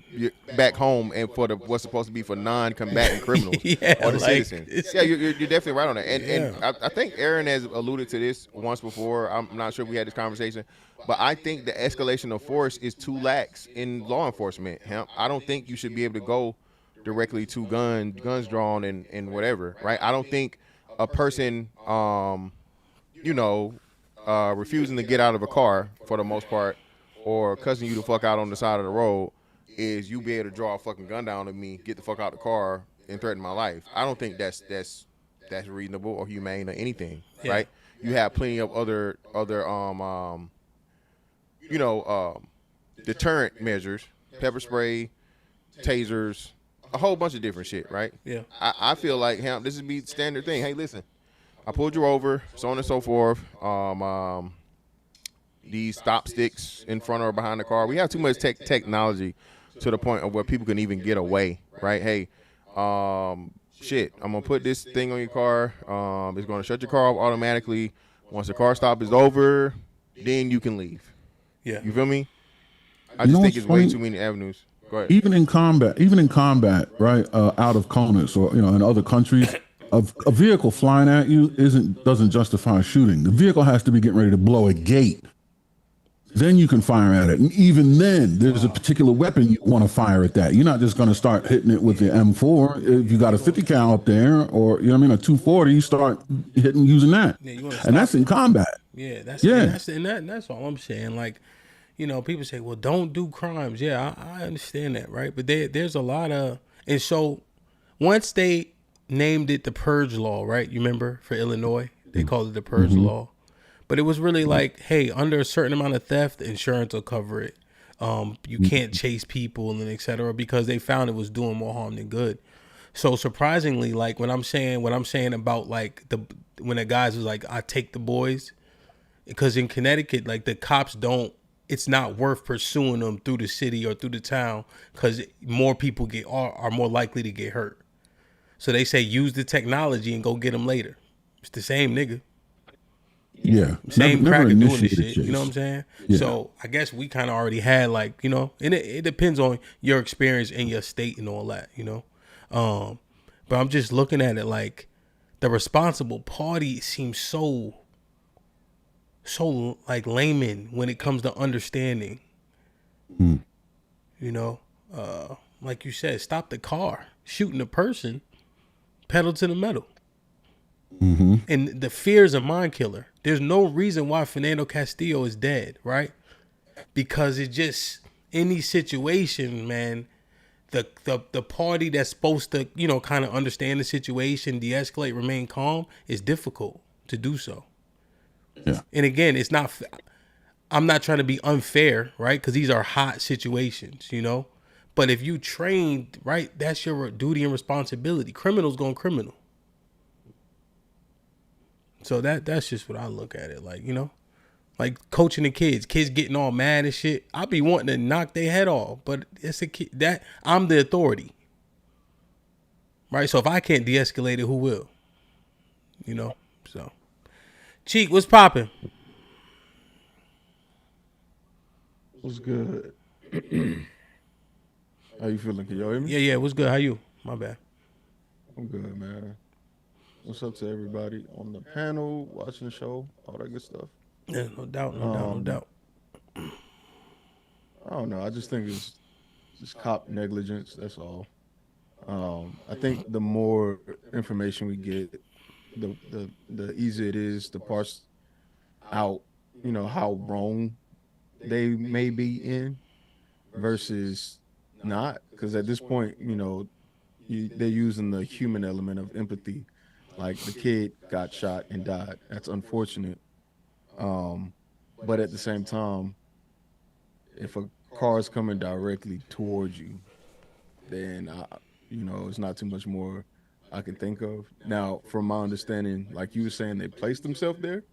back home and for the what's supposed to be for non-combatant criminals or the citizens. Yeah, you're definitely right on that. And I think Aaron has alluded to this once before. I'm not sure if we had this conversation, but I think the escalation of force is too lax in law enforcement. I don't think you should be able to go directly to guns drawn and whatever. Right? I don't think a person, refusing to get out of a car for the most part, or cussing you the fuck out on the side of the road, is you be able to draw a fucking gun down on me, get the fuck out the car, and threaten my life. I don't think that's reasonable or humane or anything, right? You have plenty of other deterrent measures, pepper spray, tasers, a whole bunch of different shit, right? Yeah. I feel like this would be the standard thing. Hey, listen, I pulled you over, so on and so forth. These stop sticks in front or behind the car. We have too much technology to the point of where people can even get away, right? Hey, shit, I'm gonna put this thing on your car. It's gonna shut your car off automatically. Once the car stop is over, then you can leave. Yeah. You feel me? I just think it's way too many avenues. Go ahead. Even in combat, right? Out of CONUS or in other countries. A vehicle flying at you doesn't justify shooting. The vehicle has to be getting ready to blow a gate. Then you can fire at it. And even then, there's a particular weapon you want to fire at that. You're not just going to start hitting it with the M4. If you got a 50 cal up there or, a 240, you start using that. And that's in combat. Yeah, that's all I'm saying. Like, people say, well, don't do crimes. Yeah, I understand that, right? But there's a lot of, and so once they named it the Purge Law, right? You remember for Illinois, they called it the Purge Law, but it was really like, hey, under a certain amount of theft, insurance will cover it. You can't chase people and et cetera, because they found it was doing more harm than good. So surprisingly, like what I'm saying about like when the guys was like, I take the boys, because in Connecticut, like the cops it's not worth pursuing them through the city or through the town, because more people are more likely to get hurt. So they say use the technology and go get them later. It's the same nigga. Yeah. Same never cracker doing this initiated shit. You know what I'm chase. saying? Yeah. So I guess we kind of already had like, you know, and it depends on your experience in your state and all that, you know. But I'm just looking at it like the responsible party seems so like layman when it comes to understanding. You know, like you said, stop the car, shooting the person, pedal to the metal. And the fear is a mind killer. There's no reason why Fernando Castillo is dead, right? Because it just, in these situations, man, the party that's supposed to, you know, kind of understand the situation, de-escalate, remain calm, is difficult to do so. Yeah. And again, I'm not trying to be unfair, right? Because these are hot situations, you know? But if you trained, right, that's your duty and responsibility. Criminals going criminal. So that's just what I look at it like, you know? Like coaching the kids getting all mad and shit. I be wanting to knock their head off, but it's a kid that I'm the authority. Right? So if I can't de-escalate it, who will? You know? So Cheek, what's popping? What's good? How you feeling? Can y'all hear me? Yeah, what's good? How you? My bad. I'm good, man. What's up to everybody on the panel, watching the show, all that good stuff? Yeah, no doubt. I don't know. I just think it's just cop negligence. That's all. I think the more information we get, the easier it is to parse out, you know, how wrong they may be in versus not. Because at this point, you know, they're using the human element of empathy. Like the kid got shot and died. That's unfortunate. But at the same time, if a car is coming directly towards you, then you know, it's not too much more I can think of. Now, from my understanding, like you were saying, they placed themselves there.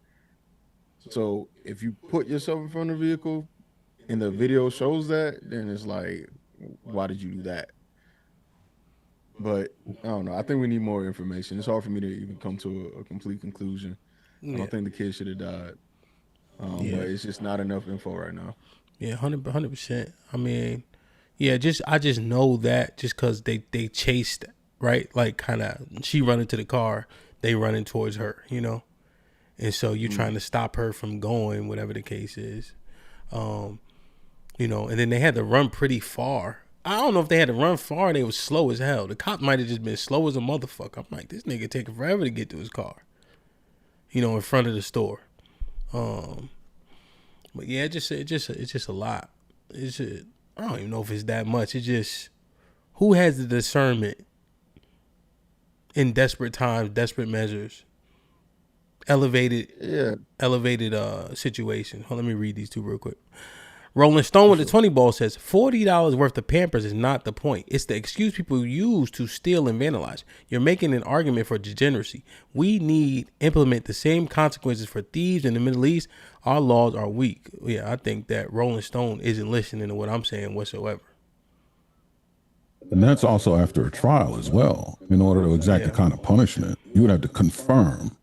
So if you put yourself in front of the vehicle and the video shows that, then it's like, why did you do that? But I don't know. I think we need more information. It's hard for me to even come to a complete conclusion. I don't think the kid should have died. But it's just not enough info right now. Yeah, 100%. I mean, yeah, I just know that just because they chased, right? Like kind of she running to the car, they running towards her, you know? And so you're trying to stop her from going, whatever the case is. You know, and then they had to run pretty far. I don't know if they had to run far and they was slow as hell. The cop might have just been slow as a motherfucker. I'm like, this nigga taking forever to get to his car. You know, in front of the store. But yeah, it's just a lot. I don't even know if it's that much. It's just, who has the discernment in desperate times, desperate measures, elevated situation. Hold on, let me read these two real quick. Rolling Stone with the 20 ball says $40 worth of Pampers is not the point. It's the excuse people use to steal and vandalize. You're making an argument for degeneracy. We need implement the same consequences for thieves in the Middle East. Our laws are weak. Yeah, I think that Rolling Stone isn't listening to what I'm saying whatsoever. And that's also after a trial as well. In order to exact the kind of punishment, you would have to confirm.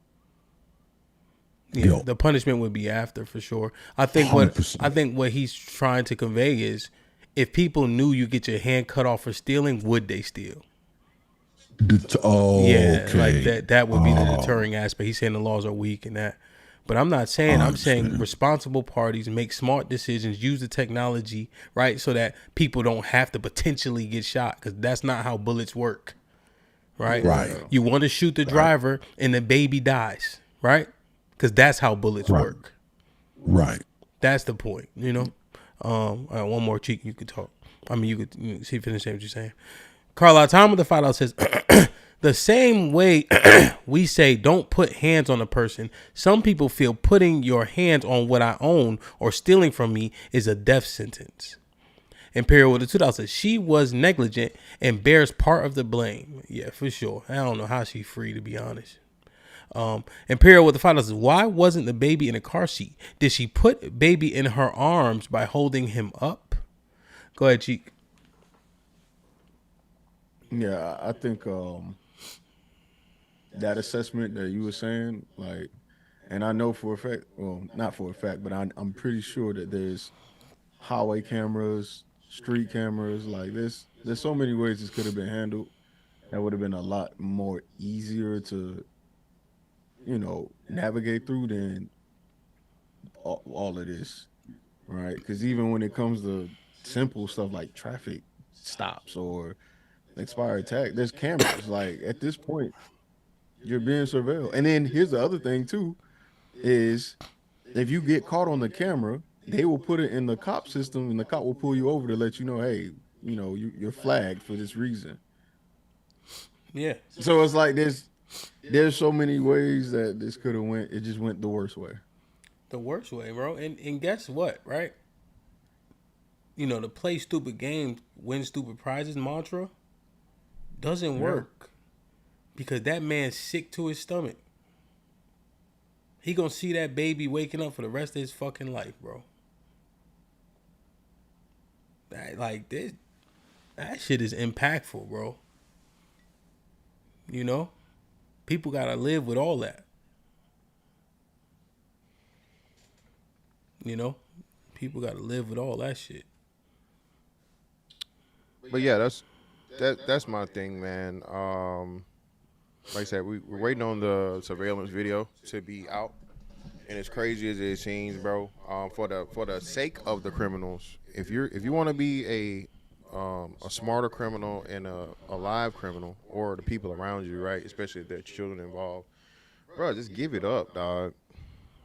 Yeah, the punishment would be after for sure. I think what he's trying to convey is, if people knew you get your hand cut off for stealing, would they steal? Like that would be the deterring aspect. He's saying the laws are weak and that. But I'm not saying, I'm saying responsible parties make smart decisions, use the technology, right, so that people don't have to potentially get shot, because that's not how bullets work, right? You want to shoot the driver and the baby dies, right? Because that's how bullets work. Right. That's the point, you know? All right, one more cheek, you could talk. I mean, you could finish saying what you're saying. Carla Tom with the $5 says, the same way we say don't put hands on a person, some people feel putting your hands on what I own or stealing from me is a death sentence. Imperial with the $2 says, she was negligent and bears part of the blame. Yeah, for sure. I don't know how she free, to be honest. Imperial with the $5 says, why wasn't the baby in a car seat? Did she put baby in her arms by holding him up? Go ahead, Cheek. Yeah, I think that assessment that you were saying, like, and I know for a fact, well, not for a fact, but I'm pretty sure that there's highway cameras, street cameras, like there's so many ways this could have been handled that would have been a lot more easier to, navigate through than all of this, right? Because even when it comes to simple stuff like traffic stops or expired tag, there's cameras. Like at this point, you're being surveilled. And then here's the other thing too, is if you get caught on the camera, they will put it in the cop system and the cop will pull you over to let you know, hey, you're flagged for this reason. Yeah. So it's like there's so many ways that this could have went. It just went the worst way. The worst way, bro. And guess what, right? To play stupid games, win stupid prizes mantra doesn't work. Because that man's sick to his stomach. He gonna see that baby waking up for the rest of his fucking life, bro. That shit is impactful, bro. People gotta live with all that. People gotta live with all that shit. But yeah, that's my thing, man. Like I said, we're waiting on the surveillance video to be out, and as crazy as it seems, bro, for the sake of the criminals, if you want to be a smarter criminal and a live criminal, or the people around you, right, especially if there are children involved, bro, just give it up, dog.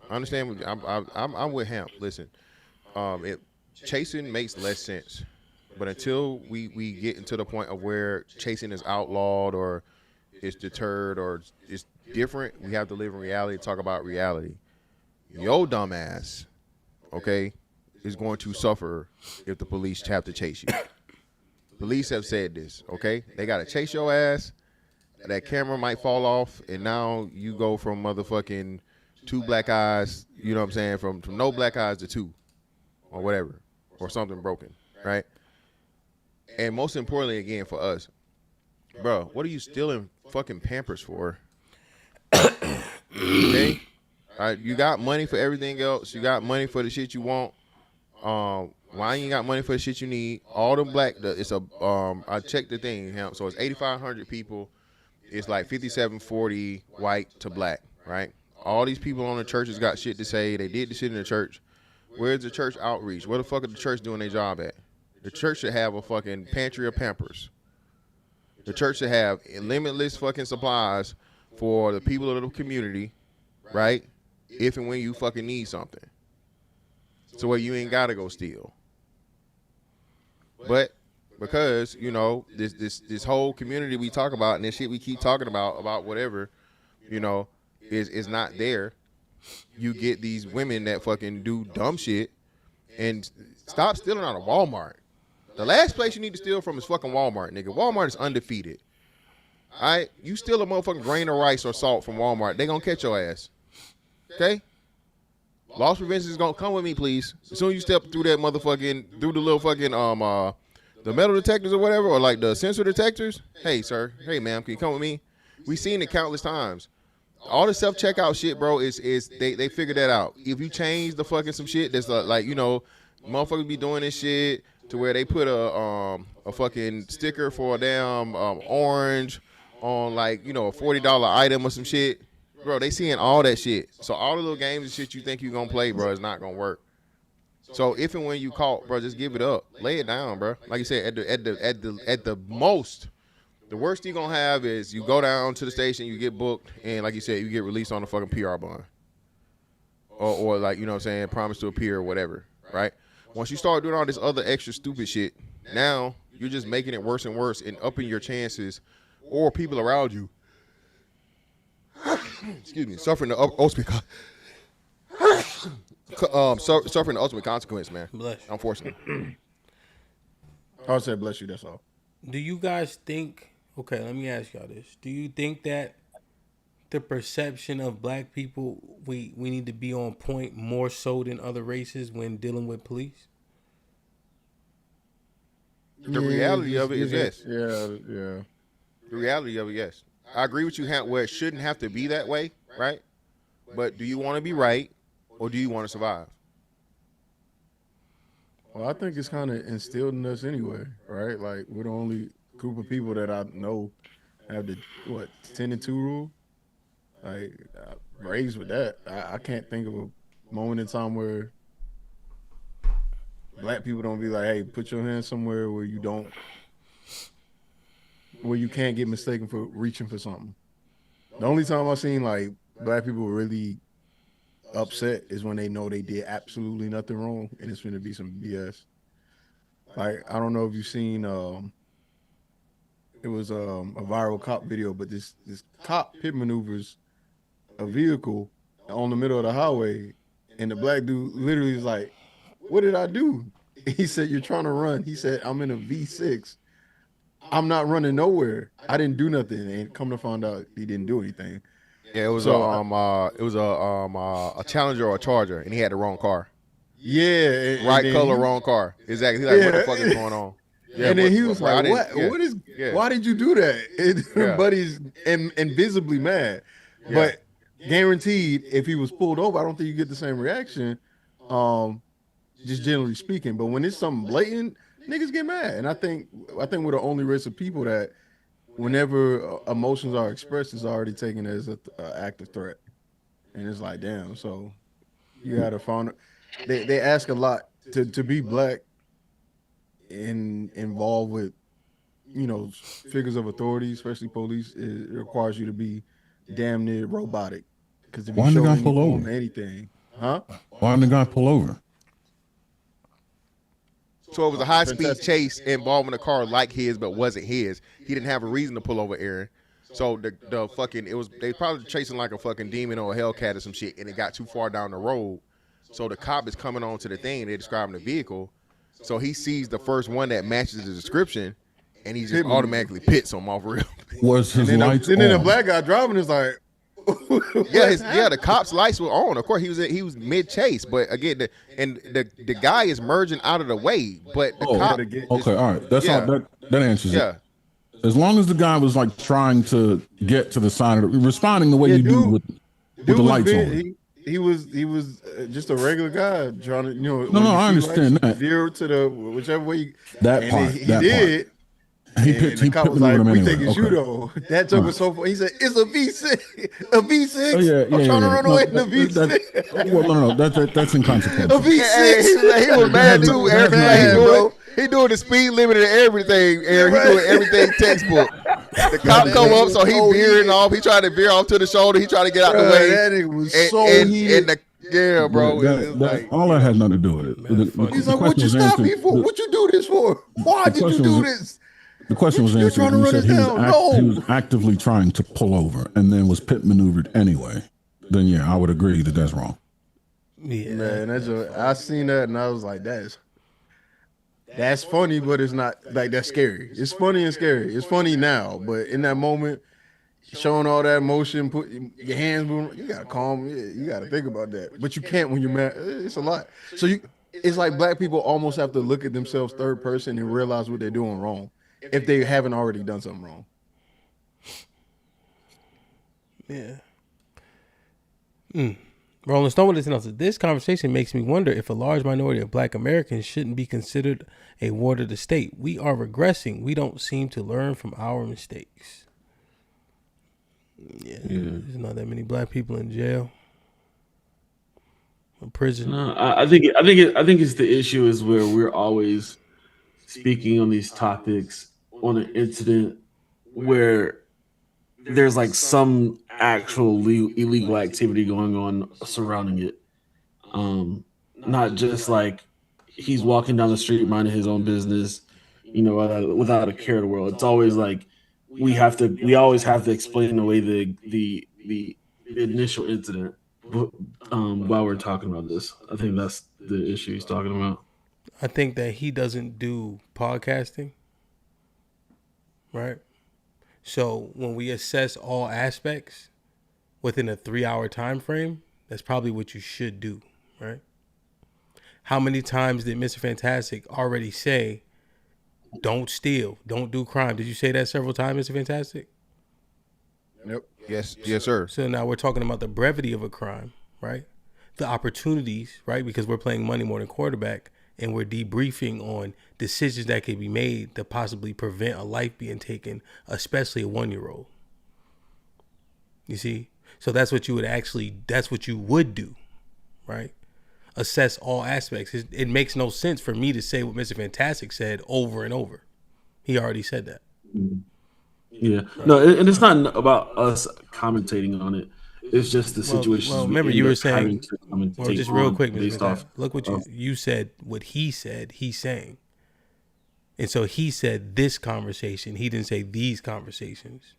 I understand. I'm with HAMP. Listen, chasing makes less sense, but until we get into the point of where chasing is outlawed or it's deterred or it's different, we have to live in reality, talk about reality. Yo dumbass, okay, is going to suffer if the police have to chase you. Police have said this, okay? They got to chase your ass. That camera might fall off, and now you go from motherfucking 2 black eyes, you know what I'm saying, from no black eyes to 2 or whatever, or something broken, right? And most importantly, again, for us, bro, what are you stealing fucking Pampers for? Okay? All right, you got money for everything else. You got money for the shit you want. Why you ain't got money for the shit you need? All the black, I checked the thing, so it's 8,500 people. It's like 57-40 white to black, right? All these people on the churches got shit to say. They did the shit in the church. Where's the church outreach? Where the fuck is the church doing their job at? The church should have a fucking pantry of Pampers. The church should have limitless fucking supplies for the people of the community, right? If and when you fucking need something. So where you ain't gotta go steal. But because, this whole community we talk about and this shit we keep talking about whatever, is not there, you get these women that fucking do dumb shit and stop stealing out of Walmart. The last place you need to steal from is fucking Walmart, nigga. Walmart is undefeated. All right? You steal a motherfucking grain of rice or salt from Walmart, they gonna catch your ass. Okay? Loss prevention is gonna come with me, please. As soon as you step through that motherfucking, through the little fucking, the metal detectors or whatever, or like the sensor detectors. Hey, sir. Hey, ma'am, can you come with me? We seen it countless times. All the self-checkout shit, bro, is they figured that out. If you change the fucking some shit that's motherfuckers be doing this shit to where they put a fucking sticker for a damn orange on like, a $40 item or some shit. Bro, they seeing all that shit. So all the little games and shit you think you're gonna play, bro, is not gonna work. So if and when you caught, bro, just give it up. Lay it down, bro. Like you said, at the most, the worst you're gonna have is you go down to the station, you get booked, and like you said, you get released on a fucking PR bond. Or like, promise to appear or whatever, right? Once you start doing all this other extra stupid shit, Now you're just making it worse and worse and upping your chances, or people around you, excuse me, suffering the ultimate, suffering the ultimate consequence, man. Bless you. Unfortunately. I would say bless you. That's all. Do you guys think? Okay, let me ask y'all this. Do you think that the perception of black people, we need to be on point more so than other races when dealing with police? The reality of it is yes. Yeah. The reality of it, yes. I agree with you, where it shouldn't have to be that way, right? But do you want to be right, or do you want to survive? Well, I think it's kind of instilled in us anyway, right? Like, we're the only group of people that I know have the 10 and 2 rule. Like, raised with that. I can't think of a moment in time where black people don't be like, hey, put your hand somewhere where you can't get mistaken for reaching for something. The only time I've seen like black people really upset is when they know they did absolutely nothing wrong and it's going to be some BS. Like, I don't know if you've seen, it was a viral cop video, but this cop pit maneuvers a vehicle on the middle of the highway, and the black dude literally is like, what did I do? He said, you're trying to run. He said, I'm in a V6. I'm not running nowhere. I didn't do nothing. And come to find out, he didn't do anything. Yeah, it was a Challenger or a Charger, and he had the wrong car. Yeah, right color, wrong car. Exactly. He's like, what the fuck is going on? Yeah, and then he was like, what? What is? Yeah. Why did you do that? But he's invisibly mad. Yeah. But guaranteed, if he was pulled over, I don't think you get the same reaction. Just generally speaking. But when it's something blatant, niggas get mad. And I think we're the only race of people that whenever emotions are expressed, it's already taken as an active threat. And it's like, damn. So you gotta find. They ask a lot to be black and involved with, figures of authority, especially police. It requires you to be damn near robotic. Because if you show any form anything, huh? Why didn't the guy pull over? So it was a high-speed chase involving a car like his, but wasn't his. He didn't have a reason to pull over Aaron. So they probably chasing like a fucking demon or a Hellcat or some shit, and it got too far down the road. So the cop is coming on to the thing, they're describing the vehicle. So he sees the first one that matches the description, and he just automatically pits him off real. Was his lights on? And then the black guy driving is like, the cop's lights were on. Of course, he was mid chase, but again, the guy is merging out of the way. But the cop, okay, all right, that's all. That answers it. As long as the guy was like trying to get to the side of responding the way you do with the lights on. He was just a regular guy trying to, No, I understand that. Veer to the whichever way. That part. He did. The cop was like, "We think it's you though." That joke was so funny. He said, "It's a V6, a V6. Oh, yeah, I'm trying to run away in the V6." Well, that's inconsequential. A V6. He was mad too. Everything he doing the speed limit and everything. Aaron, he doing everything textbook. The cop come up, so he veering off. He tried to veer off to the shoulder. He tried to get out the way. That nigga was so heated. Bro. All that has nothing to do with it. He's like, "What you stop me for? What you do this for? Why did you do this?" The question was answered. He said he was actively trying to pull over and then was pit maneuvered anyway. Then yeah, I would agree that that's wrong. Yeah, man, I seen that and I was like, that's funny, but it's not like that's scary. It's funny and scary. It's funny now, but in that moment, showing all that emotion, put your hands moving, you gotta calm. You gotta think about that. But you can't when you're mad. It's a lot. So it's like black people almost have to look at themselves third person and realize what they're doing wrong if they haven't already done something wrong. Yeah. Rolling Stone with this announcement. This conversation makes me wonder if a large minority of black Americans shouldn't be considered a ward of the state. We are regressing. We don't seem to learn from our mistakes. Yeah. There's not that many black people in jail. In prison. No, I think it's the issue is where we're always speaking on these topics on an incident where there's like some actual illegal activity going on surrounding it. Not just like he's walking down the street minding his own business without a care in the world. It's always like we always have to explain away the initial incident while we're talking about this. I think that's the issue he's talking about. I think that he doesn't do podcasting, right? So when we assess all aspects within a 3-hour time frame, that's probably what you should do, right? How many times did Mr. Fantastic already say, don't steal, don't do crime? Did you say that several times, Mr. Fantastic? Yep. Yes, sir. So now we're talking about the brevity of a crime, right? The opportunities, right? Because we're playing money more than quarterback, and we're debriefing on decisions that can be made to possibly prevent a life being taken, especially a 1-year-old. You see? So that's what you would do, right? Assess all aspects. It makes no sense for me to say what Mr. Fantastic said over and over. He already said that. Yeah. No, and it's not about us commentating on it. It's just the situation. Well, remember you were saying, just real quick, Mr. Fantastic, look what you said, what he said, he's saying. And so he said this conversation. He didn't say these conversations.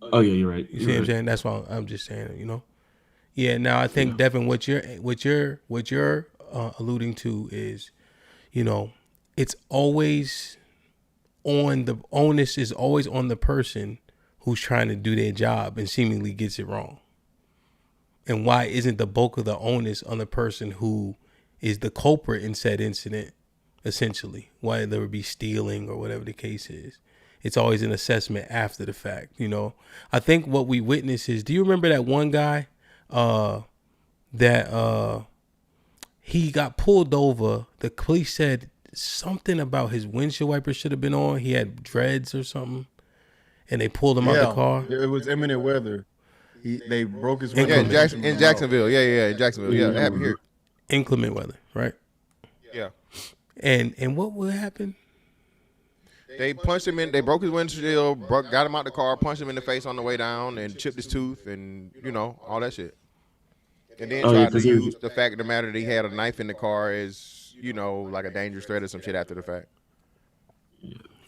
Oh, yeah, you're right. You see what I'm saying? That's why I'm just saying it, Yeah, now I think Devin, what you're alluding to is, it's always the onus is always on the person who's trying to do their job and seemingly gets it wrong. And why isn't the bulk of the onus on the person who is the culprit in said incident, essentially, whether it be stealing or whatever the case is? It's always an assessment after the fact, I think what we witness is, do you remember that one guy that he got pulled over? The police said something about his windshield wipers should have been on. He had dreads or something, and they pulled him out the car. It was imminent weather. They broke his window. Yeah, in Jacksonville. Yeah, in Jacksonville. Yeah, that happened here. Inclement weather, right? Yeah. And what would happen? They punched him in. They broke his windshield, got him out the car, punched him in the face on the way down, and chipped his tooth, and all that shit. And then tried to use the fact of the matter that he had a knife in the car as like a dangerous threat or some shit after the fact.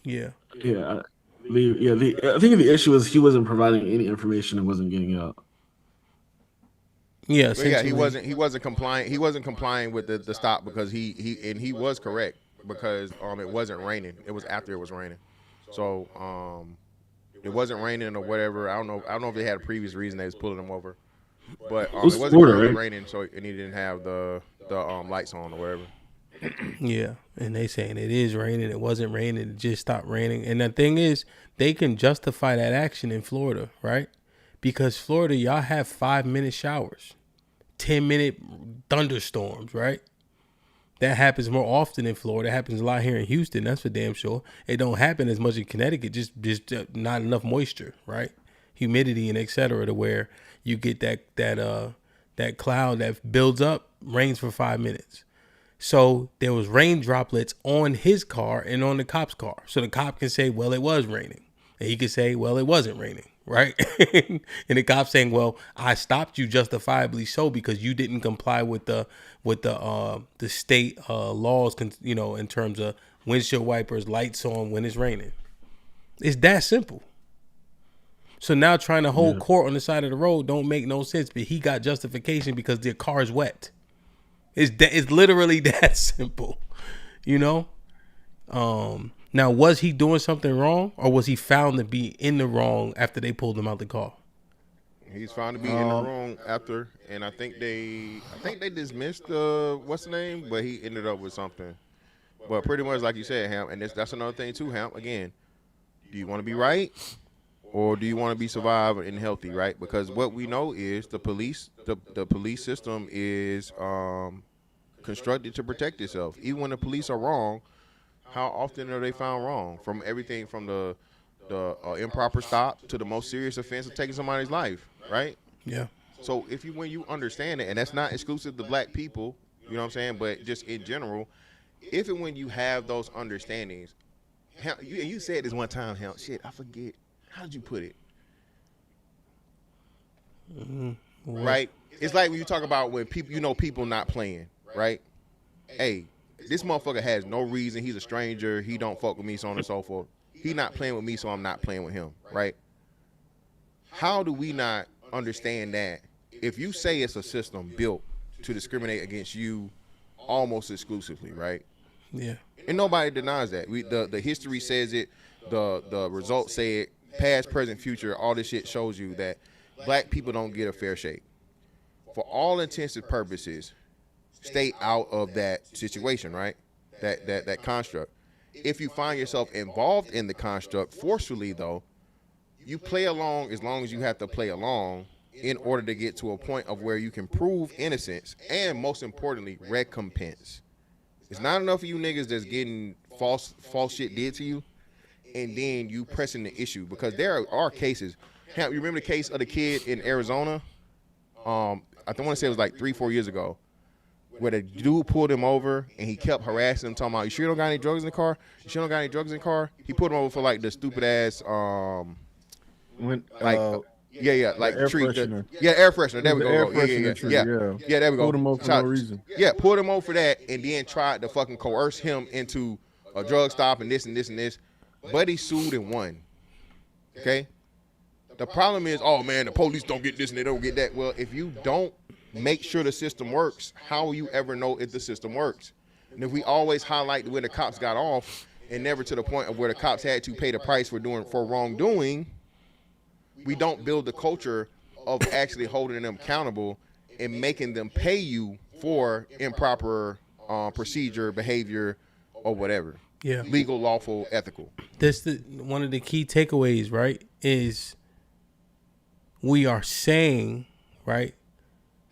Yeah. Yeah. I think the issue was he wasn't providing any information and wasn't getting out. Yeah, he wasn't complying. He wasn't complying with the stop because he was correct because it wasn't raining. It was after it was raining, so it wasn't raining or whatever. I don't know if they had a previous reason they was pulling him over, but it wasn't really raining, and he didn't have the lights on or whatever. Yeah, and they saying it is raining. It wasn't raining. It just stopped raining. And the thing is, they can justify that action in Florida, right? Because Florida, y'all have 5-minute showers, 10-minute thunderstorms, right? That happens more often in Florida. It happens a lot here in Houston. That's for damn sure. It don't happen as much in Connecticut. Just not enough moisture, right? Humidity and et cetera, to where you get that cloud that builds up, rains for 5 minutes. So there was rain droplets on his car and on the cop's car. So the cop can say, well, it was raining. And he can say, well, it wasn't raining, right? And the cop saying, well, I stopped you justifiably so because you didn't comply with the state laws, in terms of windshield wipers, lights on when it's raining. It's that simple. So now trying to hold court on the side of the road don't make no sense, but he got justification because their car is wet. It's literally that simple, Now, was he doing something wrong, or was he found to be in the wrong after they pulled him out the car? He's found to be in the wrong after, and I think they dismissed what's the name, but he ended up with something. But pretty much like you said, Hamp, and that's another thing too, Hamp. Again, do you want to be right, or do you want to be survived and healthy, right? Because what we know is the police system is constructed to protect itself. Even when the police are wrong, how often are they found wrong? From everything from the improper stop to the most serious offense of taking somebody's life, right? Yeah. So when you understand it, and that's not exclusive to black people, you know what I'm saying, but just in general, if and when you have those understandings, you said this one time, Hamp, shit, I forget. How did you put it? Right? It's like when you talk about when people, people not playing, right? Hey, this motherfucker has no reason. He's a stranger. He don't fuck with me, so on and so forth. He not playing with me, so I'm not playing with him, right? How do we not understand that if you say it's a system built to discriminate against you almost exclusively, right? Yeah. And nobody denies that. The history says it, the results say it, past, present, future, all this shit shows you that black people don't get a fair shake. For all intents and purposes, stay out of that situation, right? That construct. If you find yourself involved in the construct forcefully, though, you play along as long as you have to play along in order to get to a point of where you can prove innocence and, most importantly, recompense. It's not enough of you niggas that's getting false shit did to you, and then you pressing the issue, because there are cases. You remember the case of the kid in Arizona? I want to say it was like 3-4 years ago, where the dude pulled him over and he kept harassing him, talking about, "You sure you don't got any drugs in the car? You sure you don't got any drugs in the car?" He pulled him over for like the stupid ass like air treat. freshener. Air freshener. There we The go. air Yeah, freshener yeah. treat, There we go. Pulled him over for no reason. Yeah, pulled him over for that, and then tried to fucking coerce him into a drug stop and this and this and this. But he sued and won. Okay? The problem is, oh man, the police don't get this and they don't get that. Well, if you don't make sure the system works, how will you ever know if the system works? And if we always highlight where the cops got off and never to the point of where the cops had to pay the price for wrongdoing, we don't build the culture of actually holding them accountable and making them pay you for improper procedure, behavior, or whatever. Yeah. Legal, lawful, ethical. That's one of the key takeaways, right? Is we are saying, right,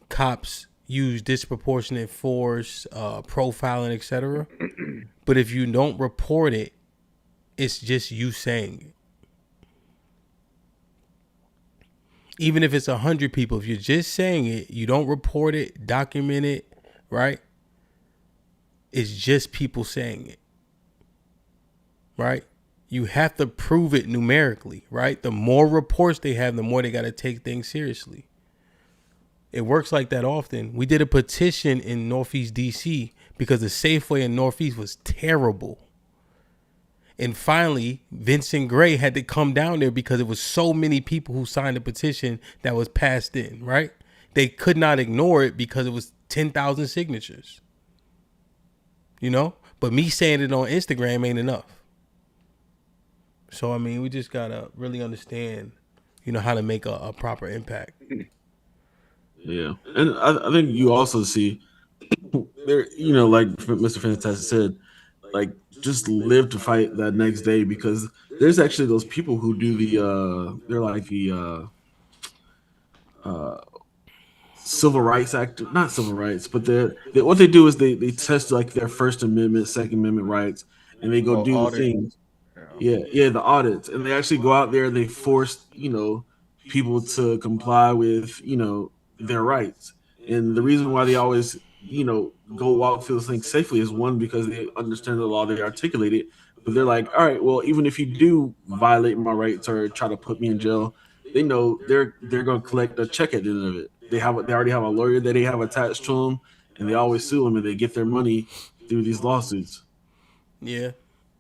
cops use disproportionate force, profiling, etc. But if you don't report it, it's just you saying it. Even if it's 100 people, if you're just saying it, you don't report it, document it, right? It's just people saying it, right? You have to prove it numerically, right? The more reports they have, the more they got to take things seriously. It works like that often. We did a petition in Northeast DC because the Safeway in Northeast was terrible. And finally, Vincent Gray had to come down there because it was so many people who signed the petition that was passed in, right? They could not ignore it because it was 10,000 signatures. You know? But me saying it on Instagram ain't enough. So, I mean, we just got to really understand, you know, how to make a proper impact. Yeah. And I think you also see there, you know, like Mr. Fantastic said, like, just live to fight that next day, because there's actually those people who do they're like the civil rights act, not civil rights, but what they do is they test like their First Amendment, Second Amendment rights, and they go do audit. the things. Yeah, the audits, and they actually go out there and they force, you know, people to comply with, you know, their rights. And the reason why they always, you know, go walk through those things safely is, one, because they understand the law, they articulate it, but they're like, all right, well, even if you do violate my rights or try to put me in jail, they know they're going to collect a check at the end of it. They already have a lawyer that they have attached to them, and they always sue them, and they get their money through these lawsuits. Yeah.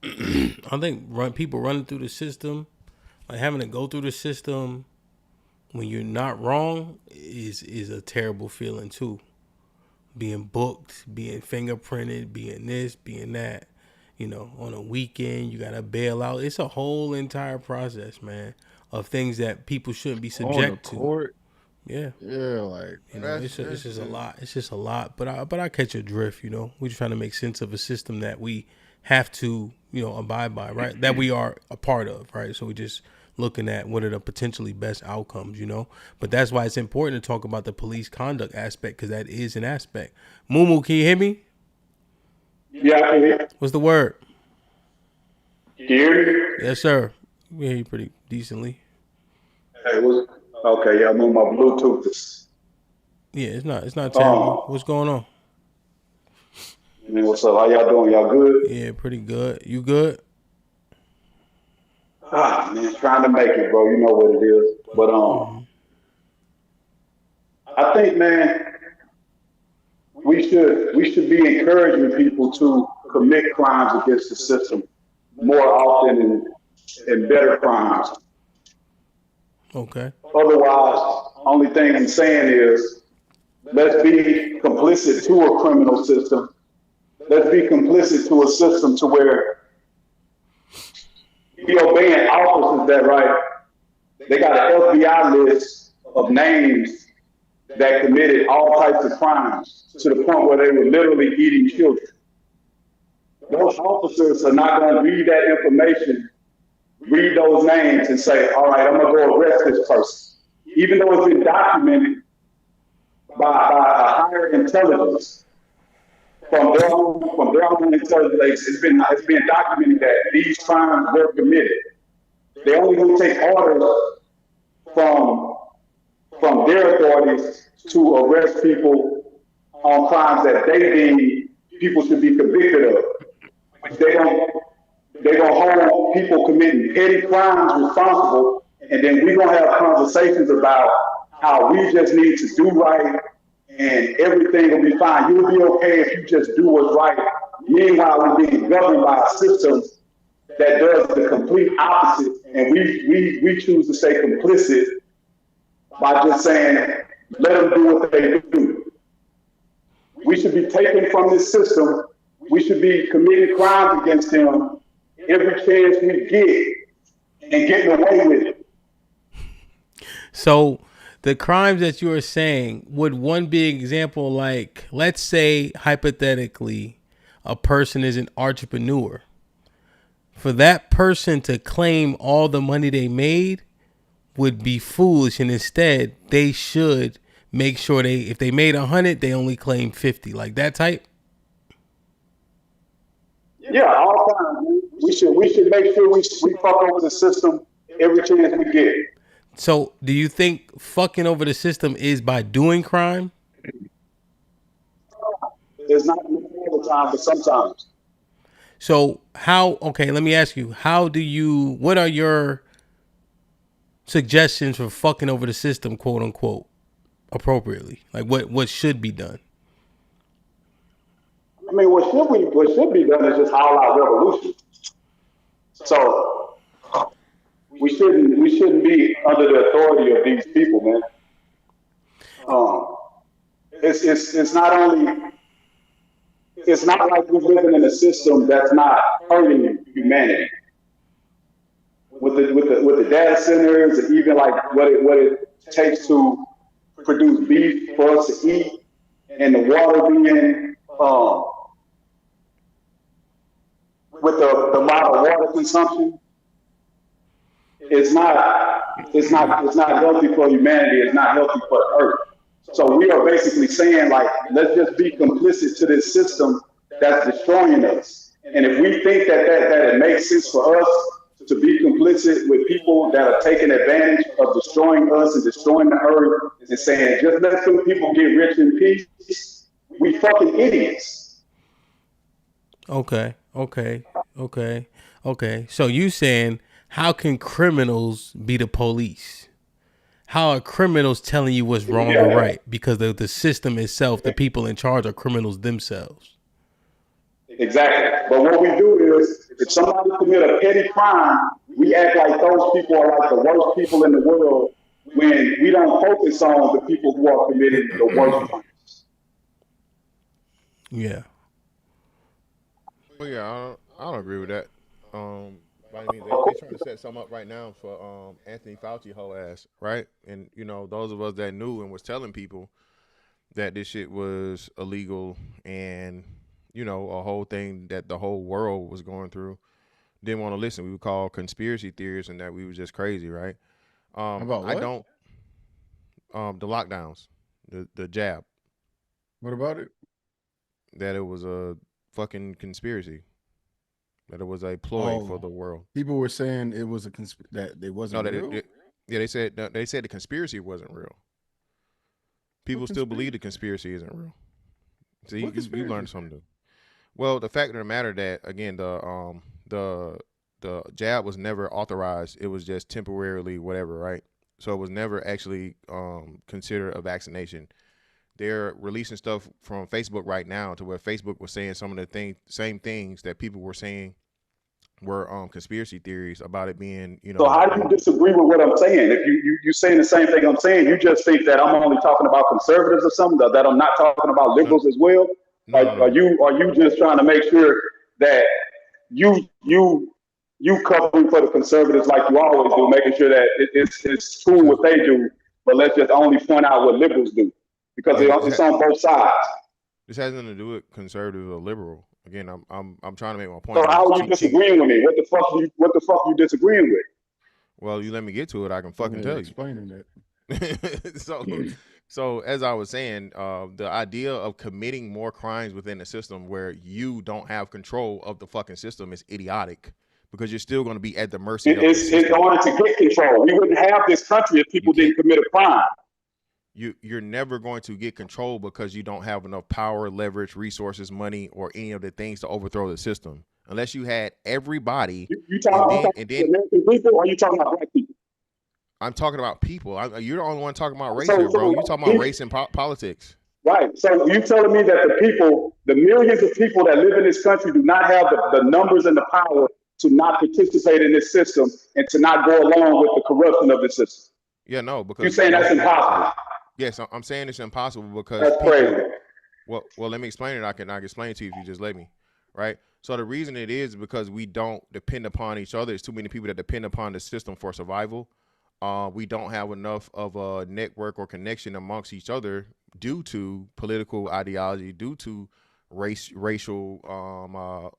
I think people running through the system, like having to go through the system when you're not wrong is a terrible feeling too. Being booked, being fingerprinted, being this, being that, you know, on a weekend, you got to bail out. It's a whole entire process, man, of things that people shouldn't be subject to. Court. Yeah. Yeah, like, you know, it's just a lot. It's just a lot. But I catch your drift, you know. We're just trying to make sense of a system that we have to, you know, abide by, right? That we are a part of, right? So we just looking at what are the potentially best outcomes, you know? But that's why it's important to talk about the police conduct aspect, because that is an aspect. Mumu, can you hear me? Yeah, I can hear. What's the word? Can you hear me? Yes, sir. We hear you pretty decently. Hey, okay, yeah, I'm on my Bluetooth. Yeah, it's not terrible. What's going on? Man, what's up? How y'all doing? Y'all good? Yeah, pretty good. You good? Man, trying to make it, bro. You know what it is. But I think, man, we should be encouraging people to commit crimes against the system more often and better crimes. Okay. Otherwise, only thing I'm saying is let's be complicit to a criminal system. Let's be complicit to a system to where we obeying officers that right. They got an FBI list of names that committed all types of crimes to the point where they were literally eating children. Those officers are not going to read that information, read those names and say, all right, I'm going to go arrest this person. Even though it's been documented by a higher intelligence, from their own intelligence, it's been documented that these crimes were committed. They only will take orders from their authorities to arrest people on crimes that they deem people should be convicted of. They're gonna hold people committing petty crimes responsible, and then we're gonna have conversations about how we just need to do right and everything will be fine. You'll be okay if you just do what's right. Meanwhile, we're being governed by a system that does the complete opposite, and we choose to stay complicit by just saying, let them do what they do. We should be taken from this system. We should be committing crimes against them every chance we get and getting away with it. So the crimes that you are saying, would one be an example like, let's say hypothetically, a person is an entrepreneur. For that person to claim all the money they made would be foolish, and instead they should make sure if they made 100, they only claim 50, like that type. Yeah, all times. We should make sure we fuck over the system every chance we get. So, do you think fucking over the system is by doing crime? It's not all the time, but sometimes. So okay, let me ask you, what are your suggestions for fucking over the system, quote unquote, appropriately? Like what should be done? I mean, what should be done is just all out revolution. So we shouldn't be under the authority of these people, man. It's not like we're living in a system that's not hurting humanity. With the data centers and even like what it takes to produce beef for us to eat, and the water being with the amount of water consumption, it's not healthy for humanity. It's not healthy for the earth. So we are basically saying, like, let's just be complicit to this system that's destroying us. And if we think that it makes sense for us to be complicit with people that are taking advantage of destroying us and destroying the earth and saying, just let some people get rich in peace, we fucking idiots. Okay. So you saying, how can criminals be the police? How are criminals telling you what's wrong or right? Because the system itself, the people in charge are criminals themselves. Exactly. But what we do is, if somebody commit a petty crime, we act like those people are like the worst people in the world when we don't focus on the people who are committing the worst crimes. Yeah. Well, yeah, I don't agree with that. By any means, they trying to set something up right now for Anthony Fauci whole ass, right? And those of us that knew and was telling people that this shit was illegal and a whole thing that the whole world was going through, didn't want to listen. We would call conspiracy theorists and that we was just crazy, right? About what? The lockdowns, the jab. What about it? That it was a fucking conspiracy. That it was a ploy for the world. People were saying it was that it wasn't real. They said the conspiracy wasn't real. People still believe the conspiracy isn't real. So you learned something new. Well, the fact of the matter that again the jab was never authorized. It was just temporarily whatever, right? So it was never actually considered a vaccination. they're releasing stuff from Facebook right now to where Facebook was saying some of the same things that people were saying were conspiracy theories about it being, So how do you disagree with what I'm saying? If you're saying the same thing I'm saying, you just think that I'm only talking about conservatives or something, that I'm not talking about liberals as well? Are you just trying to make sure that you covering for the conservatives like you always do, making sure that it's cool what they do, but let's just only point out what liberals do because it's on both sides. This has nothing to do with conservative or liberal. Again, I'm trying to make my point. So how are you disagreeing with me? What the fuck you disagreeing with? Well, you let me get to it, I can fucking tell you. Explaining that. So as I was saying, the idea of committing more crimes within the system where you don't have control of the fucking system is idiotic because you're still going to be at the mercy of the system. In order to get control, we wouldn't have this country if people didn't commit a crime. You're never going to get control because you don't have enough power, leverage, resources, money, or any of the things to overthrow the system. Unless you had everybody. You talking about American people, or are you talking about black people? I'm talking about people. You're the only one talking about race here, bro. You're talking about race and politics. Right. So you telling me that the millions of people that live in this country do not have the numbers and the power to not participate in this system and to not go along with the corruption of the system? Yeah, no, because you're saying that's impossible. Yes, I'm saying it's impossible because that's crazy. Well, let me explain it. I can explain it to you if you just let me. Right. So the reason it is because we don't depend upon each other. There's too many people that depend upon the system for survival. We don't have enough of a network or connection amongst each other due to political ideology, due to racial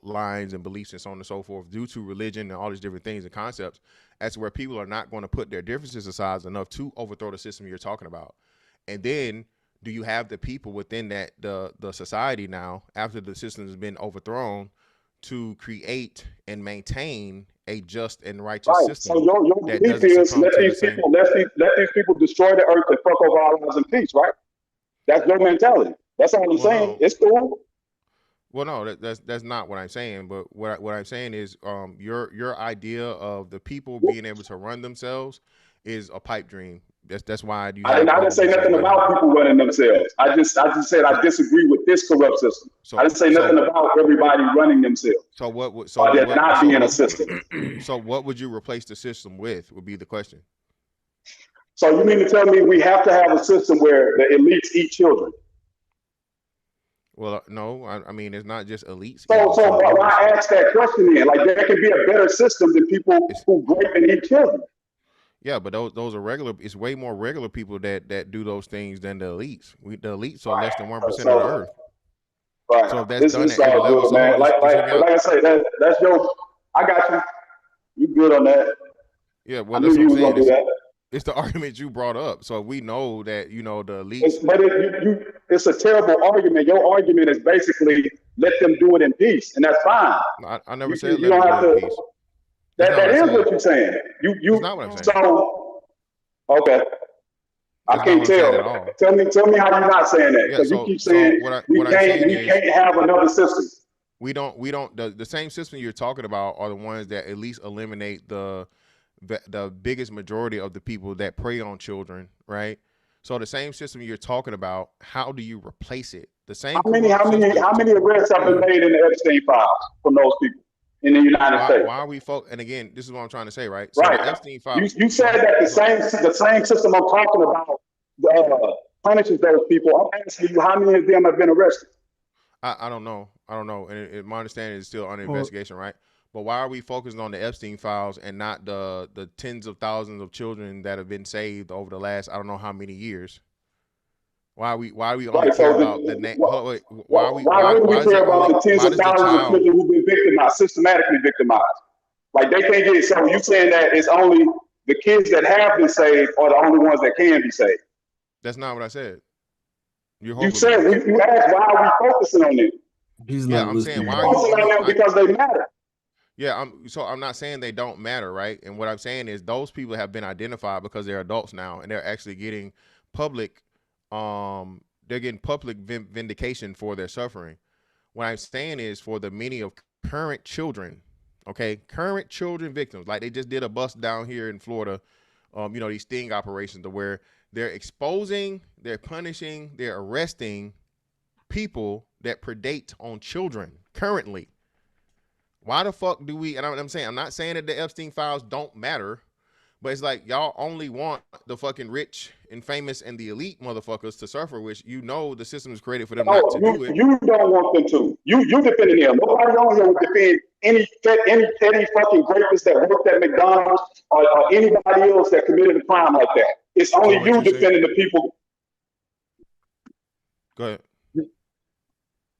lines and beliefs and so on and so forth, due to religion and all these different things and concepts. That's where people are not going to put their differences aside enough to overthrow the system you're talking about. And then do you have the people within that the society now, after the system has been overthrown, to create and maintain a just and righteous system? So your belief is let these people destroy the earth and fuck over our lives in peace, right? That's your mentality. That's all I'm saying. No. It's cool. Well, no, that's not what I'm saying. But what I'm saying is, your idea of the people being able to run themselves is a pipe dream. That's why I didn't say nothing about people running themselves. I just said I disagree with this corrupt system. I didn't say nothing about everybody running themselves. So what would not being a system? So what would you replace the system with? Would be the question. So you mean to tell me we have to have a system where the elites eat children? Well, no. I mean, it's not just elites. So why ask that question then? Like there can be a better system than people who rape and eat children. Yeah, but those are regular. It's way more regular people that do those things than the elites. The elites are less than 1% of the earth. Right. So if that's done at every all level, good, man. Like I say, that's your. I got you. You good on that? Yeah. Well, that's what I'm saying. It's the argument you brought up. So we know that the elites. It's a terrible argument. Your argument is basically let them do it in peace, and that's fine. I never said let them do it in peace. That is what you're saying. That's not what I'm saying. So, okay. I can't tell. Tell me how you're not saying that, because you keep saying we can't have another system. We don't. The same system you're talking about are the ones that at least eliminate the biggest majority of the people that prey on children, right? So the same system you're talking about, how do you replace it? The same. How many arrests have been made in the Epstein files from those people in the United States? Why are we and again, this is what I'm trying to say, right? So right. The Epstein files. You said that the same system I'm talking about punishes those people. I'm asking you, how many of them have been arrested? I don't know. And my understanding is still under investigation, right? But why are we focusing on the Epstein files and not the tens of thousands of children that have been saved over the last I don't know how many years? Why are we only care about the name? Why wouldn't we care about the tens of thousands of children who've been victimized, systematically victimized? Like they can't get. So you saying that it's only the kids that have been saved are the only ones that can be saved? That's not what I said. You said you asked why are we focusing on it? I'm saying why are you focusing on them because they matter. Yeah, I'm not saying they don't matter, right? And what I'm saying is those people have been identified because they're adults now, and they're actually getting public. They're getting public vindication for their suffering. What I'm saying is for the many of current children, current children victims, like they just did a bust down here in Florida, these sting operations to where They're exposing, they're punishing, they're arresting people that predate on children currently. Why the fuck do we, and I'm saying, I'm not saying that the Epstein files don't matter, but it's like y'all only want the fucking rich and famous and the elite motherfuckers to suffer, which you know the system is created for them not to do it. You don't want them to. You defending him. Nobody on here would defend any petty fucking rapist that worked at McDonald's or anybody else that committed a crime like that. It's only you defending the people. Go ahead.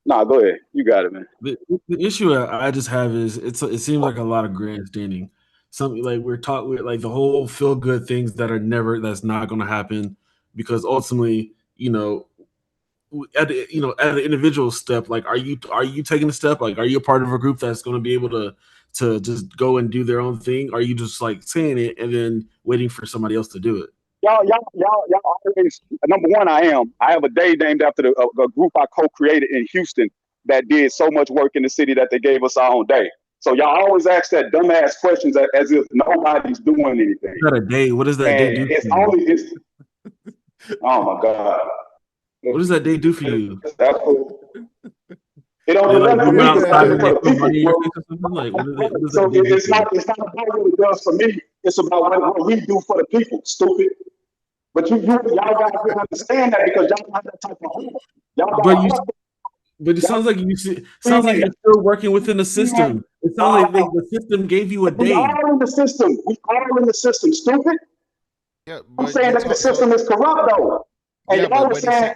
Nah, go ahead. You got it, man. The issue I just have is it seems like a lot of grandstanding. Something like we're like the whole feel good things that's not going to happen, because ultimately, at the individual step, like are you taking a step? Like, are you a part of a group that's going to be able to just go and do their own thing? Or are you just like saying it and then waiting for somebody else to do it? Y'all always, number one, I have a day named after a group I co-created in Houston that did so much work in the city that they gave us our own day. So y'all always ask that dumbass questions as if nobody's doing anything. What is that a day? What does that day do for you? Oh my God. What does that day do for you? That's cool. It don't do nothing for me. So it's not about what it does for me. It's about what we do for the people, stupid. But y'all gotta understand that, because y'all have that type of hope. But it sounds like you're still working within the system. It sounds like the system gave you a day. We are in the system. We are in the system, stupid. Yeah, I'm saying that the system is corrupt, though. And y'all are saying,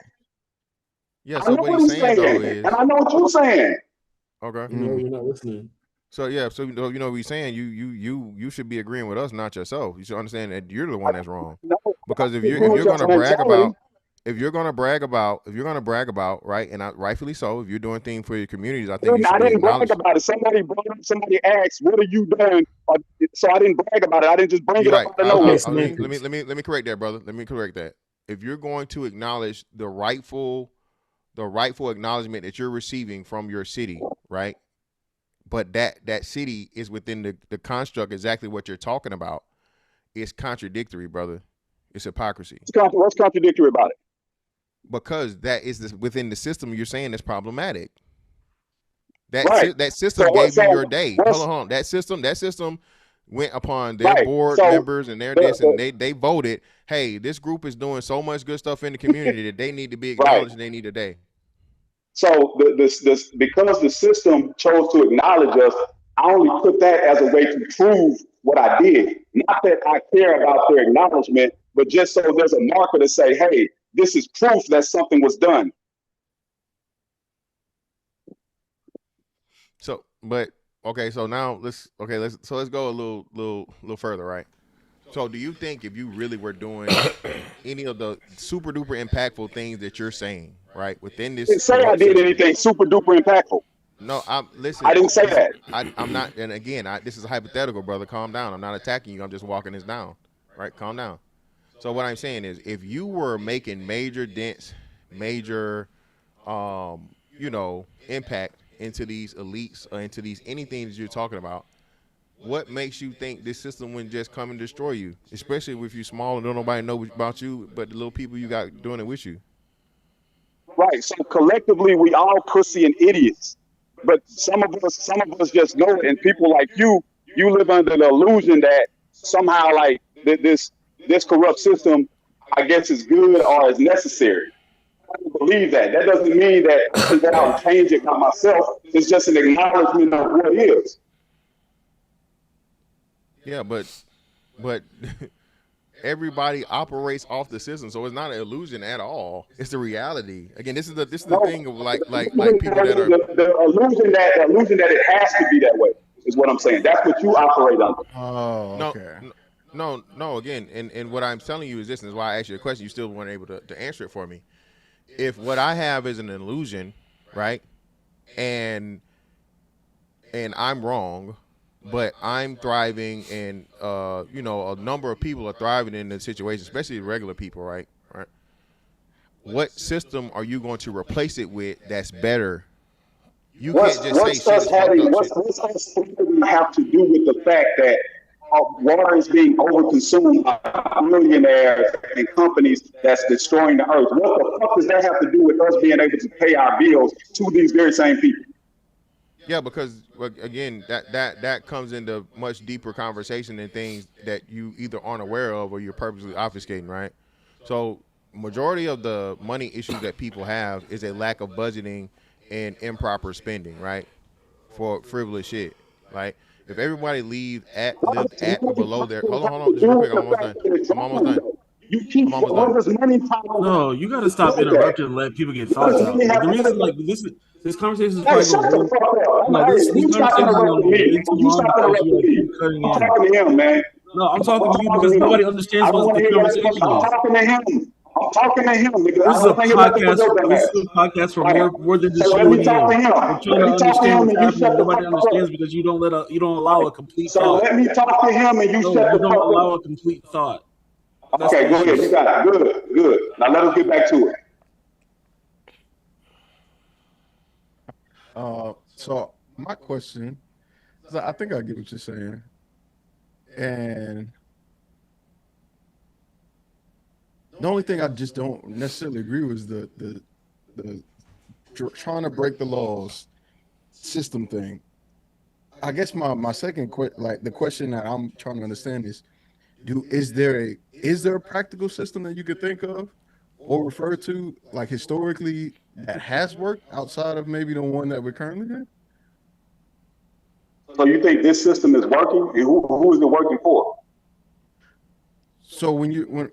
yeah, so what he's saying, though, is, and I know what you're saying. Okay. No, you're not listening. So yeah, so you know what he's saying. You should be agreeing with us, not yourself. You should understand that you're the one that's wrong. Because if you're gonna brag about, right, and rightfully so, if you're doing things for your communities, I think you should I didn't brag acknowledge. about it. Somebody asked, "What are you doing?" So I didn't brag about it. I didn't just bring it up out of nowhere. Let me correct that, brother. Let me correct that. If you're going to acknowledge the rightful acknowledgement that you're receiving from your city, right? But that city is within the construct exactly what you're talking about. It's contradictory, brother. It's hypocrisy. What's contradictory about it? Because that is within the system you're saying is problematic. That system gave you your day. Hold on. That system went upon their board members and their this, and they voted, hey, this group is doing so much good stuff in the community that they need to be acknowledged and they need a day. So this because the system chose to acknowledge us, I only put that as a way to prove what I did. Not that I care about their acknowledgement, but just so there's a marker to say, hey, this is proof that something was done. So, but okay, so now let's go a little further, right? So, do you think if you really were doing any of the super duper impactful things that you're saying, right, within this? I didn't say I did anything super duper impactful. No, listen. I didn't say that. I'm not. And again, this is a hypothetical, brother. Calm down. I'm not attacking you. I'm just walking this down, right? Calm down. So what I'm saying is, if you were making major dents, major, impact into these elites or into these anything that you're talking about, what makes you think this system wouldn't just come and destroy you? Especially if you're small and don't nobody know about you, but the little people you got doing it with you. Right. So collectively, we all pussy and idiots. But some of us just know it, and people like you live under the illusion that somehow like this corrupt system, I guess, is good or is necessary. I don't believe that. That doesn't mean that I can go out and change it by myself. It's just an acknowledgement of what it is. Yeah, but everybody operates off the system, so it's not an illusion at all. It's the reality. Again, this is the thing of like people that are the illusion that it has to be that way is what I'm saying. That's what you operate under. Oh, okay. No. Again, and what I'm telling you is this, and is why I asked you a question. You still weren't able to answer it for me. If what I have is an illusion, right, and I'm wrong, but I'm thriving, and a number of people are thriving in the situation, especially regular people, right? What system are you going to replace it with that's better? You can't just say shit. What's us have to do with the fact that water is being overconsumed by millionaires and companies that's destroying the earth. What the fuck does that have to do with us being able to pay our bills to these very same people? Yeah, because again, that comes into much deeper conversation and things that you either aren't aware of or you're purposely obfuscating, right? So majority of the money issues that people have is a lack of budgeting and improper spending, right? For frivolous shit. Like if everybody lived at or below their hold on, just real quick, I'm almost done. You keep what does money power? No, you got to stop interrupting and let people get thoughts out. Like, the reason, like this conversation is Hey, probably shut the going. fuck up. No, this You stop conversation is going interrupting me. way too You long stop because interrupting you me. keep cutting I'm in. talking to him, man. No, I'm talking to you I'm because talking to nobody him. understands I don't what want the to hear that. conversation I'm is. talking to him. I'm talking to him, nigga. I This is don't a want to hear nothing but your dumb podcast. This ass. is a podcast for Right. more than just So let you me and talk to him. him. We're trying Let to me talk to understand him what's and you happening. shut the Nobody fuck up. understands because you don't allow a complete So thought. let me talk to him and you No, shut you the don't fuck allow up. a complete thought. That's Okay, the go ahead. issue. You got it. Good, good. Now let us get back to it. So my question is, I think I get what you're saying, and the only thing I just don't necessarily agree with is the trying to break the laws system thing. I guess my second like the question that I'm trying to understand is, is there a practical system that you could think of or refer to, like historically, that has worked outside of maybe the one that we're currently in? So you think this system is working? And who is it working for? So when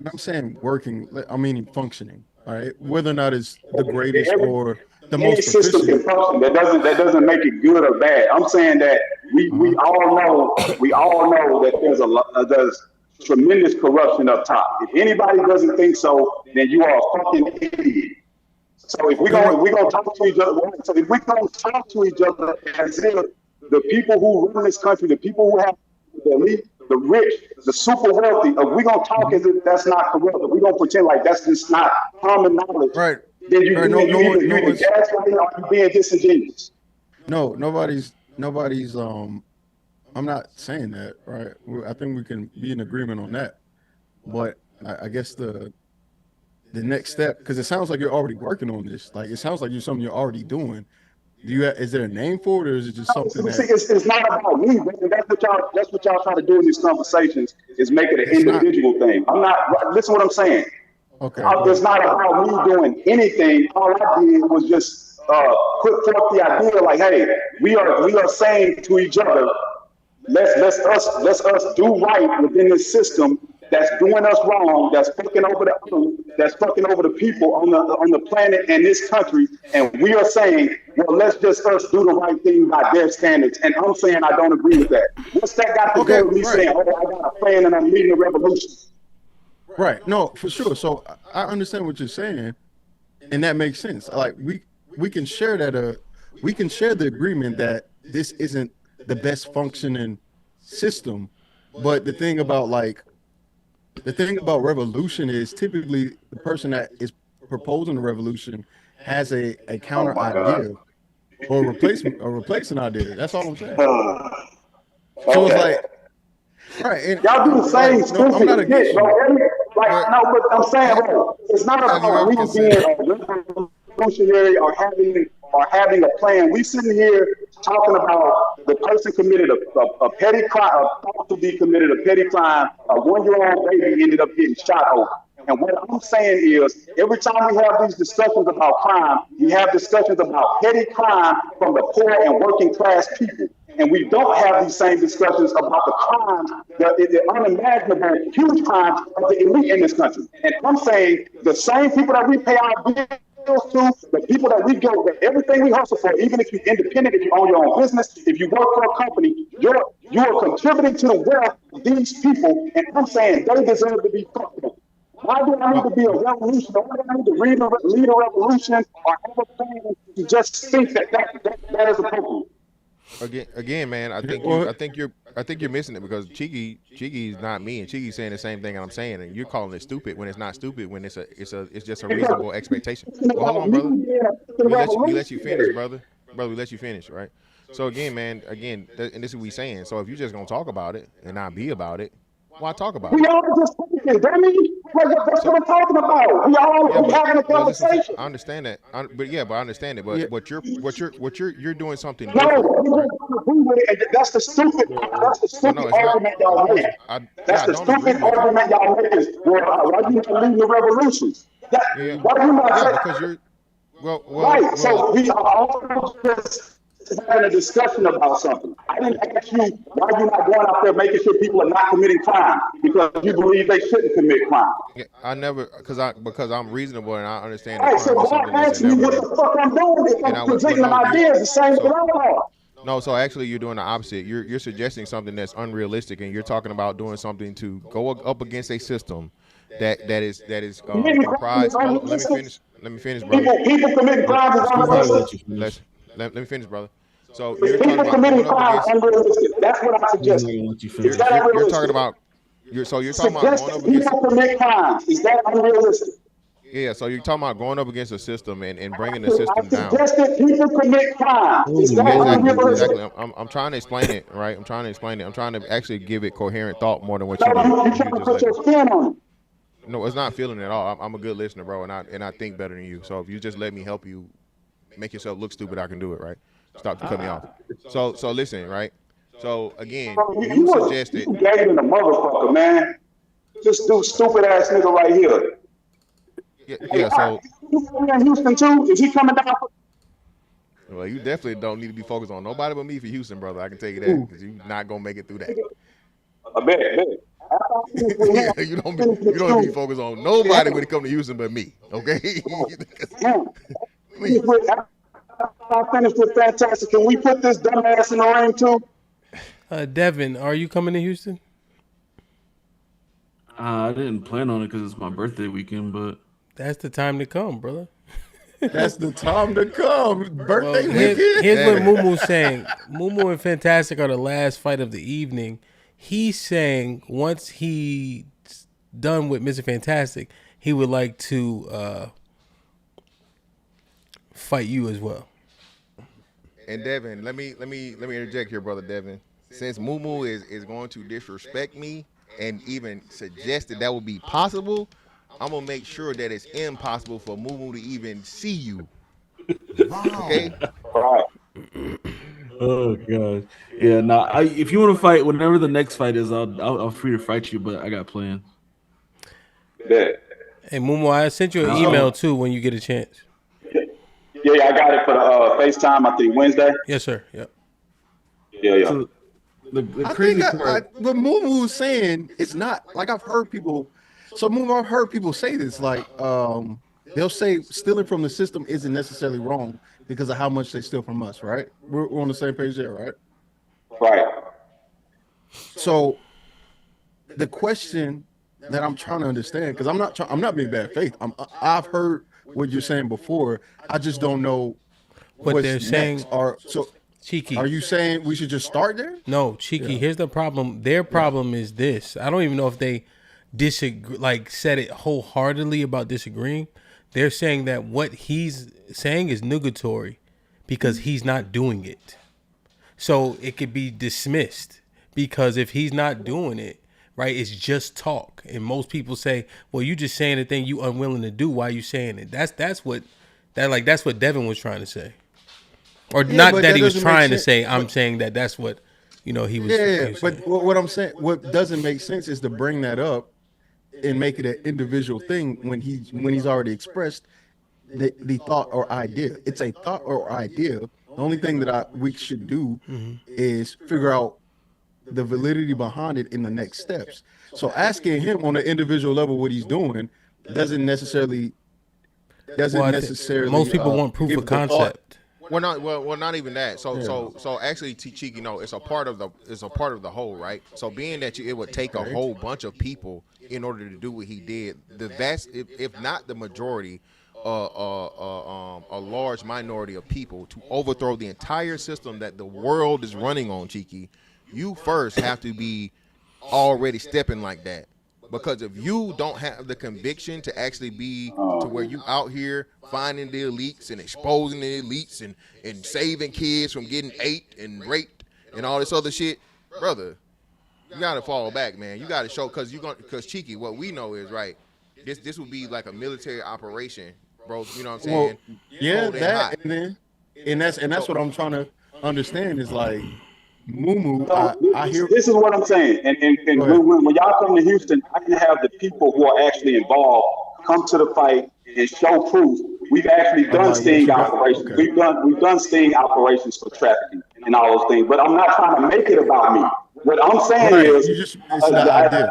I'm saying working, I mean functioning, all right? Whether or not it's the greatest or the Any most system can proficient. function. That doesn't make it good or bad. I'm saying that we all know that there's tremendous corruption up top. If anybody doesn't think so, then you are a fucking idiot. So if we're gonna talk to each other, so if we're gonna talk to each other as if the people who run this country, the people who have the elite, the rich, the super wealthy, if we're gonna talk as if that's not corrupt, if we're gonna pretend like that's just not common knowledge, right? Then you're either gaslighting or you're being disingenuous. No, nobody's. I'm not saying that, right? I think we can be in agreement on that. But I guess the next step, because it sounds like you're already working on this. Like it sounds like something you're already doing. Is there a name for it, or is it just something that? It's not about me, man. That's what y'all try to do in these conversations is make it an individual thing. I'm not. Listen, what I'm saying. Okay. It's not about me doing anything. All I did was just put forth the idea, like, hey, we are saying to each other, let's us do right within this system that's doing us wrong, that's fucking over the earth, that's fucking over the people on the planet and this country, and we are saying, well, let's just us do the right thing by their standards. And I'm saying I don't agree with that. What's that got to do with me saying, oh, I got a plan and I'm leading a revolution? Right. No, for sure. So I understand what you're saying, and that makes sense. Like we can share that. We can share the agreement that this isn't the best functioning system, but the thing about revolution is typically the person that is proposing the revolution has a counter idea or replace an idea. That's all I'm saying. So it's like, right? Y'all do the same stupid I'm not against shit, bro. you. Like, no, but I'm saying, bro, it's not about me being a revolutionary or having a plan. We sitting here talking about the person committed a petty crime, thought to be committed a petty crime. A 1-year-old baby ended up getting shot over. And what I'm saying is, every time we have these discussions about crime, we have discussions about petty crime from the poor and working class people. And we don't have these same discussions about the crimes, the unimaginable, huge crimes of the elite in this country. And I'm saying the same people that we pay our bills to, the people that we go, everything we hustle for, even if you're independent, if you own your own business, if you work for a company, you are contributing to the wealth of these people. And I'm saying they deserve to be fucked up. Why do I need to be a revolutionary? Why do I need to lead a revolution or have a plan to just think that is appropriate? Again, man, I think you're missing it because Chigi's not me, and Chigi's saying the same thing I'm saying, and you're calling it stupid when it's not stupid, when it's just a reasonable expectation. Well, hold on, brother. We let you finish, brother. We let you finish, right? So again, man, and this is what we saying. So if you just gonna talk about it and not be about it, why talk about We it? all just talking, dummy. That's what I'm talking about. We having a conversation. I understand that, I understand it. But you're doing something No, different, you right? don't agree with it. And that's the stupid Well, no, it's not. argument y'all make. That's the don't agree stupid with it. argument y'all make. Is why you not leading the revolutions? Why you not? Yeah, because you're. Right. So we are all just having a discussion about something. I didn't ask you why you're not going out there making sure people are not committing crime because you believe they shouldn't commit crime. Yeah, I never, because I'm reasonable and I understand All that right, so crime is why something that's ask me what inevitable. the fuck I'm doing if And I'm I would, presenting an idea the same as y'all are? No, so actually you're doing the opposite. You're suggesting something that's unrealistic, and you're talking about doing something to go up against a system that is comprised. Let me finish, brother. People committing crimes is unrealistic. Let me finish, brother. So If you're talking people about committing going up crimes against. unrealistic. That's what I suggest. Is that You're unrealistic? talking about. You're talking about going up Suggesting against. people commit crimes. Is that unrealistic? Yeah, so you're talking about going up against a system and bringing the system down. I suggested people commit crimes. Is that unrealistic? Exactly. I'm trying to explain it, right? I'm trying to explain it. I'm trying to actually give it coherent thought more than what you No, do. you're trying to put your spin on it. No, it's not feeling it at all. I'm a good listener, bro, and I think better than you. So if you just let me help you make yourself look stupid, I can do it, right? Stop cutting me off. So listen, right? So again, you suggested. You gay than a motherfucker, man. Just do stupid ass nigga right here. Yeah. So. You in Houston too? Is he coming down? Well, you definitely don't need to be focused on nobody but me for Houston, brother. I can tell you that because you're not gonna make it through that. I bet. You don't be focused on nobody when it comes to Houston but me. Okay. I finished with fantastic. Can we put this dumbass in the ring too? Devin, are you coming to Houston? I didn't plan on it because it's my birthday weekend, but that's the time to come, brother. That's the time to come. Birthday weekend. Here's what Moomoo's saying. Moomoo and Fantastic are the last fight of the evening. He's saying once he's done with Mr. Fantastic, he would like to fight you as well. And Devin, let me interject here, brother Devin. Since Moomoo is going to disrespect me and even suggest that would be possible, I'm gonna make sure that it's impossible for Moomoo to even see you. Okay. All right. Oh god. Yeah. Nah. If you want to fight, whenever the next fight is, I'll free to fight you. But I got plans. Yeah. Hey Moomoo, I sent you an email too when you get a chance. Yeah, I got it for the FaceTime. I think Wednesday. Yes, sir. Yep. Yeah. So, the I crazy think part. what Moo was saying, it's not like I've heard people. So Moo, I've heard people say this, like they'll say stealing from the system isn't necessarily wrong because of how much they steal from us, right? We're on the same page there, right? Right. So the question that I'm trying to understand, because I'm not being bad faith. I've heard what you're saying before. I just don't know what they're saying. Cheeky. Are you saying we should just start there? No, Cheeky. Yeah. Here's the problem. Their problem is this. I don't even know if they disagree, like said it wholeheartedly about disagreeing. They're saying that what he's saying is nugatory because he's not doing it. So it could be dismissed because if he's not doing it, right, it's just talk. And most people say, well, you just saying the thing you unwilling to do. Why are you saying it? That's what Devin was trying to say. Or not that he was trying to say. I'm saying that's what, he was. Yeah, but what I'm saying, what doesn't make sense is to bring that up and make it an individual thing when he's already expressed the thought or idea. It's a thought or idea. The only thing that we should do is figure out the validity behind it in the next steps. So asking him on an individual level what he's doing doesn't necessarily. Most people want proof of concept. Well, not even that. So actually, Cheeky, it's a part of the whole, right? So being that it would take a whole bunch of people in order to do what he did, the vast, if not the majority, a large minority of people to overthrow the entire system that the world is running on, Cheeky, you first have to be already stepping like that. Because if you don't have the conviction to actually be to where you out here finding the elites and exposing the elites and saving kids from getting ate and raped and all this other shit, brother, you gotta fall back, man. You gotta show because Cheeky, what we know is right. This would be like a military operation, bro. You know what I'm saying? Well, yeah, Cold and that hot. and that's what I'm trying to understand is like Moo. So I hear. this is what I'm saying. And when y'all come to Houston, I can have the people who are actually involved come to the fight and show proof. We've actually done sting operations. Okay. We've done sting operations for trafficking and all those things. But I'm not trying to make it about me. What I'm saying is it's the idea.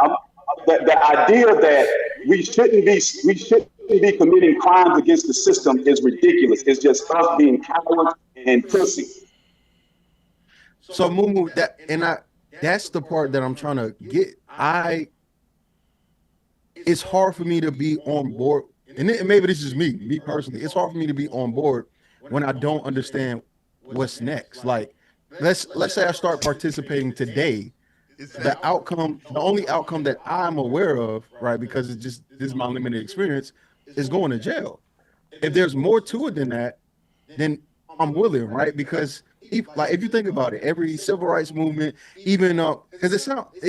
The idea that we shouldn't be committing crimes against the system is ridiculous. It's just us being cowards and pussy. So Moo, that's the part that I'm trying to get. It's hard for me to be on board, and maybe this is me personally. It's hard for me to be on board when I don't understand what's next. Like, let's say I start participating today. The only outcome that I'm aware of, right, because this is my limited experience, is going to jail. If there's more to it than that, then I'm willing, right? Because if you think about it, every civil rights movement, even because it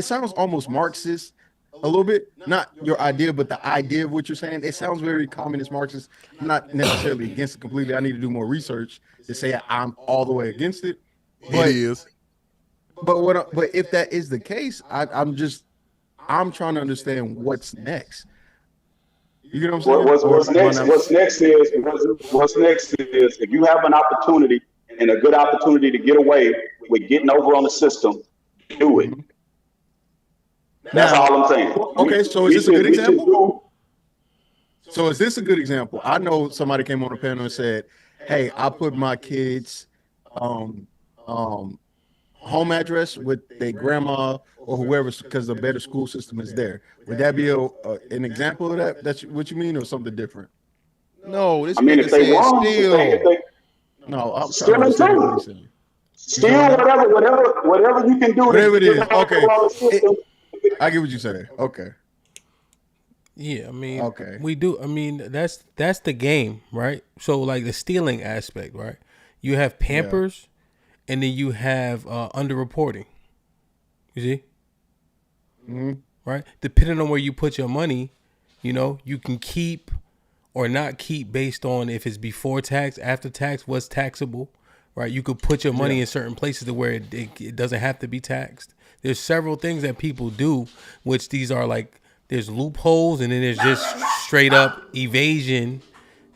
sounds almost Marxist a little bit, not your idea, but the idea of what you're saying. It sounds very communist Marxist. I'm not necessarily against it completely. I need to do more research to say I'm all the way against it. But, it is. But if that is the case, I'm trying to understand what's next. You know what I'm saying? What's next is if you have an opportunity and a good opportunity to get away with getting over on the system, do it. That's all I'm saying. Okay, so is this a good example? So is this a good example? I know somebody came on the panel and said, "Hey, I put my kids' home address with their grandma or whoever because the better school system is there." Would that be an example of that? That's what you mean, or something different? No, this if they want, no, I'm still in tune. Still, whatever you can do. Whatever it is, okay. I get what you said. Okay. Yeah, I mean, okay. We do. I mean, that's the game, right? So like the stealing aspect, right? You have Pampers, and then you have underreporting. You see, right? Depending on where you put your money, you can keep or not keep based on if it's before tax, after tax, what's taxable, right? You could put your money in certain places to where it doesn't have to be taxed. There's several things that people do, which these are like, there's loopholes and then there's just straight up evasion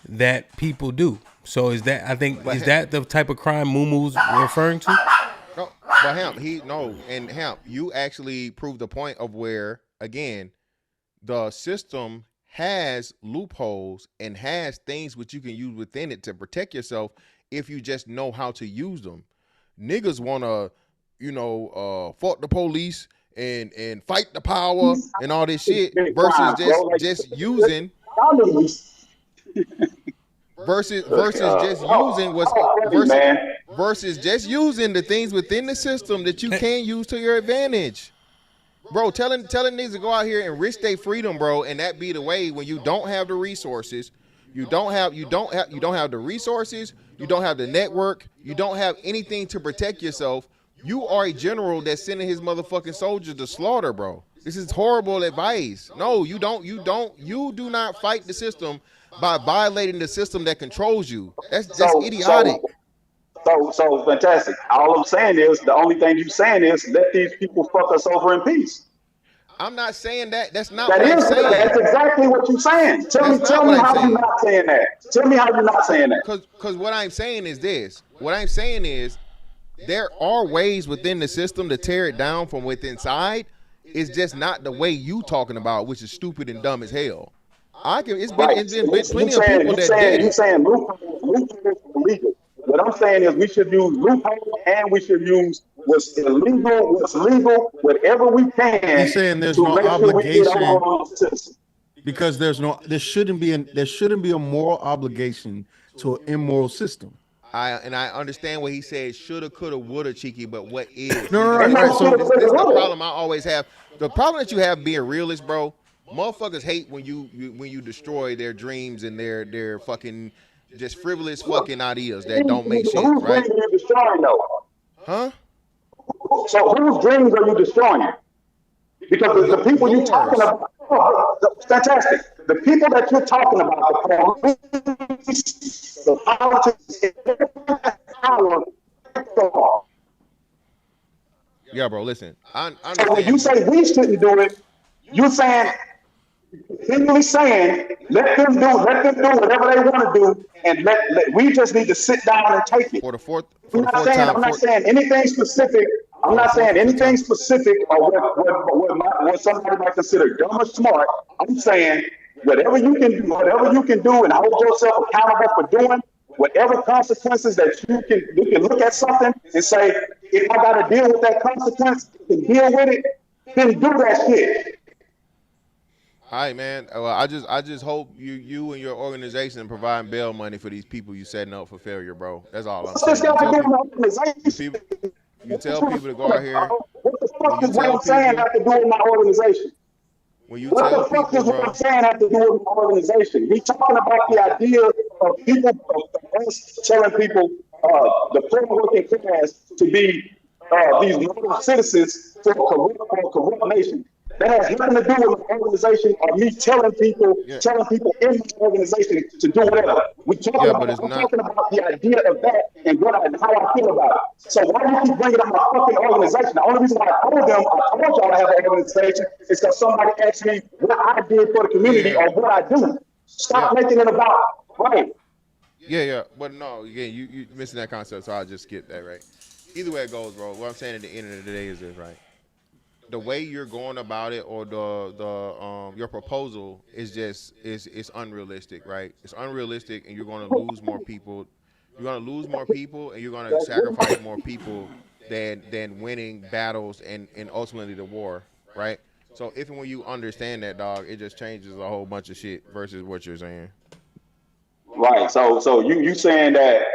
that people do. So is that the type of crime Moomoo's referring to? No, but Hamp, you actually proved the point of where, again, the system has loopholes and has things which you can use within it to protect yourself if you just know how to use them. Niggas want to, fought the police and fight the power and all this shit versus just using versus just using the things within the system that you can use to your advantage. Bro, telling niggas to go out here and risk their freedom, bro, and that be the way when you don't have the resources, you don't have the resources, you don't have the network, you don't have anything to protect yourself. You are a general that's sending his motherfucking soldiers to slaughter, bro. This is horrible advice. No, you do not fight the system by violating the system that controls you. That's idiotic. So fantastic. All I'm saying is, the only thing you're saying is, let these people fuck us over in peace. I'm not saying that. That's not what I'm saying. That's exactly what you're saying. Tell me how you're not saying that. Tell me how you're not saying that. Because what I'm saying is this. What I'm saying is, there are ways within the system to tear it down from within inside. It's just not the way you talking about, which is stupid and dumb as hell. It's been plenty of people that did it. You're saying loopholes illegal. What I'm saying is we should use loopholes and we should use what's illegal, what's legal, whatever we can. He's saying there's no obligation because there shouldn't be a moral obligation to an immoral system. I understand what he said, shoulda, coulda, woulda, Cheeky, but what is? No. So this is the problem I always have. The problem that you have being realist, bro, Motherfuckers hate when you destroy their dreams and their fucking just frivolous fucking ideas that don't make sense, Whose right? dreams are you destroying, though? Huh? So whose dreams are you destroying? Because the people you're talking about, fantastic. The people that you're talking about, the police, the politics, power. Yeah, bro. Listen, I understand. So when you say we shouldn't do it, you're saying, simply saying, let them do whatever they want to do, and we just need to sit down and take it. For the fourth I'm not saying anything specific. I'm not saying anything specific or what somebody might consider dumb or smart. I'm saying whatever you can do, and hold yourself accountable for doing whatever consequences that you can look at something and say, if I got to deal with that consequence and deal with it, then do that shit. All right, man. Well, I just hope you and your organization providing bail money for these people you setting up for failure, bro. That's all I'm saying. You tell people to go out here. What the fuck is what I'm saying have to do with my organization? What the fuck does what I'm saying have to do with my organization? We talking about the idea of people, of us telling people, the poor working class to be these model citizens for a corrupt nation. That has nothing to do with my organization or me telling people in my organization to do whatever. I'm talking about the idea of that and how I feel about it. So why do you keep bringing up my fucking organization? The only reason why I told y'all to have an organization is because somebody asked me what I did for the community or what I do. Stop making it about right. Yeah. But no, again, you missing that concept, so I'll just skip that, right? Either way it goes, bro. What I'm saying at the end of the day is this, right? The way you're going about it, or your proposal is it's unrealistic, right? It's unrealistic, and you're going to lose more people. You're going to lose more people, and you're going to sacrifice more people than winning battles and ultimately the war, right? So if and when you understand that, dog, it just changes a whole bunch of shit versus what you're saying. Right. So you saying that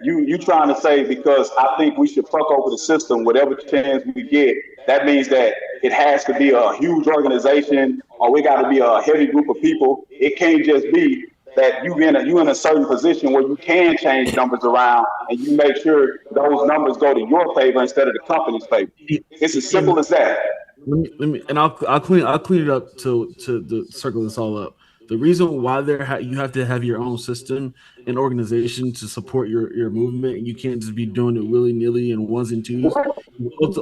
you trying to say because I think we should fuck over the system whatever chance we get. That means that it has to be a huge organization, or we got to be a heavy group of people. It can't just be that you in a certain position where you can change numbers around and you make sure those numbers go to your favor instead of the company's favor. It's as simple as that. Let me, and I'll clean it up to circle this all up. The reason why you have to have your own system and organization to support your movement, and you can't just be doing it willy nilly and ones and twos. Because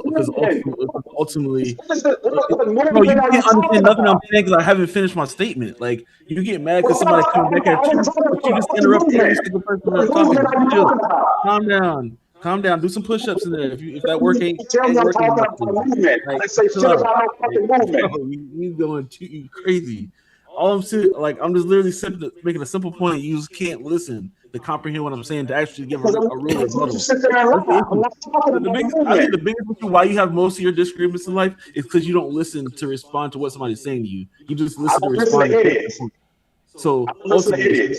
ultimately, no, you can't understand nothing I'm saying because I haven't finished my statement. Like you get mad because somebody comes back at you, but you just interrupt every single person that's talking. Chill. Calm down. Do some push-ups in there. If that work ain't working, you going too crazy. All I'm saying, like I'm just literally making a simple point. You just can't listen to comprehend what I'm saying to actually give a real rebuttal. I think the biggest issue why you have most of your disagreements in life is because you don't listen to respond to what somebody's saying to you. You just listen to respond to idiots. So ultimately,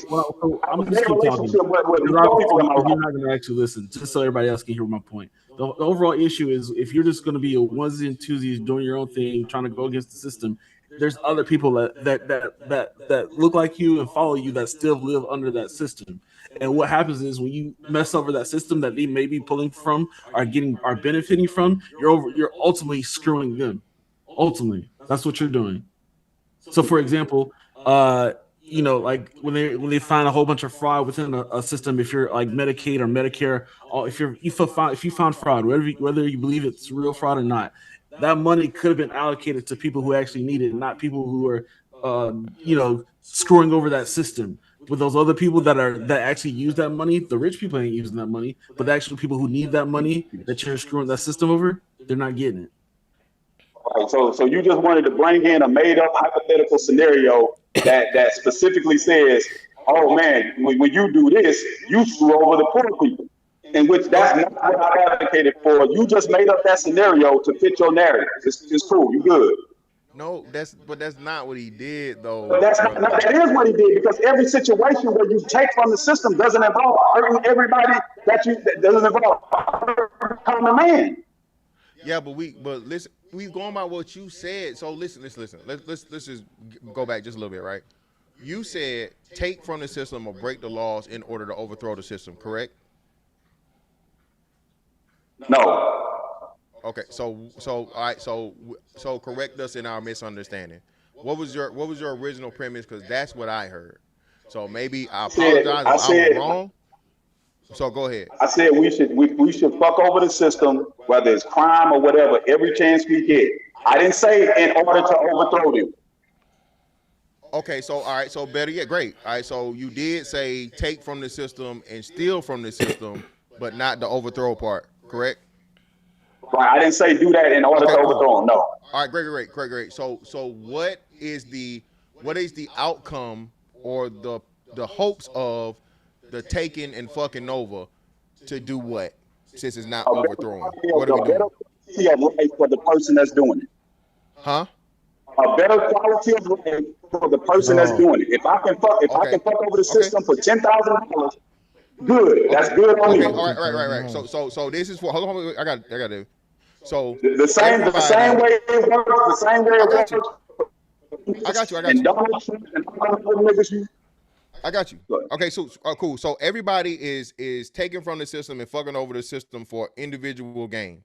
I'm just keep talking. There are people you're not going to actually listen, just so everybody else can hear my point. The overall issue is if you're just going to be a onesies and twosies doing your own thing, trying to go against the system. There's other people that look like you and follow you that still live under that system. And what happens is when you mess over that system that they may be pulling from, are benefiting from, you're ultimately screwing them. Ultimately, that's what you're doing. So, for example, like when they find a whole bunch of fraud within a system, if you're like Medicaid or Medicare, or if you found fraud, whether you believe it's real fraud or not. That money could have been allocated to people who actually need it, not people who are, screwing over that system. But those other people that actually use that money, the rich people ain't using that money, but the actual people who need that money that you're screwing that system over, they're not getting it. Right. So you just wanted to bring in a made-up hypothetical scenario that specifically says, "Oh man, when you do this, you screw over the poor people." In which that's not what I advocated for. You just made up that scenario to fit your narrative. It's cool. You good. No, that's not what he did though. But that is what he did, because every situation where you take from the system doesn't involve hurting everybody that doesn't involve common man. Yeah, but listen, we going by what you said. So listen. Let's just go back just a little bit, right? You said take from the system or break the laws in order to overthrow the system, correct? No. Okay, so all right, so correct us in our misunderstanding. What was your original premise? Because that's what I heard. So maybe I apologize if I was wrong. So go ahead. I said we should fuck over the system, whether it's crime or whatever, every chance we get. I didn't say in order to overthrow them. Okay, so all right, so better yet, great. All right, so you did say take from the system and steal from the system, but not the overthrow part, correct? Right. I didn't say do that in order to overthrow them. No. All right, great. So what is the outcome or the hopes of the taking and fucking over to do what? Since it's not overthrowing. What are we doing? Quality of life for the person that's doing it. Huh? A better quality of life for the person that's doing it. If I can fuck over the system for $10,000, good. That's good on me. All right. So this is for hold on. I got it. So the same way it works. The same way it works. I got you. And Donald Trump and all the niggas. I got you. Okay, so cool. So everybody is taking from the system and fucking over the system for individual gain,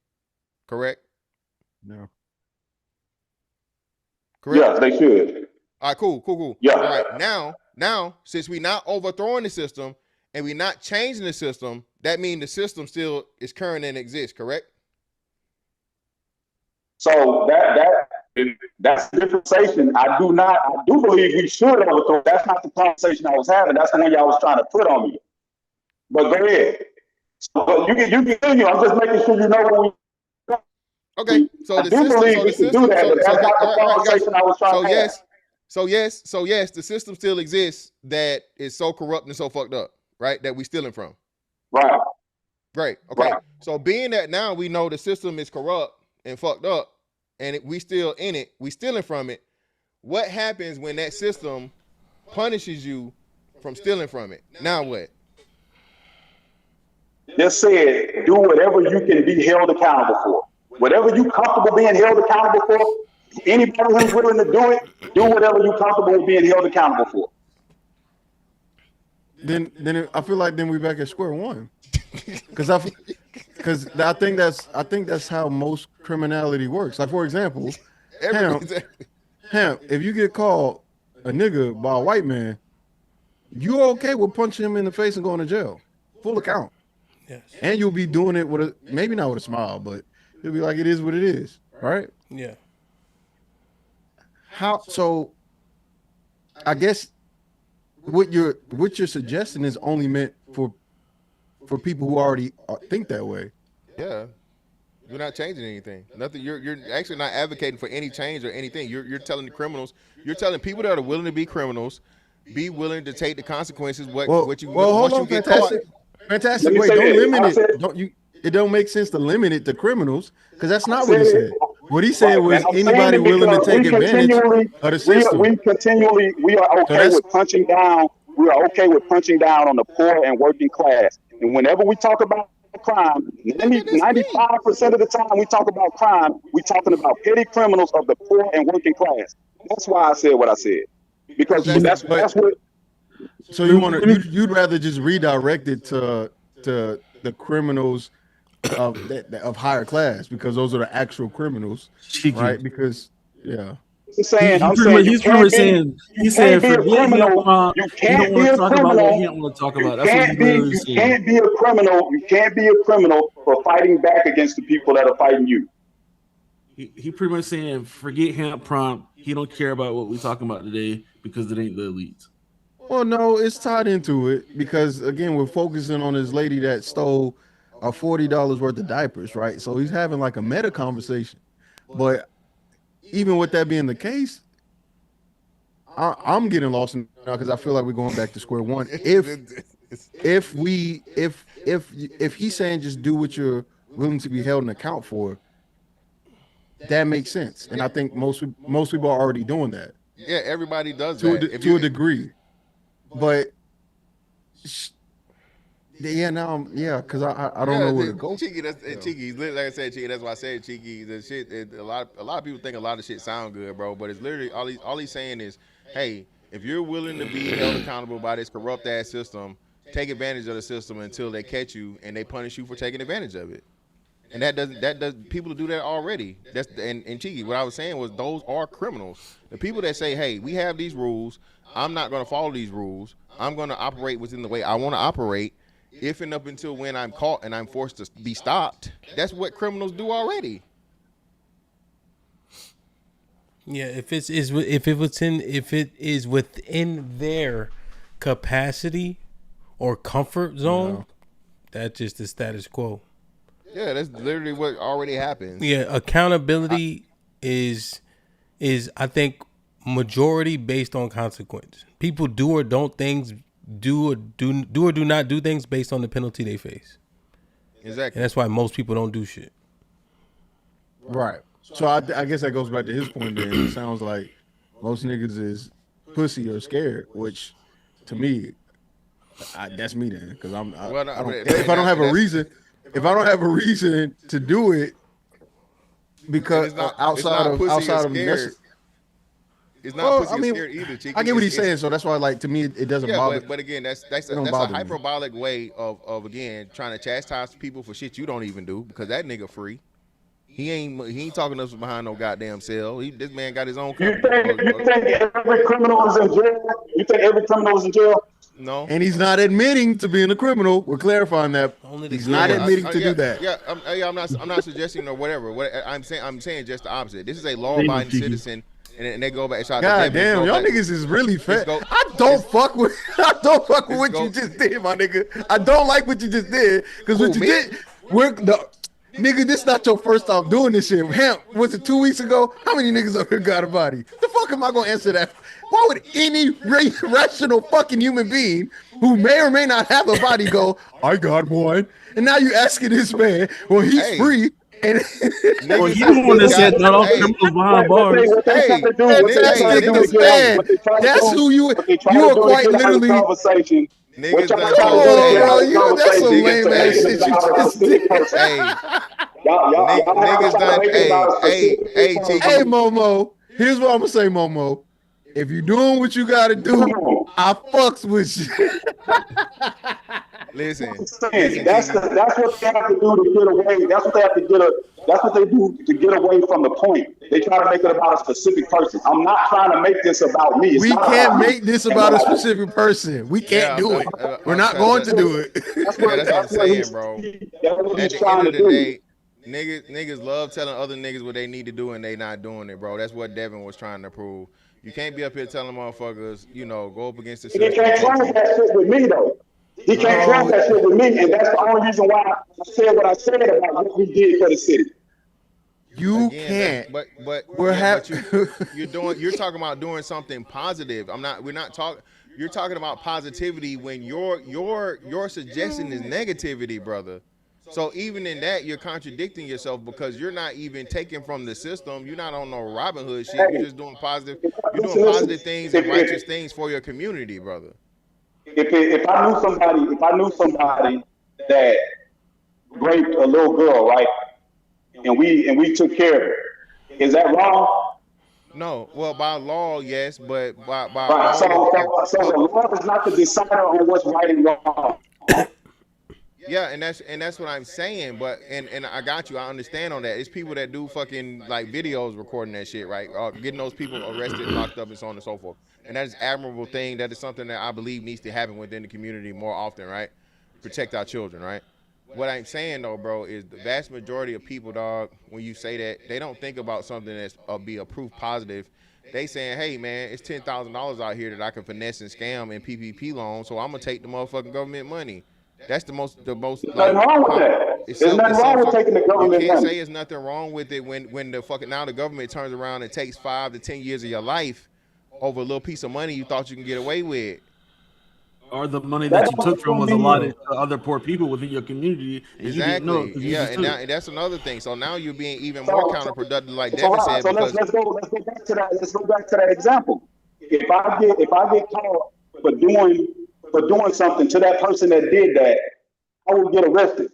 correct? No. Correct. Yes, they should. All right, cool. Yeah. All right, now, since we're not overthrowing the system and we're not changing the system, that means the system still is current and exists, correct? So that's the different conversation. I do believe we should overthrow. That's not the conversation I was having. That's the one y'all was trying to put on me. But go ahead. But you can continue. I'm just making sure you know what we. Okay, so the system. Yes, the system still exists that is so corrupt and so fucked up, right? That we stealing from. Right. Great. Okay. Right. So being that now we know the system is corrupt and fucked up, and we still in it, we stealing from it. What happens when that system punishes you from stealing from it? Now what? Just said, do whatever you can be held accountable for. Whatever you comfortable being held accountable for, anybody who's willing to do it, do whatever you comfortable with being held accountable for. Then I feel like we back at square one, because I think that's how most criminality works. Like for example, Hamp, if you get called a nigga by a white man, you're okay with punching him in the face and going to jail, full account. Yes. And you'll be doing it with maybe not with a smile, but you'll be like, it is what it is, right? Yeah. So I guess what you're suggesting is only meant for people who already think that way. Yeah. You're not changing anything. Nothing. You're actually not advocating for any change or anything. You're telling the criminals, you're telling people that are willing to be criminals, be willing to take the consequences. Once you get caught. Fantastic. Wait, don't limit it. It don't make sense to limit it to criminals, because that's not what he said. What he said was anybody willing to take advantage of the system. We are okay with punching down. We are okay with punching down on the poor and working class. And whenever we talk about crime, 95% of the time we talk about crime, we're talking about petty criminals of the poor and working class. That's why I said what I said. Because that's what. So you'd rather just redirect it to the criminals of higher class, because those are the actual criminals, right? Because he's saying forget him. You don't want to talk about what he don't want to talk about. That's what he's saying. You can't be a criminal. You can't be a criminal for fighting back against the people that are fighting you. He pretty much saying forget HAMP prompt. He don't care about what we're talking about today because it ain't the elites. Well, no, it's tied into it, because again, we're focusing on this lady that stole $40 worth of diapers, right? So he's having like a meta conversation. But even with that being the case, I'm getting lost now, because I feel like we're going back to square one. If he's saying just do what you're willing to be held in account for, that makes sense, and I think most people are already doing that. Yeah, everybody does to that to a degree. But Yeah, now because I don't know where to go. Cheeky, Cheeky. Like I said, Cheeky. That's why I said Cheeky. The shit. A lot of people think a lot of shit sound good, bro. But it's literally all he's saying is, hey, if you're willing to be held accountable by this corrupt ass system, take advantage of the system until they catch you and they punish you for taking advantage of it. And that does people do that already. And Cheeky. What I was saying was those are criminals. The people that say, hey, we have these rules. I'm not going to follow these rules. I'm going to operate within the way I want to operate. If and up until when I'm caught and I'm forced to be stopped, that's what criminals do already. Yeah, if it is within their capacity or comfort zone, that's just the status quo. Yeah, that's literally what already happens. Yeah, accountability is I think majority based on consequence. People do or don't things. Do or do not do things based on the penalty they face. Exactly. And that's why most people don't do shit. Right. So I guess that goes back to his point then. It sounds like most niggas is pussy or scared, which to me, that's me then. Because if I don't have a reason to do it, because outside of necessity. It's not pussy scared either, Cheeky. I get what he's saying, so that's why, like, to me, it doesn't bother. But again, that's a hyperbolic way of again trying to chastise people for shit you don't even do because that nigga free. He ain't talking to us behind no goddamn cell. This man got his own company. You think every criminal is in jail? You think every criminal is in jail? No. And he's not admitting to being a criminal. We're clarifying that. He's not admitting to do that. Yeah, I'm not suggesting or whatever. I'm saying just the opposite. This is a law-abiding citizen. And they go back. God damn, y'all niggas is really fat. I don't fuck with what you just did, my nigga. I don't like what you just did because what you did. Nigga, this not your first time doing this shit. Hamp, was it 2 weeks ago? How many niggas up here got a body? The fuck am I gonna answer that? Why would any rational fucking human being who may or may not have a body go, I got one? And now you asking this man, well, he's free. And well, you the one that said not all criminals behind bars. That's who you are quite literally. Niggas done bro, that's some lame ass shit you just did. Niggas done. Hey, Momo. Here's what I'm gonna say, Momo. If you're doing what you gotta do, I fucks with you. Listen, that's what they have to do to get away. That's what they have to get. That's what they do to get away from the point. They try to make it about a specific person. I'm not trying to make this about me. We can't make this about a specific person. We can't do it. We're not going to do it. That's what I'm saying, bro. At the end of the day, niggas love telling other niggas what they need to do and they not doing it, bro. That's what Devin was trying to prove. You can't be up here telling motherfuckers, go up against the system. He can't trust that shit with me, though. He can't trust that shit with me, and that's the only reason why I said what I said about what we did for the city. You can't. But you're talking about doing something positive. We're not talking. You're talking about positivity when your suggestion is negativity, brother. So even in that, you're contradicting yourself because you're not even taking from the system. You're not on no Robin Hood shit. You're just doing positive. You're doing positive things and righteous things for your community, brother. If I knew somebody that raped a little girl, right, and we took care of her, is that wrong? No. Well, by law, yes, but by right. So the law is not the decider on what's right and wrong. Yeah, and that's what I'm saying. But and I got you. I understand on that. It's people that do fucking like videos recording that shit, right? Getting those people arrested, locked up, and so on and so forth. And that is admirable thing. That is something that I believe needs to happen within the community more often, right? Protect our children, right? What I'm saying though, bro, is the vast majority of people, dog, when you say that, they don't think about something that's be a proof positive. They saying, hey man, it's $10,000 out here that I can finesse and scam in PPP loans, so I'm gonna take the motherfucking government money. That's the most. There's nothing wrong with that. There's nothing wrong with taking the government money. You can't say there's nothing wrong with it when the fucking now the government turns around and takes 5 to 10 years of your life over a little piece of money you thought you can get away with. Or the money that you took from was allotted to other poor people within your community. Exactly. Yeah, and that's another thing. So now you're being even more counterproductive, like Devin said. So let's go back to that. Let's go back to that example. If I get caught for doing something to that person that did that, I would get arrested.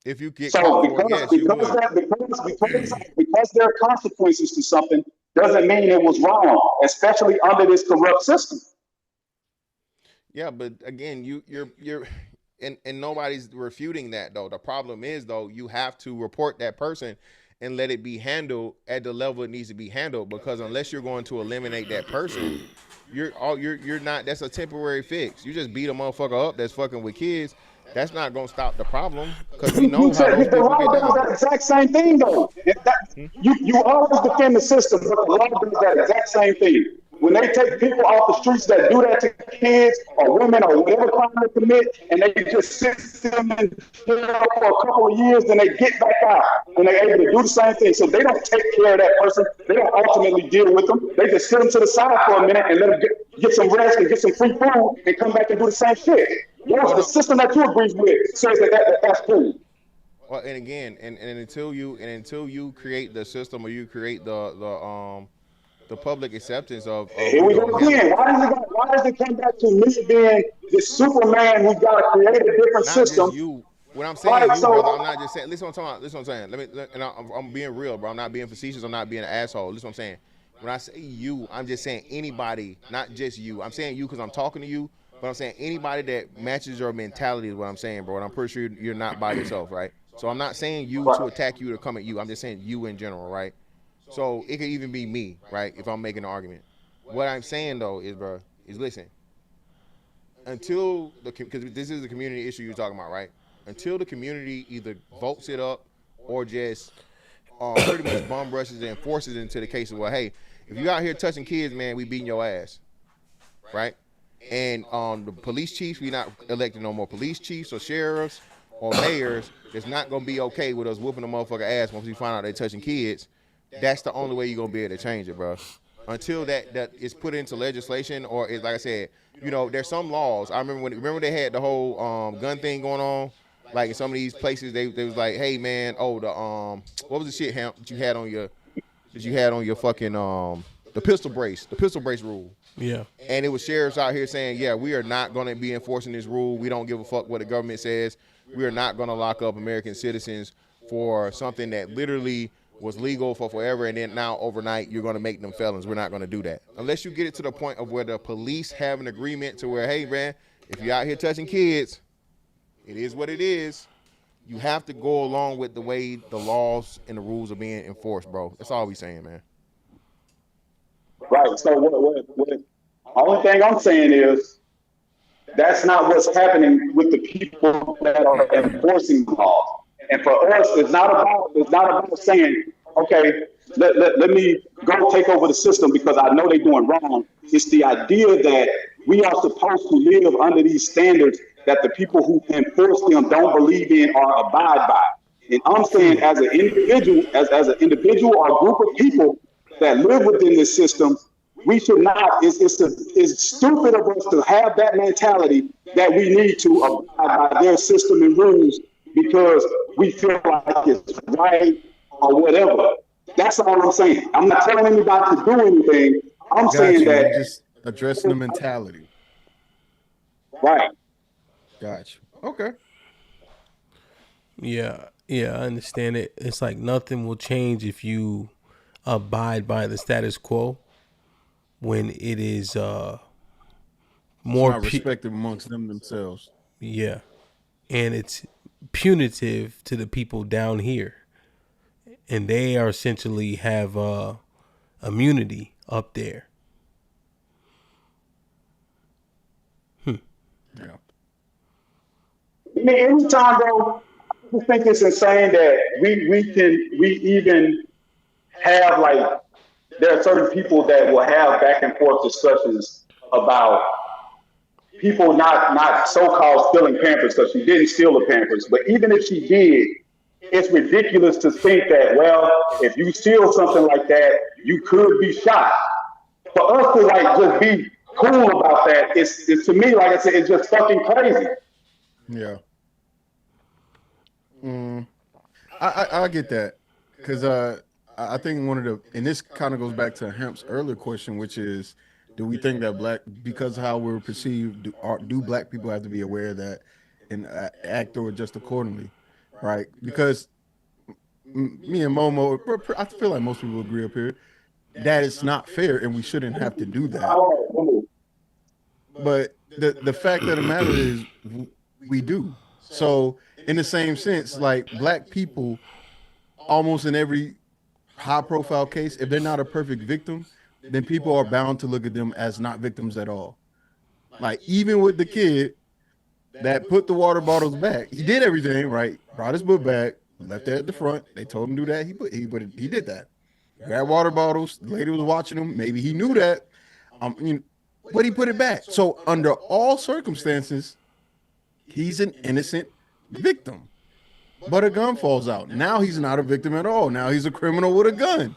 If you get So caught for it, yes, you would. Because there are consequences to something doesn't mean it was wrong, especially under this corrupt system. Yeah, but again, you're and nobody's refuting that though. The problem is though, you have to report that person and let it be handled at the level it needs to be handled, because unless you're going to eliminate that person, you're not, that's a temporary fix. You just beat a motherfucker up that's fucking with kids. That's not gonna stop the problem, because we know how those The people law get does down. that exact same thing, though. You always defend the system, but the law does that exact same thing. When they take people off the streets that do that to kids or women or whatever crime they commit, and they just sit them in jail for a couple of years, then they get back out and they're able to do the same thing. So they don't take care of that person. They don't ultimately deal with them. They just sit them to the side for a minute and let them get some rest and get some free food and come back and do the same shit. Yes, the system that you agree with says that's cool. Well, and again, and until you create the system, or you create the public acceptance of here we go again. Why does it come back to me being this Superman who's got to create a different system? Just you. When I'm saying you, brother, I'm not just saying. Listen, what I'm talking about. Listen, what I'm saying. And I'm being real, bro. I'm not being facetious. I'm not being an asshole. Listen, what I'm saying. When I say you, I'm just saying anybody, not just you. I'm saying you because I'm talking to you, but I'm saying anybody that matches your mentality is what I'm saying, bro. And I'm pretty sure you're not by yourself, right? So I'm not saying you to attack you, to come at you. I'm just saying you in general, right? So it could even be me, right? If I'm making an argument. What I'm saying though is, bro, is listen. Until because this is the community issue you're talking about, right? Until the community either votes it up or just pretty much bum rushes and forces it into the case of, well, hey, if you out here touching kids, man, we beating your ass, right? And the police chiefs, we not electing no more police chiefs or sheriffs or mayors. It's not gonna be okay with us whooping the motherfucker ass once we find out they touching kids. That's the only way you're gonna be able to change it, bro. Until that is put into legislation, or is, like I said, you know, there's some laws. I remember they had the whole gun thing going on. Like in some of these places, they was like, hey man, what was the shit, HAMP, that you had on your fucking the pistol brace rule. Yeah. And it was sheriffs out here saying, yeah, we are not gonna be enforcing this rule. We don't give a fuck what the government says. We are not gonna lock up American citizens for something that literally was legal for forever, and then now overnight you're going to make them felons. We're not going to do that unless you get it to the point of where the police have an agreement to where, hey man, if you're out here touching kids, it is what it is. You have to go along with the way the laws and the rules are being enforced, bro. That's all we saying, man. Right. So what only thing I'm saying is that's not what's happening with the people that are enforcing the law. And for us, it's not about saying, okay, let me go take over the system because I know they're doing wrong. It's the idea that we are supposed to live under these standards that the people who enforce them don't believe in or abide by. And I'm saying as an individual, as an individual or group of people that live within this system, we should not, it's stupid of us to have that mentality that we need to abide by their system and rules because we feel like it's right or whatever. That's all I'm saying. I'm not telling anybody to do anything. I'm saying that just addressing the mentality. Right. Gotcha. Okay. Yeah, I understand it. It's like nothing will change if you abide by the status quo when it is more respected amongst themselves. Yeah. And it's punitive to the people down here. And they are essentially have immunity up there. Yeah. I mean, anytime though, I just think it's insane that we even have, like, there are certain people that will have back and forth discussions about people not so-called stealing Pampers because she didn't steal the Pampers. But even if she did, it's ridiculous to think that, well, if you steal something like that, you could be shot. For us to like just be cool about that, it's to me, like I said, it's just fucking crazy. Yeah. I get that, because I think one of the, and this kind of goes back to Hamp's earlier question, which is Do we think that because of how we're perceived, do black people have to be aware of that and act or adjust accordingly, right? Because me and Momo, I feel like most people agree up here that it's not fair and we shouldn't have to do that. But the fact of the matter is we do. So in the same sense, like black people, almost in every high profile case, if they're not a perfect victim, then people are bound to look at them as not victims at all. Like even with the kid that put the water bottles back, he did everything right, brought his book back, left it at the front. They told him to do that. He did that. Grabbed water bottles. The lady was watching him. Maybe he knew that. But he put it back. So under all circumstances, he's an innocent victim. But a gun falls out. Now he's not a victim at all. Now he's a criminal with a gun,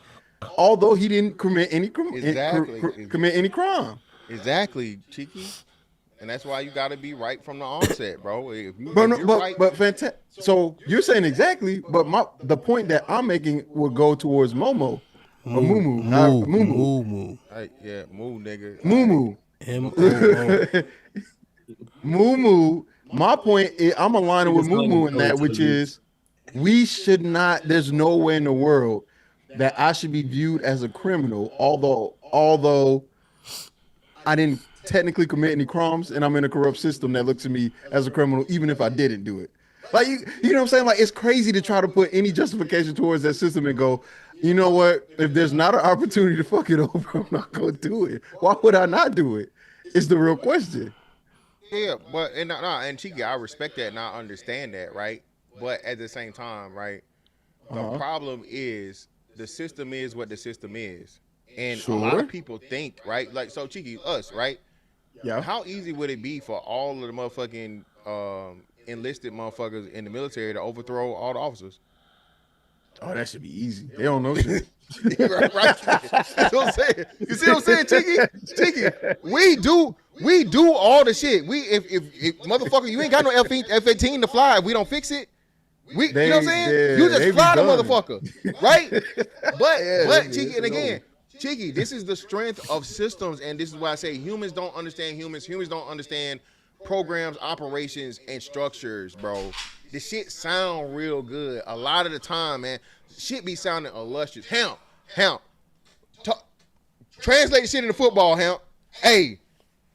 although he didn't commit any crime. Exactly, Cheeky. And that's why you got to be right from the onset, bro. But fantastic. So you're saying exactly, but the point that I'm making would go towards Momo or Mumu. Moo. Yeah, moo, nigga. Mumu. Mumu. My point is, I'm aligning with Mumu in that, which is we should not. There's no way in the world that I should be viewed as a criminal, although I didn't technically commit any crimes and I'm in a corrupt system that looks at me as a criminal, even if I didn't do it. Like, you know what I'm saying? Like, it's crazy to try to put any justification towards that system and go, you know what? If there's not an opportunity to fuck it over, I'm not going to do it. Why would I not do it? It's the real question. Yeah, but and Chiki, I respect that and I understand that, right? But at the same time, right, the problem is the system is what the system is. And a lot of people think, right? Like, so Chiki, us, right? Yeah. How easy would it be for all of the motherfucking enlisted motherfuckers in the military to overthrow all the officers? Oh, that should be easy. They don't know shit. right. That's what I'm saying. You see what I'm saying, Chiki? We do all the shit. If motherfucker, you ain't got no F-18 to fly, if we don't fix it. You know what I'm saying? You just fly the motherfucker, right? But Chiki, and again, Chiki, this is the strength of systems, and this is why I say humans don't understand humans. Humans don't understand programs, operations, and structures, bro. This shit sound real good. A lot of the time, man, shit be sounding illustrious. Hamp. Translate the shit into football, Hamp. Hey,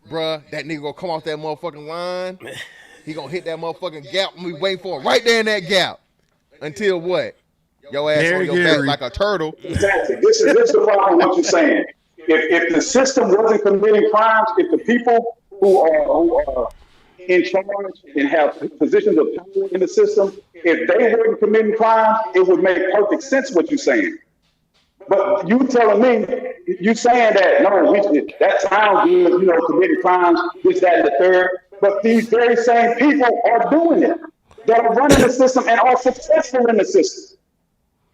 bruh, that nigga gonna come off that motherfucking line. He gonna hit that motherfucking gap, and we wait for him right there in that gap. Until what? Your ass on your back like a turtle. Exactly. This is the problem with what you're saying. If the system wasn't committing crimes, if the people who are in charge and have positions of power in the system, if they weren't committing crimes, it would make perfect sense what you're saying. But you telling me, you saying that, no, that sounds good, committing crimes, this, that, and the third. But these very same people are doing it. That are running the system and are successful in the system.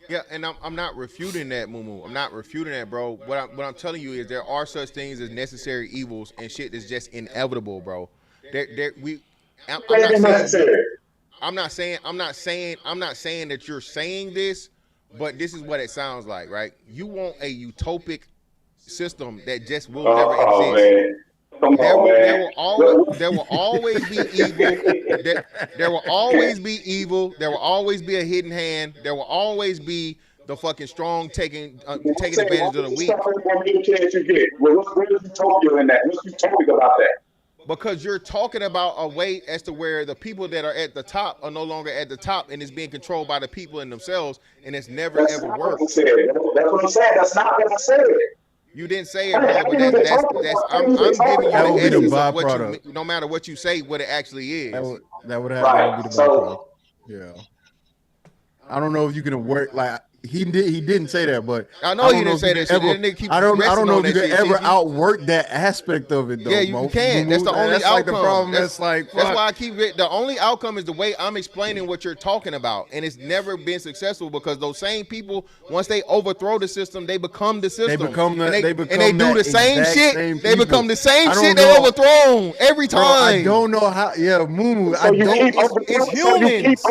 Yeah, and I'm not refuting that, Mumu. I'm not refuting that, bro. What I'm telling you is there are such things as necessary evils and shit that's just inevitable, bro. I'm not saying that you're saying this, but this is what it sounds like, right? You want a utopic system that just will never exist. There will always be evil. There will always be evil. There will always be a hidden hand. There will always be the fucking strong taking advantage of the weak. What's utopia in that? What's utopic about that? Because you're talking about a way as to where the people that are at the top are no longer at the top and it's being controlled by the people in themselves, and it's never ever worked. That's what I'm saying. That's not what I said. You didn't say it, brother, but I'm giving you the essence of what you, no matter what you say, what it actually is. That would have to be the byproduct. Yeah. I don't know if you can work like he didn't say that, but I know he didn't say that shit. I don't know if you can ever outwork that aspect of it though. Yeah, you can. That's the only outcome. Like the problem. That's why I keep it. The only outcome is the way I'm explaining what you're talking about, and it's never been successful because those same people, once they overthrow the system, they become the system. They become and they do the same shit. They become the same shit they overthrown every time. I don't know how. Yeah, Mumu. It's humans.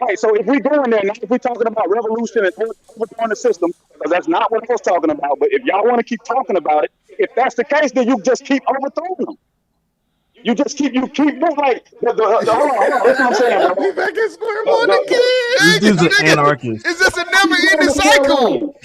Right, so if we're doing that, not if we're talking about revolution and overthrowing the system, because that's not what I was talking about. But if y'all want to keep talking about it, If that's the case, then you just keep overthrowing them. You keep doing like hold on. That's what I'm saying, bro. We back at square one These again. dudes are anarchists. It's just a never-ending cycle. God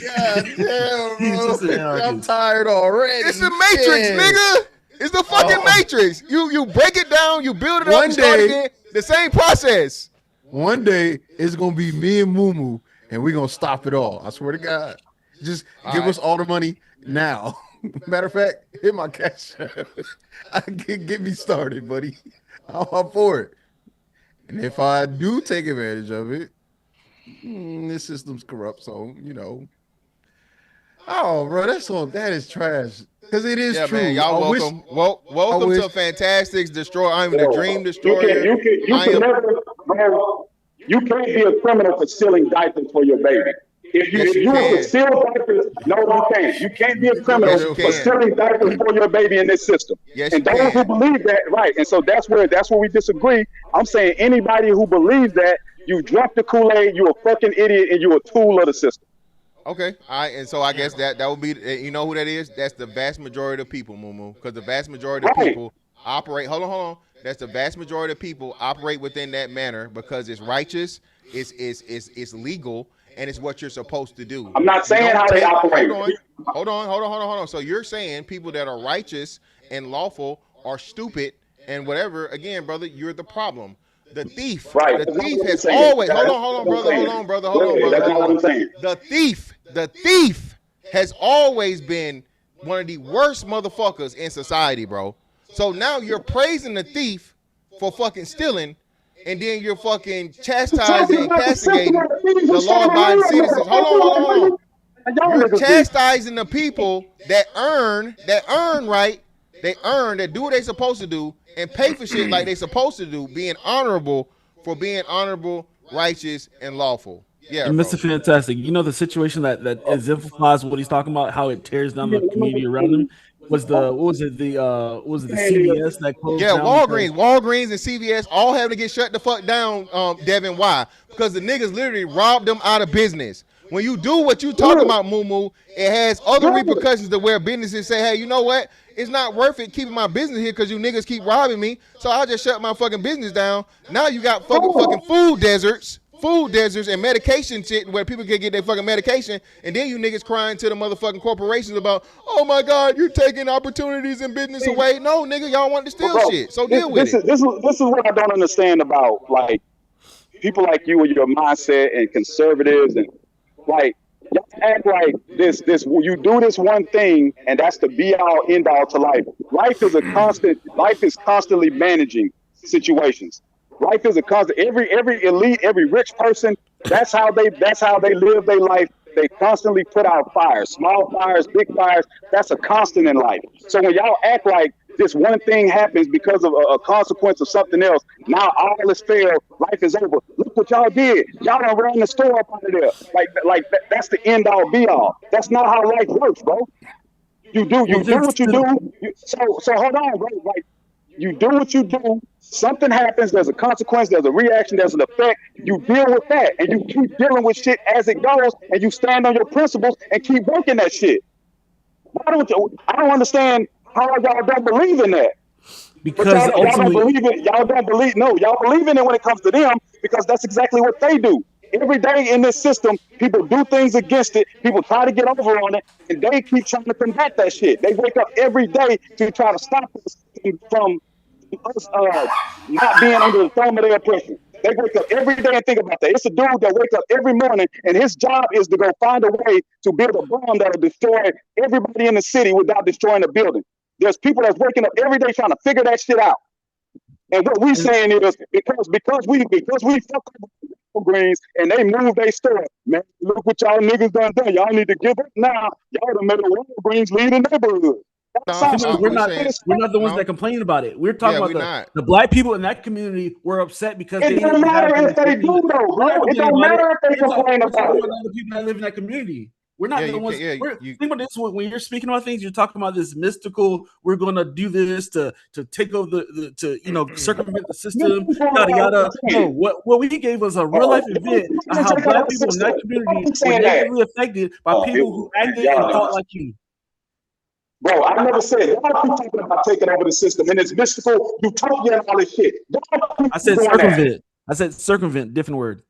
damn, He's just an bro. I'm anarchist. tired already. It's the Matrix, Shit. nigga. It's the fucking Matrix. You break it down, you build it up, One and start day- again. The same process. One day it's gonna be me and Mumu, and we're gonna stop it all. I swear to God. Just give us all the money now. Matter of fact, hit my cash. Get me started, buddy. I'm up for it. And if I do take advantage of it, this system's corrupt. So oh, bro, that is trash. Because it is true. Man, y'all welcome. Welcome to Fantastic's Destroyer. I'm the Dream Destroyer. You can't be a criminal for stealing diapers for your baby. If you were to steal diapers, no, you can't. You can't be a criminal for stealing diapers for your baby in this system. Yes, and those who believe that, right? And so that's where we disagree. I'm saying anybody who believes that, you drunk the Kool-Aid, you a fucking idiot, and you a tool of the system. Okay, all right, and so I guess that would be, you know who that is? That's the vast majority of people, Mumu, because the vast majority of people operate. Hold on. That's the vast majority of people operate within that manner because it's righteous, it's legal, and it's what you're supposed to do. I'm not saying how they operate. Hold on. So you're saying people that are righteous and lawful are stupid and whatever. Again, brother, you're the problem. The thief, right? The thief has always. Hold on, brother. That's not what I'm saying. The thief has always been one of the worst motherfuckers in society, bro. So now you're praising the thief for fucking stealing, and then you're fucking chastising and castigating the law-abiding citizens. Hold on. You're chastising the people that earn right. They earn, that do what they supposed to do, and pay for shit like they supposed to do, being honorable for being honorable, righteous, and lawful. Yeah, and Mr. Fantastic, the situation that exemplifies what he's talking about, how it tears down the community around him, was the CVS that closed down? Walgreens and CVS all having to get shut the fuck down, Devin. Why? Because the niggas literally robbed them out of business. When you do what you talking about, Mumu, it has other repercussions to where businesses say, hey, you know what? It's not worth it keeping my business here because you niggas keep robbing me, so I'll just shut my fucking business down. Now you got fucking food deserts and medication shit where people can get their fucking medication, and then you niggas crying to the motherfucking corporations about, oh my God, you're taking opportunities and business away. No, nigga, y'all want to steal shit, so deal with it. This is what I don't understand about like people like you and your mindset and conservatives and like y'all act like this you do this one thing and that's the be all end all to life. Life is constantly managing situations. Life is a constant. Every elite, every rich person, that's how they live their life. They constantly put out fires, small fires, big fires. That's a constant in life. So when y'all act like this one thing happens because of a consequence of something else, now all is failed, life is over. Look what y'all did. Y'all done ran the store up out of there. That's the end all be all. That's not how life works, bro. You do what you do. So hold on, bro. Like you do what you do. Something happens, there's a consequence, there's a reaction, there's an effect. You deal with that, and you keep dealing with shit as it goes, and you stand on your principles and keep working that shit. I don't understand how y'all don't believe in that. Because y'all don't believe it. Y'all don't believe. No, y'all believe in it when it comes to them because that's exactly what they do. Every day in this system, people do things against it. People try to get over on it, and they keep trying to combat that shit. They wake up every day to try to stop us from us not being under the thumb of their oppression. They wake up every day and think about that. It's a dude that wakes up every morning and his job is to go find a way to build a bomb that'll destroy everybody in the city without destroying the building. There's people that's waking up every day trying to figure that shit out. And what we saying is because we fuck up greens and they move their store, man, look what y'all niggas done. Y'all need to give up now. Y'all done made a Walgreens lead the neighborhood. We're not the ones that complain about it. We're talking about the black people in that community were upset because it don't matter if they do though, bro. It don't matter if they complain about it. The people that live in that community. We're not the ones. Think about this: when you're speaking about things, you're talking about this mystical. We're going to do this to take over to circumvent the system. Yada yada. No, what we gave was a real life event of how black people in that community were negatively affected by people who acted and thought like you. Bro, I never said, y'all keep talking about taking over the system and it's mystical, utopia and all this shit. Y'all keep I said doing that. circumvent. I said circumvent. Different word.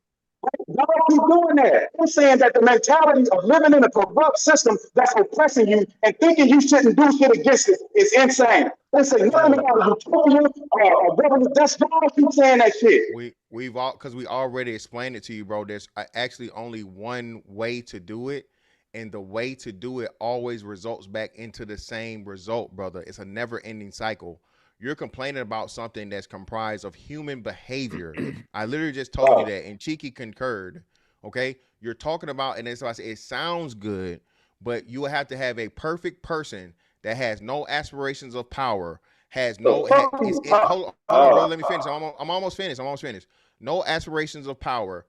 Y'all keep doing that. I'm saying that the mentality of living in a corrupt system that's oppressing you and thinking you shouldn't do shit against it is insane. They say nothing about utopia or government. That's y'all keep saying that shit. We've all because we already explained it to you, bro. There's actually only one way to do it, and the way to do it always results back into the same result, brother. It's a never-ending cycle. You're complaining about something that's comprised of human behavior. I literally just told you that, and Cheeky concurred. Okay, you're talking about, and that's why I say it sounds good, but you will have to have a perfect person that has no aspirations of power, has no. Hold on, bro. Let me finish. I'm almost finished. No aspirations of power.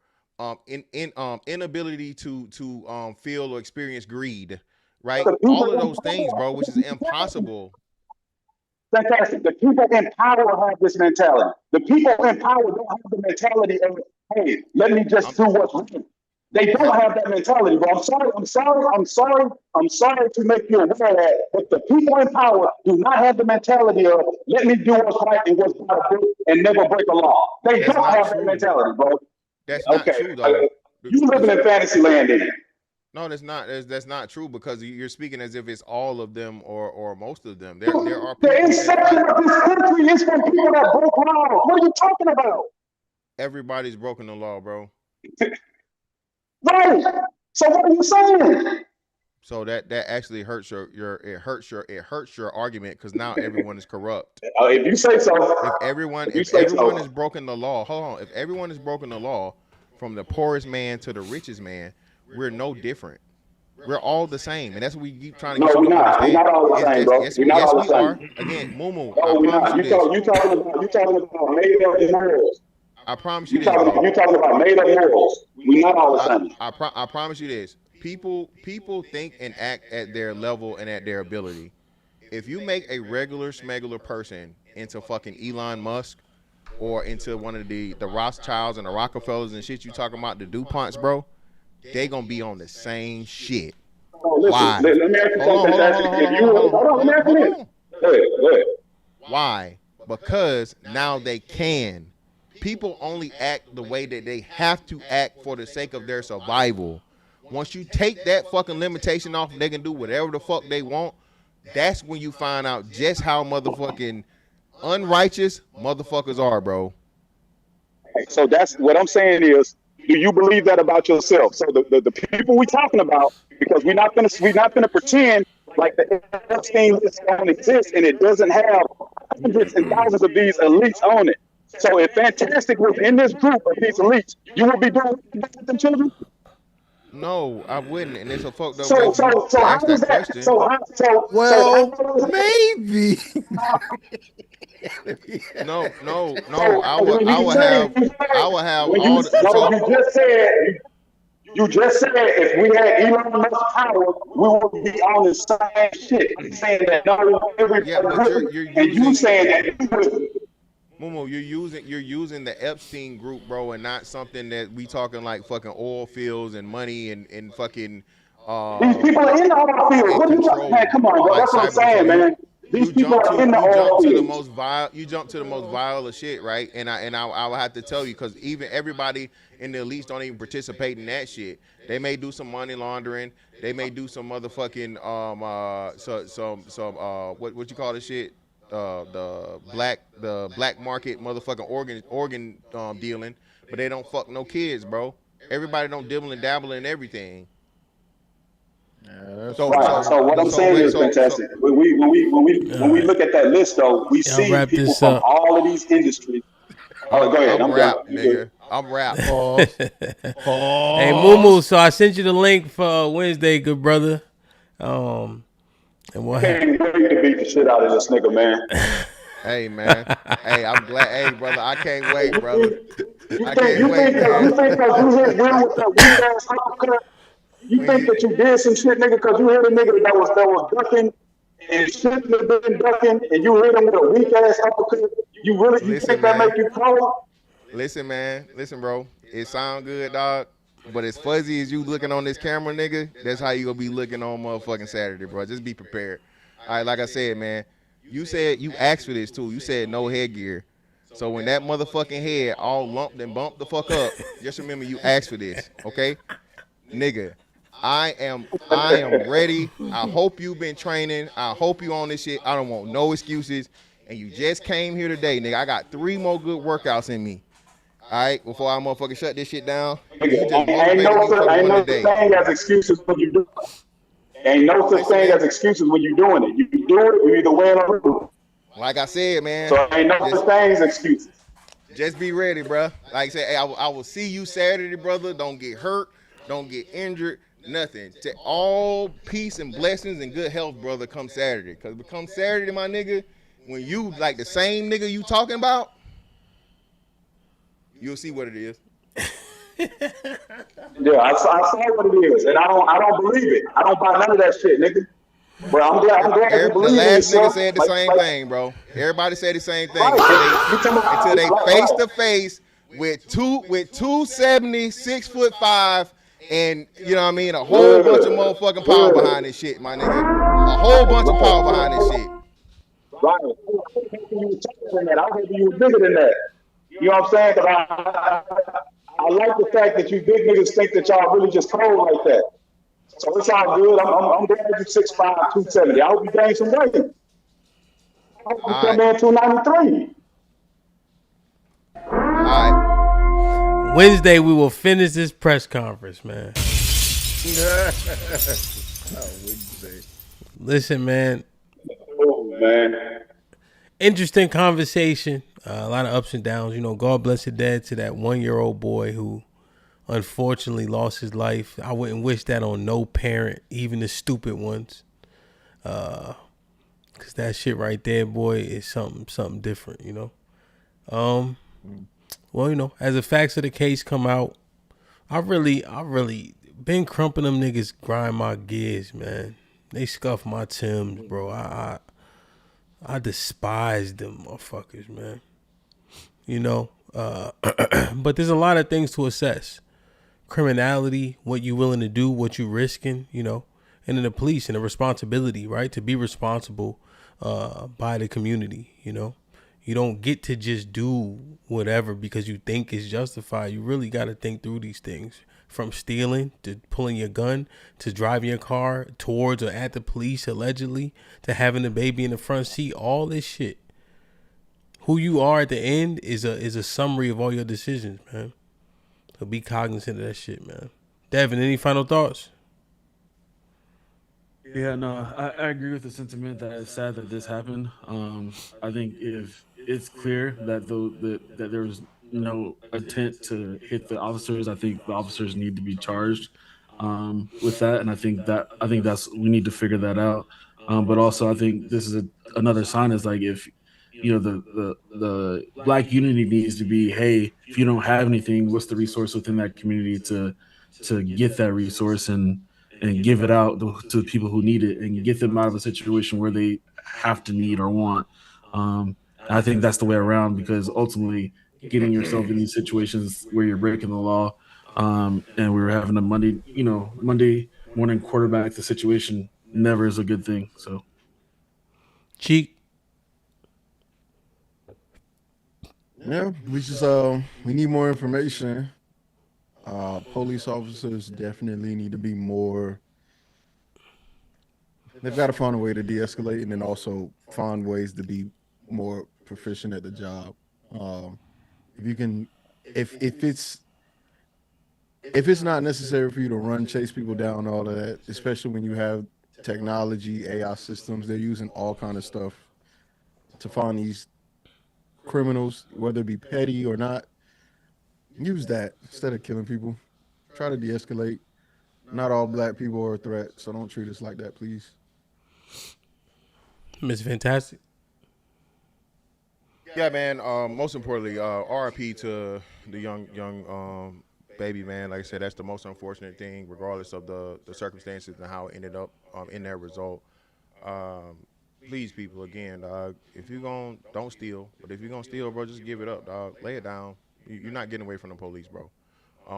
Inability to feel or experience greed. Right. All of those things, bro, which is impossible. Fantastic. The people in power have this mentality. The people in power don't have the mentality of, hey, let me just do what's right. They don't have that mentality, bro. I'm sorry to make you aware of that, but the people in power do not have the mentality of, let me do what's right and what's by the book and never break a law. They don't have that mentality, bro. That's not true, though. You living in fantasy land then. No, that's not true because you're speaking as if it's all of them or most of them. There are people. The inception of this country is from people that broke laws. What are you talking about? Everybody's broken the law, bro. Right. So what are you saying? So that actually hurts your argument because now everyone is corrupt. If you say so. If everyone is broken the law, hold on. If everyone is broken the law, from the poorest man to the richest man, we're no different. We're all the same, and that's what we keep trying to get you to understand. We're not all the same, bro. Yes, we are. Again, Mumu, I promise you this. You talking about made up morals. I promise you this. You talking about made up morals. We're not all the same. I promise you this. People think and act at their level and at their ability. If you make a regular smuggler person into fucking Elon Musk or into one of the Rothschilds and the Rockefellers and shit you talking about, the DuPonts, bro, they gonna be on the same shit. Why? Let me ask you something. Why? Because now they can. People only act the way that they have to act for the sake of their survival. Once you take that fucking limitation off, they can do whatever the fuck they want. That's when you find out just how motherfucking unrighteous motherfuckers are, bro. So that's what I'm saying is, do you believe that about yourself? So the people we talking about, because we're not gonna pretend like the Epstein list don't exist and it doesn't have hundreds and thousands of these elites on it. So if Fantastic was in this group of these elites, you would be doing with them children? No, I wouldn't, and it's a fucked up. So how is that? Maybe. No. I would have all the. You just said if we had Elon Musk power, we would be on the same shit. I'm saying that you saying that. Momo, you're using the Epstein group, bro, and not something that we talking like fucking oil fields and money and fucking. These people are in the oil fields. What are you talking? Man, come on, bro. That's what I'm saying, man. These people are in the oil fields. You jump to the most vile of shit, right? And I will have to tell you because even everybody in the elites don't even participate in that shit. They may do some money laundering. They may do some motherfucking what you call this shit? The black market motherfucking organ dealing, but they don't fuck no kids, bro. Everybody don't dibble and dabble in everything. So what I'm saying is fantastic. When we look at that list, though, we see people from all of these industries. Oh, go ahead. I'm rap. Hey, Mumu, so I sent you the link for Wednesday, good brother. And what can't wait to beat the shit out of this nigga, man. Hey, man. Hey, I'm glad. Hey, brother, I can't wait, brother. I can't wait, man. You think that you hit Will with that weak ass uppercut? You think that you did some shit, nigga, because you hit a nigga that was ducking and shouldn't have been ducking, and you hit him with a weak ass uppercut? You think that make you cold? Listen, man. Listen, bro. It sound good, dog. But as fuzzy as you looking on this camera, nigga, that's how you gonna be looking on motherfucking Saturday, bro. Just be prepared. All right, like I said, man, you said you asked for this too. You said no headgear. So when that motherfucking head all lumped and bumped the fuck up, just remember you asked for this, okay? Nigga, I am ready. I hope you've been training. I hope you on this shit. I don't want no excuses. And you just came here today, nigga. I got 3 more good workouts in me. All right, before I motherfucking shut this shit down. You just motivated me for Ain't one no today. such thing as excuses when you do it. Ain't no such thing as excuses when you're doing it. You do it, you either win or lose. Like I said, man. So ain't no such thing as excuses. Just be ready, bro. Like I said, hey, I will see you Saturday, brother. Don't get hurt. Don't get injured. Nothing. To all peace and blessings and good health, brother, come Saturday. Because come Saturday, my nigga, when you, like the same nigga you talking about, you'll see what it is. Yeah, I saw what it is, and I don't believe it. I don't buy none of that shit, nigga. But I'm glad you believe the in last yourself. nigga said the same thing, bro. Everybody said the same thing Right. until they face to face with 270, 6'5", and you know what I mean, a whole bunch of motherfucking power behind this shit, my nigga. A whole bunch of power behind this shit. Right. I was hoping you were bigger than that. You know what I'm saying? Because I like the fact that you big niggas think that y'all really just cold like that. So it's all good. I'm glad you're 6'5", 270. I hope you gain some weight. I hope you come in 293. All right. Wednesday we will finish this press conference, man. Wednesday. Listen, man. Oh, man. Interesting conversation. A lot of ups and downs. You know, God bless the dead to that 1-year-old boy who unfortunately lost his life. I wouldn't wish that on no parent, even the stupid ones. Cause that shit right there, boy, is something different, you know. Well, you know, as the facts of the case come out, I really been crumping them niggas grind my gears, man. They scuff my Timbs, bro. I despise them motherfuckers, man. You know, but there's a lot of things to assess. Criminality, what you willing to do, what you risking, you know, and then the police and the responsibility, right? To be responsible by the community, you know. You don't get to just do whatever because you think is justified. You really got to think through these things. From stealing to pulling your gun to driving your car towards or at the police allegedly to having the baby in the front seat, all this shit. Who you are at the end is a summary of all your decisions, man. So be cognizant of that shit, man. Devin, any final thoughts? Yeah, no, I agree with the sentiment that it's sad that this happened. I think if it's clear that that there was no intent to hit the officers, I think the officers need to be charged with that, and I think that's we need to figure that out. But also, I think this is another sign is like if you know the black unity needs to be, hey, if you don't have anything, what's the resource within that community to get that resource and give it out to people who need it and get them out of a situation where they have to need or want. I think that's the way around because ultimately getting yourself in these situations where you're breaking the law and we were having a Monday morning quarterback the situation never is a good thing. So Cheek. Yeah, we need more information. Police officers definitely need to be more. They've got to find a way to de-escalate and then also find ways to be more proficient at the job. If you can, if it's not necessary for you to chase people down, all of that, especially when you have technology, AI systems, they're using all kind of stuff to find these criminals, whether it be petty or not. Use that instead of killing people. Try to de-escalate. Not all black people are a threat, so don't treat us like that, please. Miss Fantastic. Yeah, man. Most importantly, RIP to the young baby, man. Like I said, that's the most unfortunate thing, regardless of the circumstances and how it ended up in that result. Please, people, again, dog, if you're gonna, don't steal. But if you're gonna steal, bro, just give it up, dog. Lay it down. You're not getting away from the police, bro.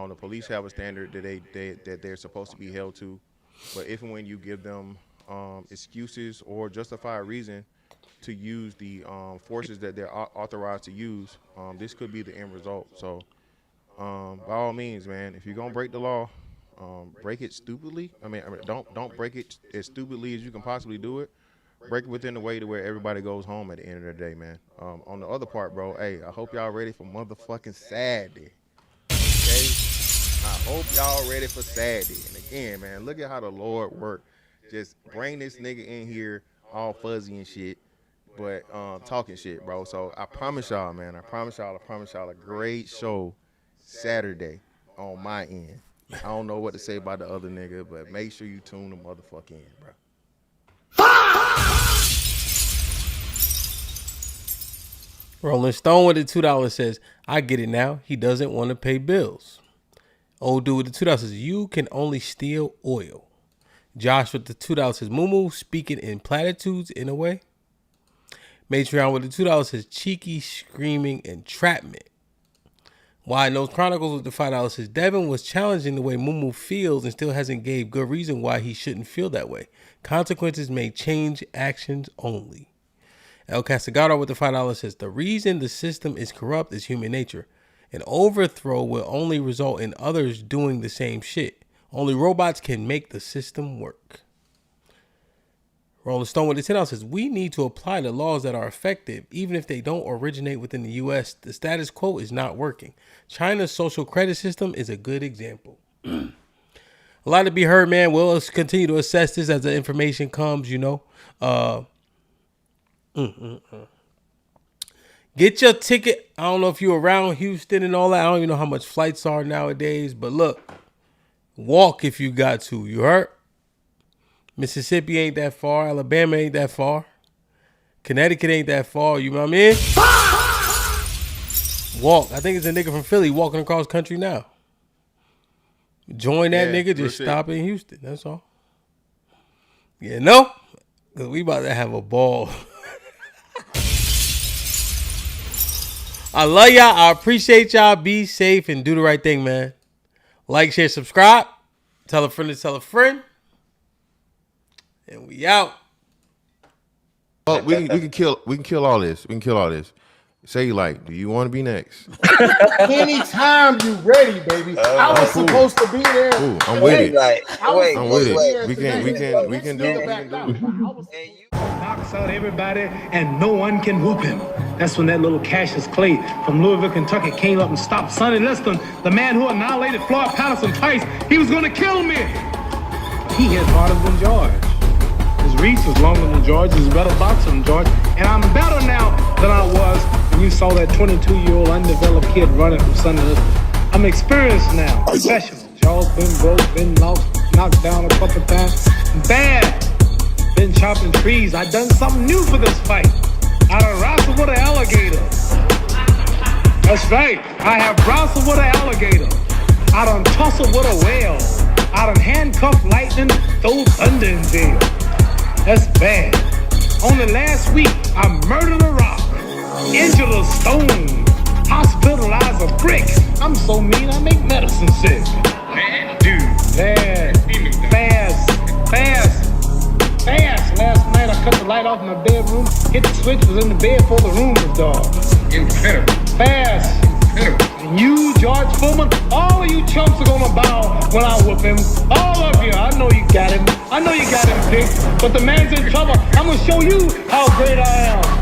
The police have a standard that they're supposed to be held to. But if and when you give them excuses or justified reason to use the forces that they're authorized to use, this could be the end result. So, by all means, man, if you're gonna break the law, break it stupidly. I mean, don't break it as stupidly as you can possibly do it. Break it within the way to where everybody goes home at the end of the day, man. On the other part, bro, hey, I hope y'all ready for motherfucking Saturday. Okay? I hope y'all ready for Saturday. And again, man, look at how the Lord worked. Just bring this nigga in here all fuzzy and shit, but talking shit, bro. So I promise y'all, man, I promise y'all a great show Saturday on my end. I don't know what to say about the other nigga, but make sure you tune the motherfucker in, bro. Rolling Stone with the $2 says, I get it now. He doesn't want to pay bills. Old dude with the $2 says, you can only steal oil. Josh with the $2 says, Moo speaking in platitudes in a way. Matreon with the $2 says, cheeky screaming entrapment. Wide Nose Chronicles with the $5 says, Devin was challenging the way Moo feels and still hasn't gave good reason why he shouldn't feel that way. Consequences may change actions only. El Castigado with the $5 says, the reason the system is corrupt is human nature. An overthrow will only result in others doing the same shit. Only robots can make the system work. Rolling Stone with the $10 says, we need to apply the laws that are effective, even if they don't originate within the U.S. The status quo is not working. China's social credit system is a good example. A lot to be heard, man. We'll continue to assess this as the information comes, you know. Get your ticket. I don't know if you're around Houston and all that. I don't even know how much flights are nowadays. But look, walk if you got to. You heard? Mississippi ain't that far. Alabama ain't that far. Connecticut ain't that far. You know what I mean? Walk. I think it's a nigga from Philly walking across country now. Join that nigga. Just stop in Houston. That's all. Yeah, no? Because we about to have a ball. I love y'all. I appreciate y'all. Be safe and do the right thing, man. Like, share, subscribe. Tell a friend to tell a friend. And we out. Oh, we can kill all this. We can kill all this. Say like, do you want to be next? Anytime you ready, baby. I was supposed to be there. Cool. I'm with it. I'm with it. We can do it. Knocks out everybody and no one can whoop him. That's when that little Cassius Clay from Louisville, Kentucky came up and stopped Sonny Liston, the man who annihilated Floyd Patterson twice. He was going to kill me. He hit harder than George. His reach is longer than George. He's a better boxer than George. And I'm better now than I was when you saw that 22-year-old undeveloped kid running from Sonny Liston. I'm experienced now. Professional. Jaw's been broke, been lost, knocked down a couple times. Bad. Been chopping trees. I done something new for this fight. I done wrestled with an alligator. That's right. I have wrestled with an alligator. I done tussled with a whale. I done handcuffed lightning, throw thunder in jail. That's bad. Only last week, I murdered a rock, injured a stone, hospitalized a brick. I'm so mean, I make medicine sick. Man, dude. Fast. Last night, I cut the light off in my bedroom, hit the switch, was in the bed before the room was dark. Incredible. Fast. And you, George Foreman, all of you chumps are gonna bow when I whoop him. All of you. I know you got him. I know you got him picked. But the man's in trouble. I'm gonna show you how great I am.